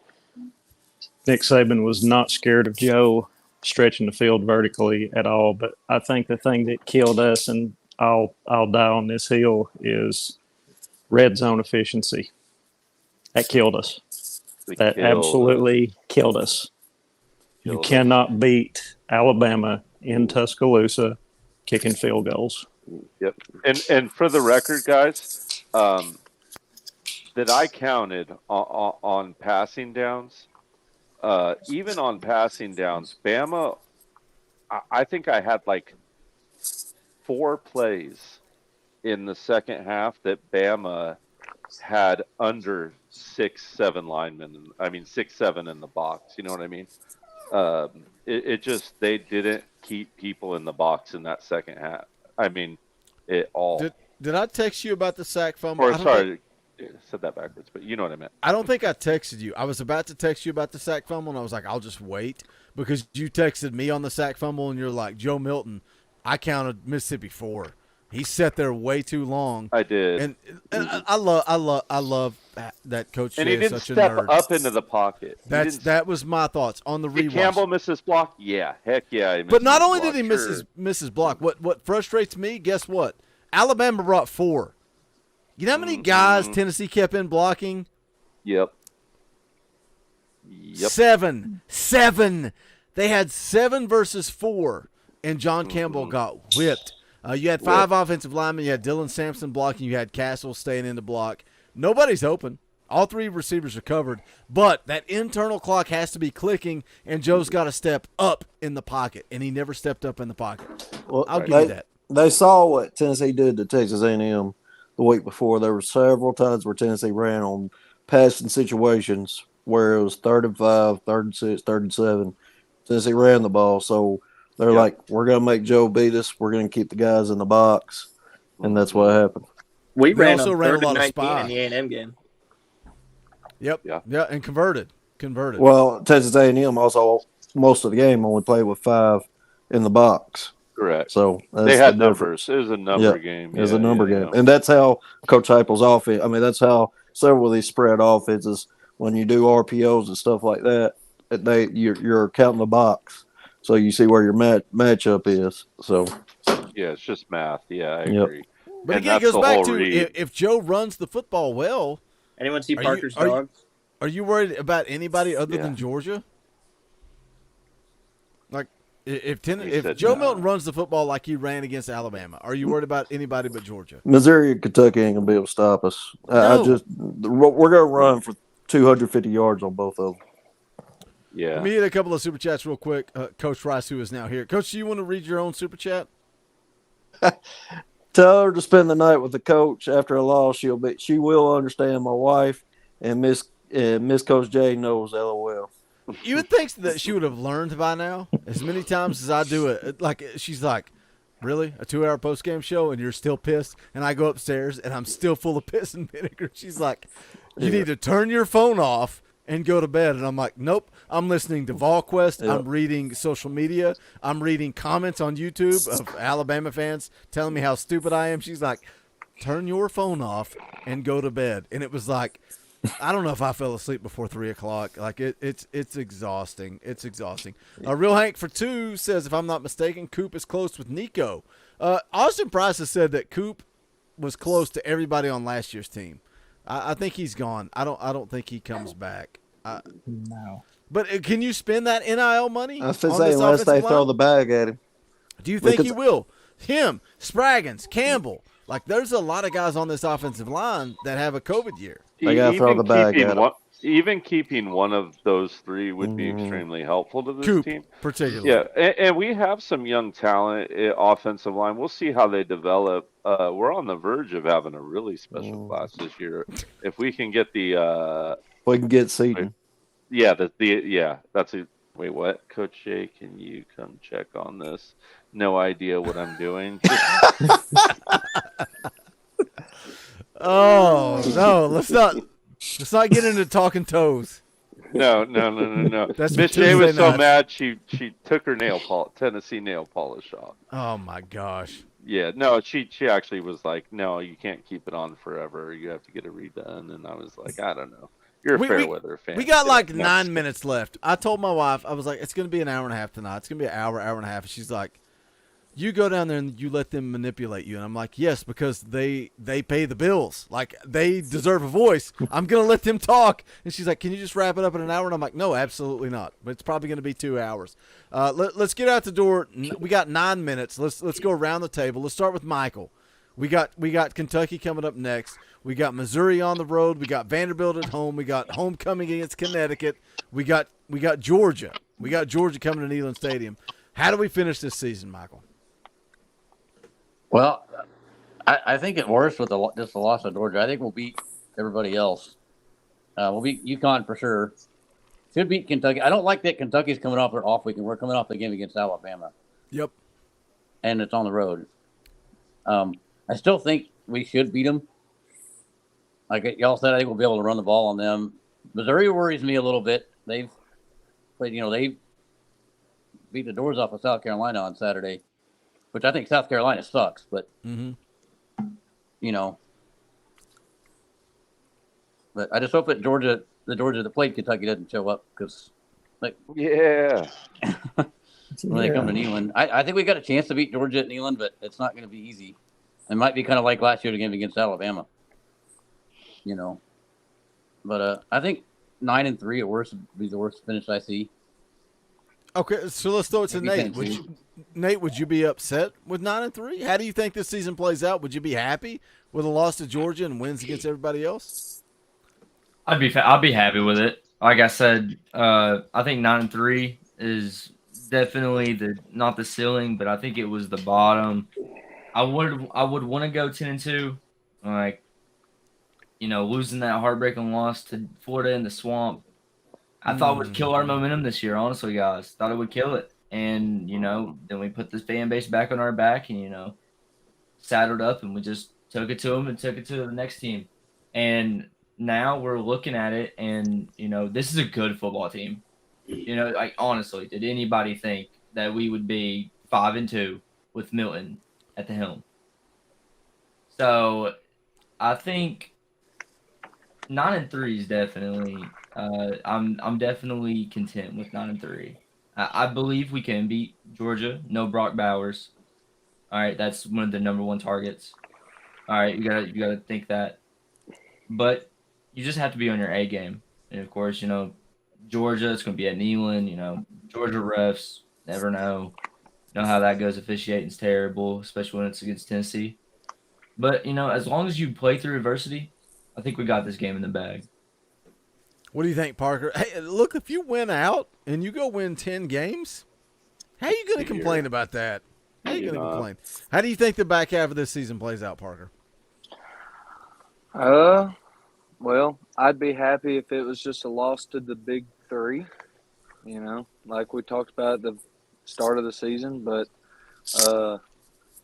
S22: Nick Saban was not scared of Joe stretching the field vertically at all. But I think the thing that killed us, and I'll die on this hill, is red zone efficiency. That killed us. That absolutely killed us. You cannot beat Alabama in Tuscaloosa kicking field goals.
S7: Yep. And for the record, guys, that I counted on passing downs, even on passing downs, Bama, I think I had like 4 plays in the second half that Bama had under 6-7 linemen. I mean, 6-7 in the box. You know what I mean? It just, they didn't keep people in the box in that second half. I mean, it all.
S6: Did I text you about the sack fumble?
S7: Or sorry, I said that backwards, but you know what I meant.
S6: I don't think I texted you. I was about to text you about the sack fumble, and I was like, I'll just wait, because you texted me on the sack fumble, and you're like, Joe Milton, I counted Mississippi 4. He sat there way too long.
S7: I did,
S6: and I love that Coach.
S7: And
S6: Jay
S7: he didn't
S6: is such
S7: step
S6: a nerd.
S7: up into the pocket.
S6: That was my thoughts on the
S7: Did
S6: rewatch.
S7: Campbell miss his block? Yeah, heck yeah.
S6: But not only did he miss his block, what frustrates me, guess what? Alabama brought 4. You know how many guys Tennessee kept in blocking?
S7: Yep.
S6: 7. They had 7 versus 4, and John Campbell got whipped. You had 5 offensive linemen. You had Dylan Sampson blocking. You had Castle staying in the block. Nobody's open. All 3 receivers are covered. But that internal clock has to be clicking, and Joe's got to step up in the pocket, and he never stepped up in the pocket.
S2: Well,
S6: I'll give you that.
S2: They saw what Tennessee did to Texas A&M the week before. There were several times where Tennessee ran on passing situations where it was 3rd and 5, 3rd and 6, 3rd and 7. Tennessee ran the ball, so they're like, we're going to make Joe beat us. We're going to keep the guys in the box, and that's what happened.
S14: We ran
S6: also
S14: on
S6: ran a
S14: 3rd
S6: lot
S14: and
S6: of
S14: 19
S6: spy.
S14: in the A&M game.
S6: Yep. Yeah, and converted.
S2: Well, Texas A&M also, most of the game, only played with 5 in the box.
S7: Correct.
S2: So
S7: they had numbers. It was a number game.
S2: It was a number game. And that's how Coach Heupel's offense, that's how several of these spread offenses, when you do RPOs and stuff like that, you're counting the box, so you see where your matchup is. So
S7: Yeah, it's just math. Yeah, I
S2: Yep.
S7: agree.
S6: But
S7: And
S6: again, it
S7: that's
S6: goes
S7: the
S6: back
S7: whole
S6: to
S7: read.
S6: if Joe runs the football well.
S14: Anyone see
S6: are
S14: Parker's
S6: you, are
S14: dog?
S6: You, are you worried about anybody other
S7: Yeah.
S6: than Georgia? Like, if
S7: said
S6: Joe
S7: no.
S6: Milton runs the football like he ran against Alabama, are you worried about anybody but Georgia?
S2: Missouri and Kentucky ain't gonna be able to stop us.
S6: No.
S2: We're gonna run for 250 yards on both of them.
S7: Yeah.
S6: Let me hit a couple of super chats real quick. Coach Rice, who is now here. Coach, do you want to read your own super chat?
S2: Tell her to spend the night with the coach. After a loss, she will understand. My wife and Miss Coach J knows. LOL.
S6: You would think that she would have learned by now. As many times as I do it, like she's like, really, a 2-hour post game show, and you're still pissed. And I go upstairs, and I'm still full of piss and vinegar. She's like, you need to turn your phone off and go to bed. And I'm like, nope. I'm listening to VolQuest.
S2: Yep.
S6: I'm reading social media. I'm reading comments on YouTube of Alabama fans telling me how stupid I am. She's like, turn your phone off and go to bed. And it was like, I don't know if I fell asleep before 3 o'clock. Like it's exhausting. It's exhausting. Real Hank for 2 says, if I'm not mistaken, Coop is close with Nico. Austin Price has said that Coop was close to everybody on last year's team. I think he's gone. I don't think he comes back.
S10: No.
S6: But can you spend that NIL money?
S2: I was gonna
S6: on
S2: say,
S6: this
S2: unless they
S6: offensive
S2: throw
S6: line?
S2: the bag at him.
S6: Do you think
S2: Because-
S6: he will? Him, Spraggins, Campbell. Like, there's a lot of guys on this offensive line that have a COVID year.
S2: They gotta throw the bag at him.
S7: Even keeping one of those 3 would be extremely helpful to this
S6: Coop,
S7: team.
S6: particularly.
S7: Yeah, and we have some young talent offensive line. We'll see how they develop. We're on the verge of having a really special class this year. If we can get the
S2: We can get Seaton.
S7: yeah, that's a wait, what? Coach Jay, can you come check on this? No idea what I'm doing.
S6: Oh no, let's not get into talking toes.
S7: No.
S6: That's
S7: Miss
S6: for
S7: J was
S6: Tuesday
S7: so
S6: night.
S7: mad she took her Tennessee nail polish off.
S6: Oh my gosh.
S7: Yeah, no, she actually was like, no, you can't keep it on forever. You have to get it redone. And I was like, I don't know. You're a fair weather fan.
S6: We got
S7: Yeah,
S6: like
S7: no.
S6: 9 minutes left. I told my wife, I was like, it's going to be an hour and a half tonight. It's going to be an hour and a half. And she's like, you go down there and you let them manipulate you. And I'm like, yes, because they pay the bills. Like, they deserve a voice. I'm going to let them talk. And she's like, can you just wrap it up in an hour? And I'm like, no, absolutely not. But it's probably going to be 2 hours. Let's get out the door. We got 9 minutes. Let's go around the table. Let's start with Michael. We got Kentucky coming up next. We got Missouri on the road. We got Vanderbilt at home. We got homecoming against Connecticut. We got Georgia. We got Georgia coming to Neyland Stadium. How do we finish this season, Michael?
S12: Well, I think at worst with just the loss of Georgia, I think we'll beat everybody else. We'll beat UConn for sure. Should beat Kentucky. I don't like that Kentucky's coming off their off week, and we're coming off the game against Alabama.
S6: Yep.
S12: And it's on the road. I still think we should beat them. Like y'all said, I think we'll be able to run the ball on them. Missouri worries me a little bit. They've played, they beat the doors off of South Carolina on Saturday, which I think South Carolina sucks, but but I just hope that the Georgia that played Kentucky doesn't show up because,
S7: yeah,
S12: when they come to Neyland, I think we got a chance to beat Georgia at Neyland, but it's not going to be easy. It might be kind of like last year's game against Alabama, But I think 9-3 at worst would be the worst finish I see.
S6: Okay, so let's throw it to Nate. Nate, would you be upset with 9-3? How do you think this season plays out? Would you be happy with a loss to Georgia and wins against everybody else?
S15: I'll be happy with it. Like I said, I think 9-3 is definitely not the ceiling, but I think it was the bottom. I would want to go 10-2, like losing that heartbreaking loss to Florida in the swamp. I thought it would kill our momentum this year, honestly, guys. Thought it would kill it. And, then we put this fan base back on our back and, saddled up and we just took it to them and took it to the next team. And now we're looking at it and, this is a good football team. Honestly, did anybody think that we would be 5-2 with Milton at the helm? So I think 9-3 is definitely. I'm definitely content with 9-3. I believe we can beat Georgia. No Brock Bowers. All right, that's one of the number one targets. All right, you gotta think that. But you just have to be on your A game. And of course, Georgia, it's going to be at Neyland. Georgia refs, never know. Know how that goes. Officiating's terrible, especially when it's against Tennessee. But, as long as you play through adversity, I think we got this game in the bag.
S6: What do you think, Parker? Hey, look, if you win out and you go win 10 games, how are you going to complain about that? How are you going to complain? How do you think the back half of this season plays out, Parker?
S16: Well, I'd be happy if it was just a loss to the big three, like we talked about at the start of the season. But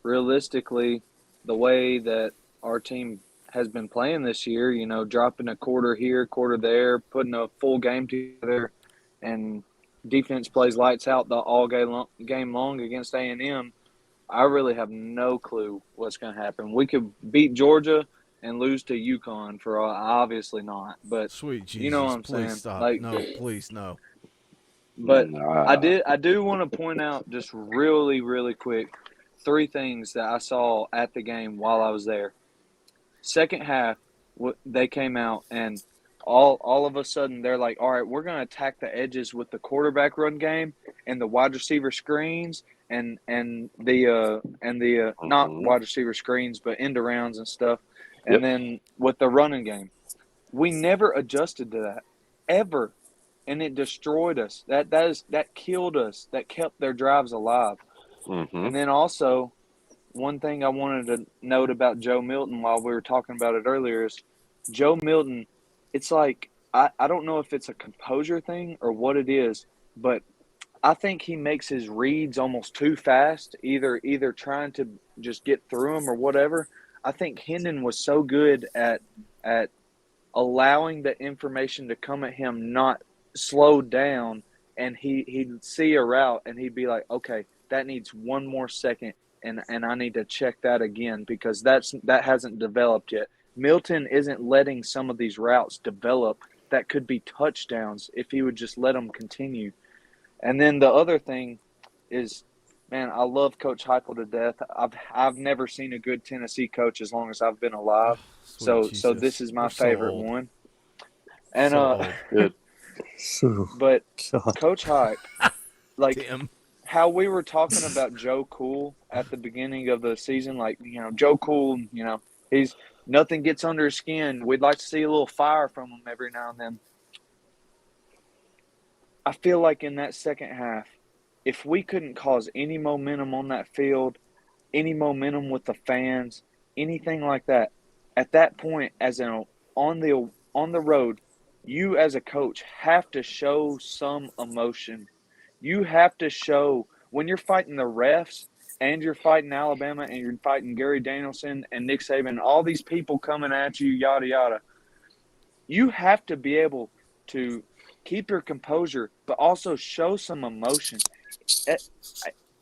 S16: realistically, the way that our team has been playing this year, dropping a quarter here, quarter there, putting a full game together, and defense plays lights out the all game long against A&M, I really have no clue what's going to happen. We could beat Georgia and lose to UConn for obviously not. But
S6: sweet Jesus,
S16: you know what I'm
S6: please
S16: saying?
S6: Stop.
S16: Like,
S6: no, please no.
S16: But I do want to point out just really, really quick 3 things that I saw at the game while I was there. Second half, they came out and all of a sudden they're like, all right, we're going to attack the edges with the quarterback run game and the wide receiver screens and the not wide receiver screens but end arounds and stuff. And then with the running game, we never adjusted to that ever, and it destroyed us. That killed us. That kept their drives alive. And then also, one thing I wanted to note about Joe Milton while we were talking about it earlier is Joe Milton. It's like I don't know if it's a composure thing or what it is, but I think he makes his reads almost too fast, either trying to just get through them or whatever. I think Hendon was so good at allowing the information to come at him not slowed down, and he'd see a route and he'd be like, okay, that needs one more second, and I need to check that again because that hasn't developed yet. Milton isn't letting some of these routes develop that could be touchdowns if he would just let them continue. And then the other thing is, man, I love Coach Heupel to death. I've never seen a good Tennessee coach as long as I've been alive. So this is my favorite one. And but Coach Hype, like how we were talking about Joe Cool at the beginning of the season, like Joe Cool, he's nothing gets under his skin. We'd like to see a little fire from him every now and then. I feel like in that second half, if we couldn't cause any momentum on that field, any momentum with the fans, anything like that, at that point, on the road, you as a coach have to show some emotion. You have to show when you're fighting the refs and you're fighting Alabama and you're fighting Gary Danielson and Nick Saban, all these people coming at you, yada yada. You have to be able to keep your composure, but also show some emotion.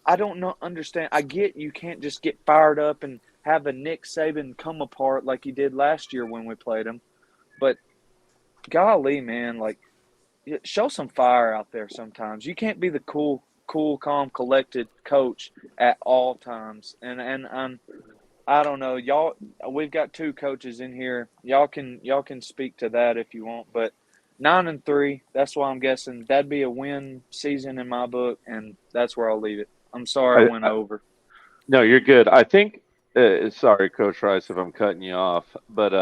S16: I don't understand. I get you can't just get fired up and have a Nick Saban come apart like he did last year when we played him. But golly, man, like show some fire out there sometimes. You can't be the cool, calm, collected coach at all times. And I don't know, y'all. We've got 2 coaches in here. Y'all can speak to that if you want, but 9-3. That's why I'm guessing that'd be a win season in my book, and that's where I'll leave it. I'm sorry I went over.
S7: No, you're good. I think. Sorry, Coach Rice, if I'm cutting you off, but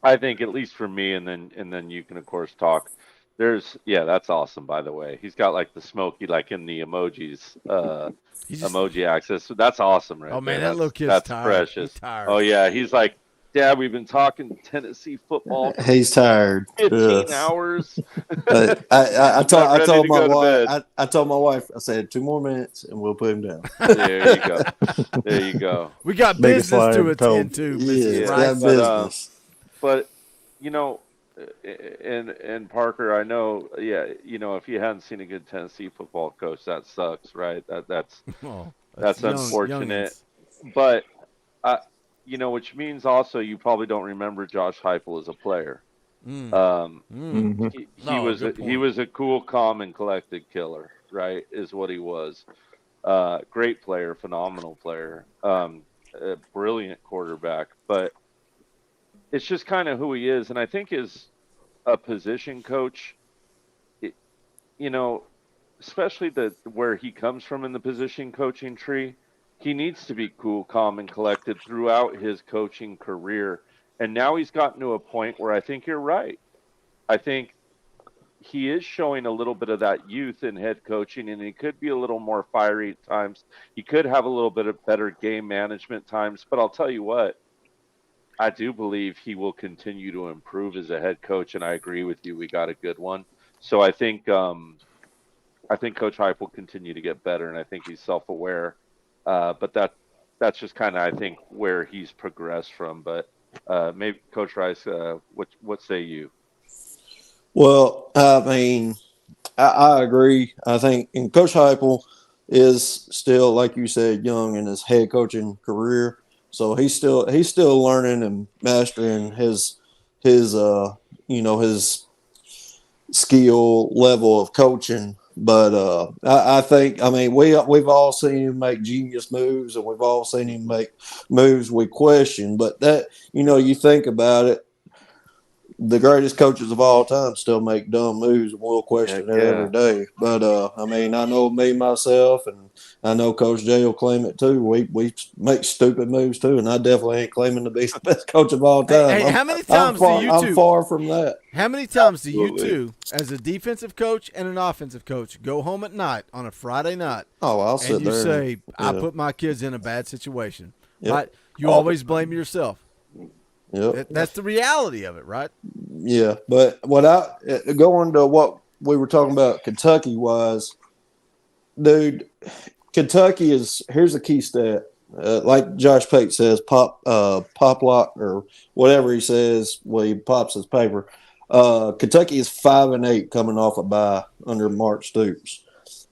S7: I think at least for me, and then you can of course talk. That's awesome. By the way, he's got like the smoky, like in the emojis, emoji access. So that's awesome, right?
S6: Oh man,
S7: there.
S6: that little kid's
S7: that's
S6: tired.
S7: precious.
S6: He's tired.
S7: Oh yeah, he's like, Dad, we've been talking Tennessee football. For
S2: He's tired.
S7: 15 hours.
S2: I told my wife. I told my wife. I said 2 more minutes and we'll put him down.
S7: There you go. There you go.
S6: We got business to attend to, Mrs. Rice.
S2: Business.
S7: But and Parker, I know, if you hadn't seen a good Tennessee football coach, that sucks, right? That's unfortunate. But which means also you probably don't remember Josh Heupel as a player. He was a cool, calm, and collected killer, right? Is what he was. Great player, phenomenal player, a brilliant quarterback. But it's just kind of who he is, and I think as a position coach, especially where he comes from in the position coaching tree, he needs to be cool, calm, and collected throughout his coaching career. And now he's gotten to a point where I think you're right. I think he is showing a little bit of that youth in head coaching, and he could be a little more fiery at times. He could have a little bit of better game management times. But I'll tell you what, I do believe he will continue to improve as a head coach, and I agree with you. We got a good one. So I think Coach Hype will continue to get better, and I think he's self-aware. But that's just kind of, I think, where he's progressed from. But maybe Coach Rice, what say you?
S2: Well, I mean, I agree. I think, and Coach Heupel is still, like you said, young in his head coaching career, so he's still learning and mastering his skill level of coaching. But I think, I mean, we've all seen him make genius moves, and we've all seen him make moves we question. But that, you think about it, the greatest coaches of all time still make dumb moves, and we'll question it every day. But I mean, I know me myself, and I know Coach Jay will claim it too. We make stupid moves too, and I definitely ain't claiming to be the best coach of all time.
S6: Hey, how many times do you two?
S2: I'm far from that.
S6: How many times do you two, as a defensive coach and an offensive coach, go home at night on a Friday night?
S2: Oh, I'll sit
S6: and you
S2: there.
S6: say, "I put my kids in a bad situation."
S2: Yep.
S6: Right? You always blame yourself.
S2: Yep.
S6: That's the reality of it, right?
S2: Yeah, but going to what we were talking about Kentucky wise, dude, Kentucky here's the key stat. Like Josh Pate says, pop lock or whatever he says when he pops his paper. Kentucky is 5-8 coming off a bye under Mark Stoops.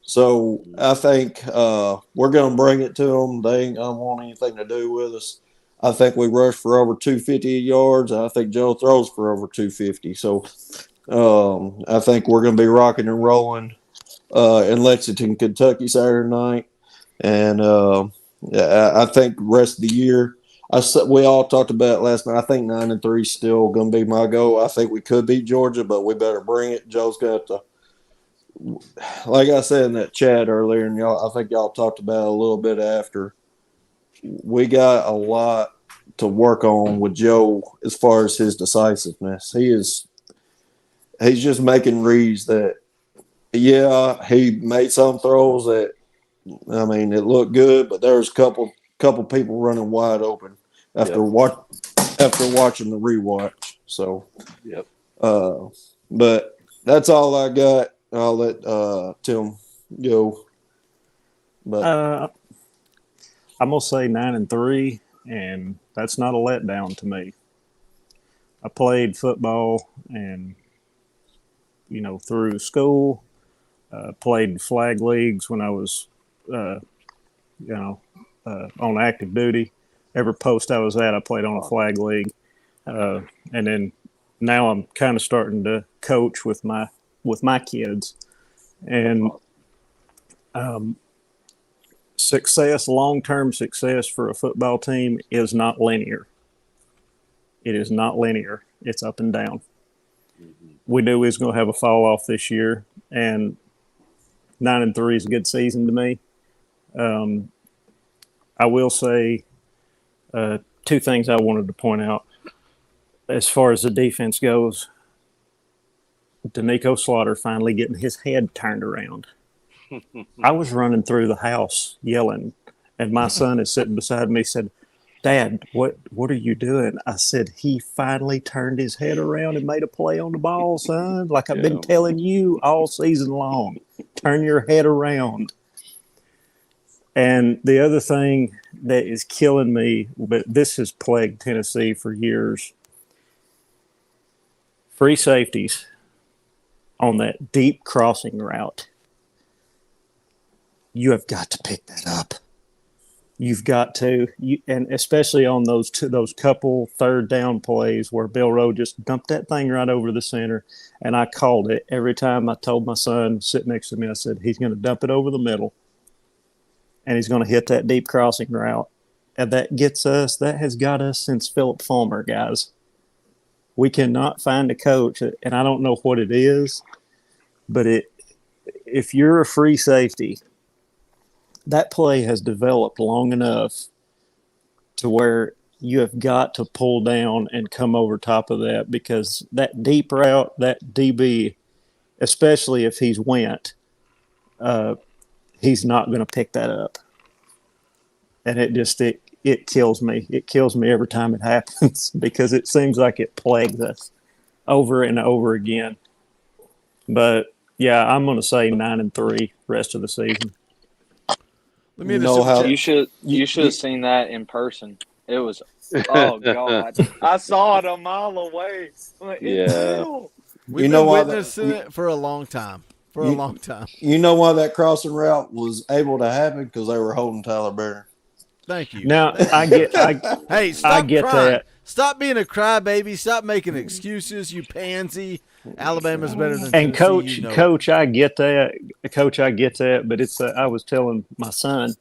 S2: So I think we're going to bring it to them. They ain't going to want anything to do with us. I think we rushed for over 250 yards. I think Joe throws for over 250. So I think we're going to be rocking and rolling in Lexington, Kentucky Saturday night. And I think the rest of the year, we all talked about it last night. I think 9-3 is still going to be my goal. I think we could beat Georgia, but we better bring it. Joe's got to, like I said in that chat earlier, and I think y'all talked about it a little bit after. We got a lot to work on with Joe as far as his decisiveness. He's just making reads that, he made some throws that, I mean, it looked good, but there's a couple people running wide open after watching the rewatch. So, but that's all I got. I'll let Tim go. But
S22: I'm gonna say 9-3, and that's not a letdown to me. I played football and through school, played flag leagues when I was on active duty. Every post I was at, I played on a flag league, and then now I'm kind of starting to coach with my kids, and long-term success for a football team is not linear. It is not linear. It's up and down. We knew we was going to have a fall off this year, and 9-3 is a good season to me. I will say two things I wanted to point out. As far as the defense goes, Danico Slaughter finally getting his head turned around. I was running through the house yelling, and my son is sitting beside me, said, "Dad, what are you doing?" I said, "He finally turned his head around and made a play on the ball, son. Like I've been telling you all season long, turn your head around." And the other thing that is killing me, but this has plagued Tennessee for years, free safeties on that deep crossing route. You have got to pick that up. You've got to, and especially on those couple third down plays where Bill Rowe just dumped that thing right over the center, and I called it every time. I told my son, sit next to me, I said, he's going to dump it over the middle, and he's going to hit that deep crossing route. And that has got us since Philip Fulmer, guys. We cannot find a coach, and I don't know what it is, but if you're a free safety, that play has developed long enough to where you have got to pull down and come over top of that, because that deep route, that DB, especially if he's went, he's not going to pick that up. And it kills me. It kills me every time it happens because it seems like it plagues us over and over again. But yeah, I'm going to say 9-3 rest of the season.
S16: You should have seen that in person. It was, oh God, I saw it a mile away.
S6: We've been witnessing it for a long time.
S2: You know why that crossing route was able to happen? Because they were holding Tyler Barron.
S6: Thank you.
S22: Now
S6: hey, stop
S22: I get
S6: crying.
S22: that.
S6: Stop being a crybaby. Stop making excuses, you pansy. Alabama's better than
S22: And
S6: Tennessee,
S22: coach, I get that. Coach, I get that. But it's I was telling my son,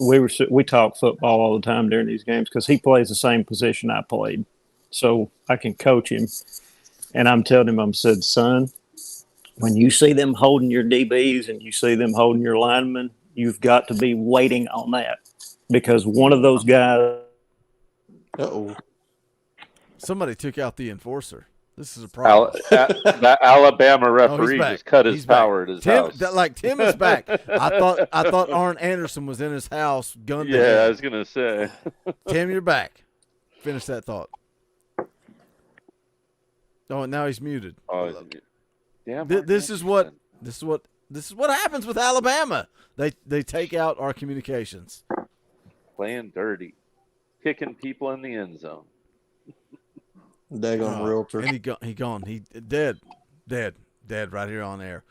S22: we talk football all the time during these games because he plays the same position I played, so I can coach him. And I'm telling him, said, son, when you see them holding your DBs and you see them holding your linemen, you've got to be waiting on that. Because one of those guys.
S6: Somebody took out the enforcer. This is a problem.
S7: That Alabama referee just cut his power at his house.
S6: Tim is back. I thought Arn Anderson was in his house, gunned down.
S7: Yeah, I was gonna say.
S6: Tim, you're back. Finish that thought. Oh, and now he's muted.
S7: Oh, yeah.
S6: This is what happens with Alabama. They take out our communications.
S7: Playing dirty, kicking people in the end zone.
S2: Daggone realtor.
S6: And he gone. He dead right here on air.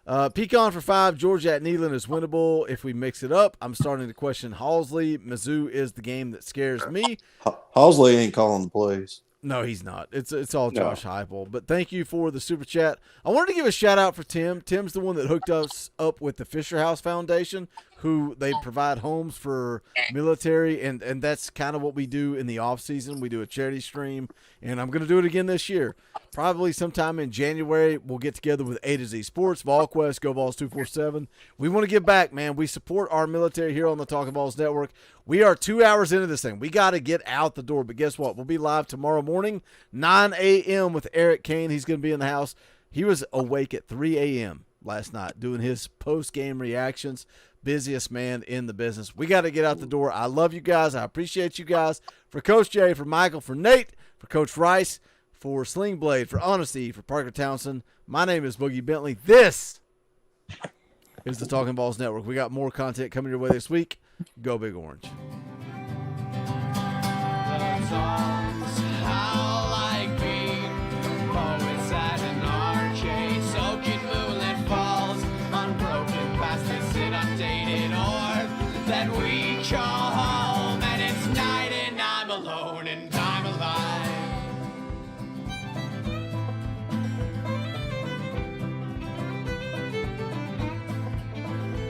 S6: Pecan for 5. Georgia at Neyland is winnable if we mix it up. I'm starting to question Halsley. Mizzou is the game that scares me.
S2: Halsley ain't calling the plays.
S6: No, he's not. It's all Josh Heupel. But thank you for the super chat. I wanted to give a shout out for Tim. Tim's the one that hooked us up with the Fisher House Foundation, who they provide homes for military, and that's kind of what we do in the off season. We do a charity stream, and I'm going to do it again this year. Probably sometime in January, we'll get together with A to Z Sports, VolQuest, Go Vols 247. We want to give back, man. We support our military here on the Talkin VAWLS Network. We are 2 hours into this thing. We got to get out the door. But guess what? We'll be live tomorrow morning, 9 a.m. with Eric Kane. He's going to be in the house. He was awake at 3 a.m. last night doing his post-game reactions. Busiest man in the business. We got to get out the door. I love you guys. I appreciate you guys. For Coach Jay, for Michael, for Nate, for Coach Rice, for Sling Blade, for Honesty, for Parker Townsend. My name is Boogie Bentley. This is the Talkin VAWLS Network. We got more content coming your way this week. Go Big Orange.
S5: That we call home.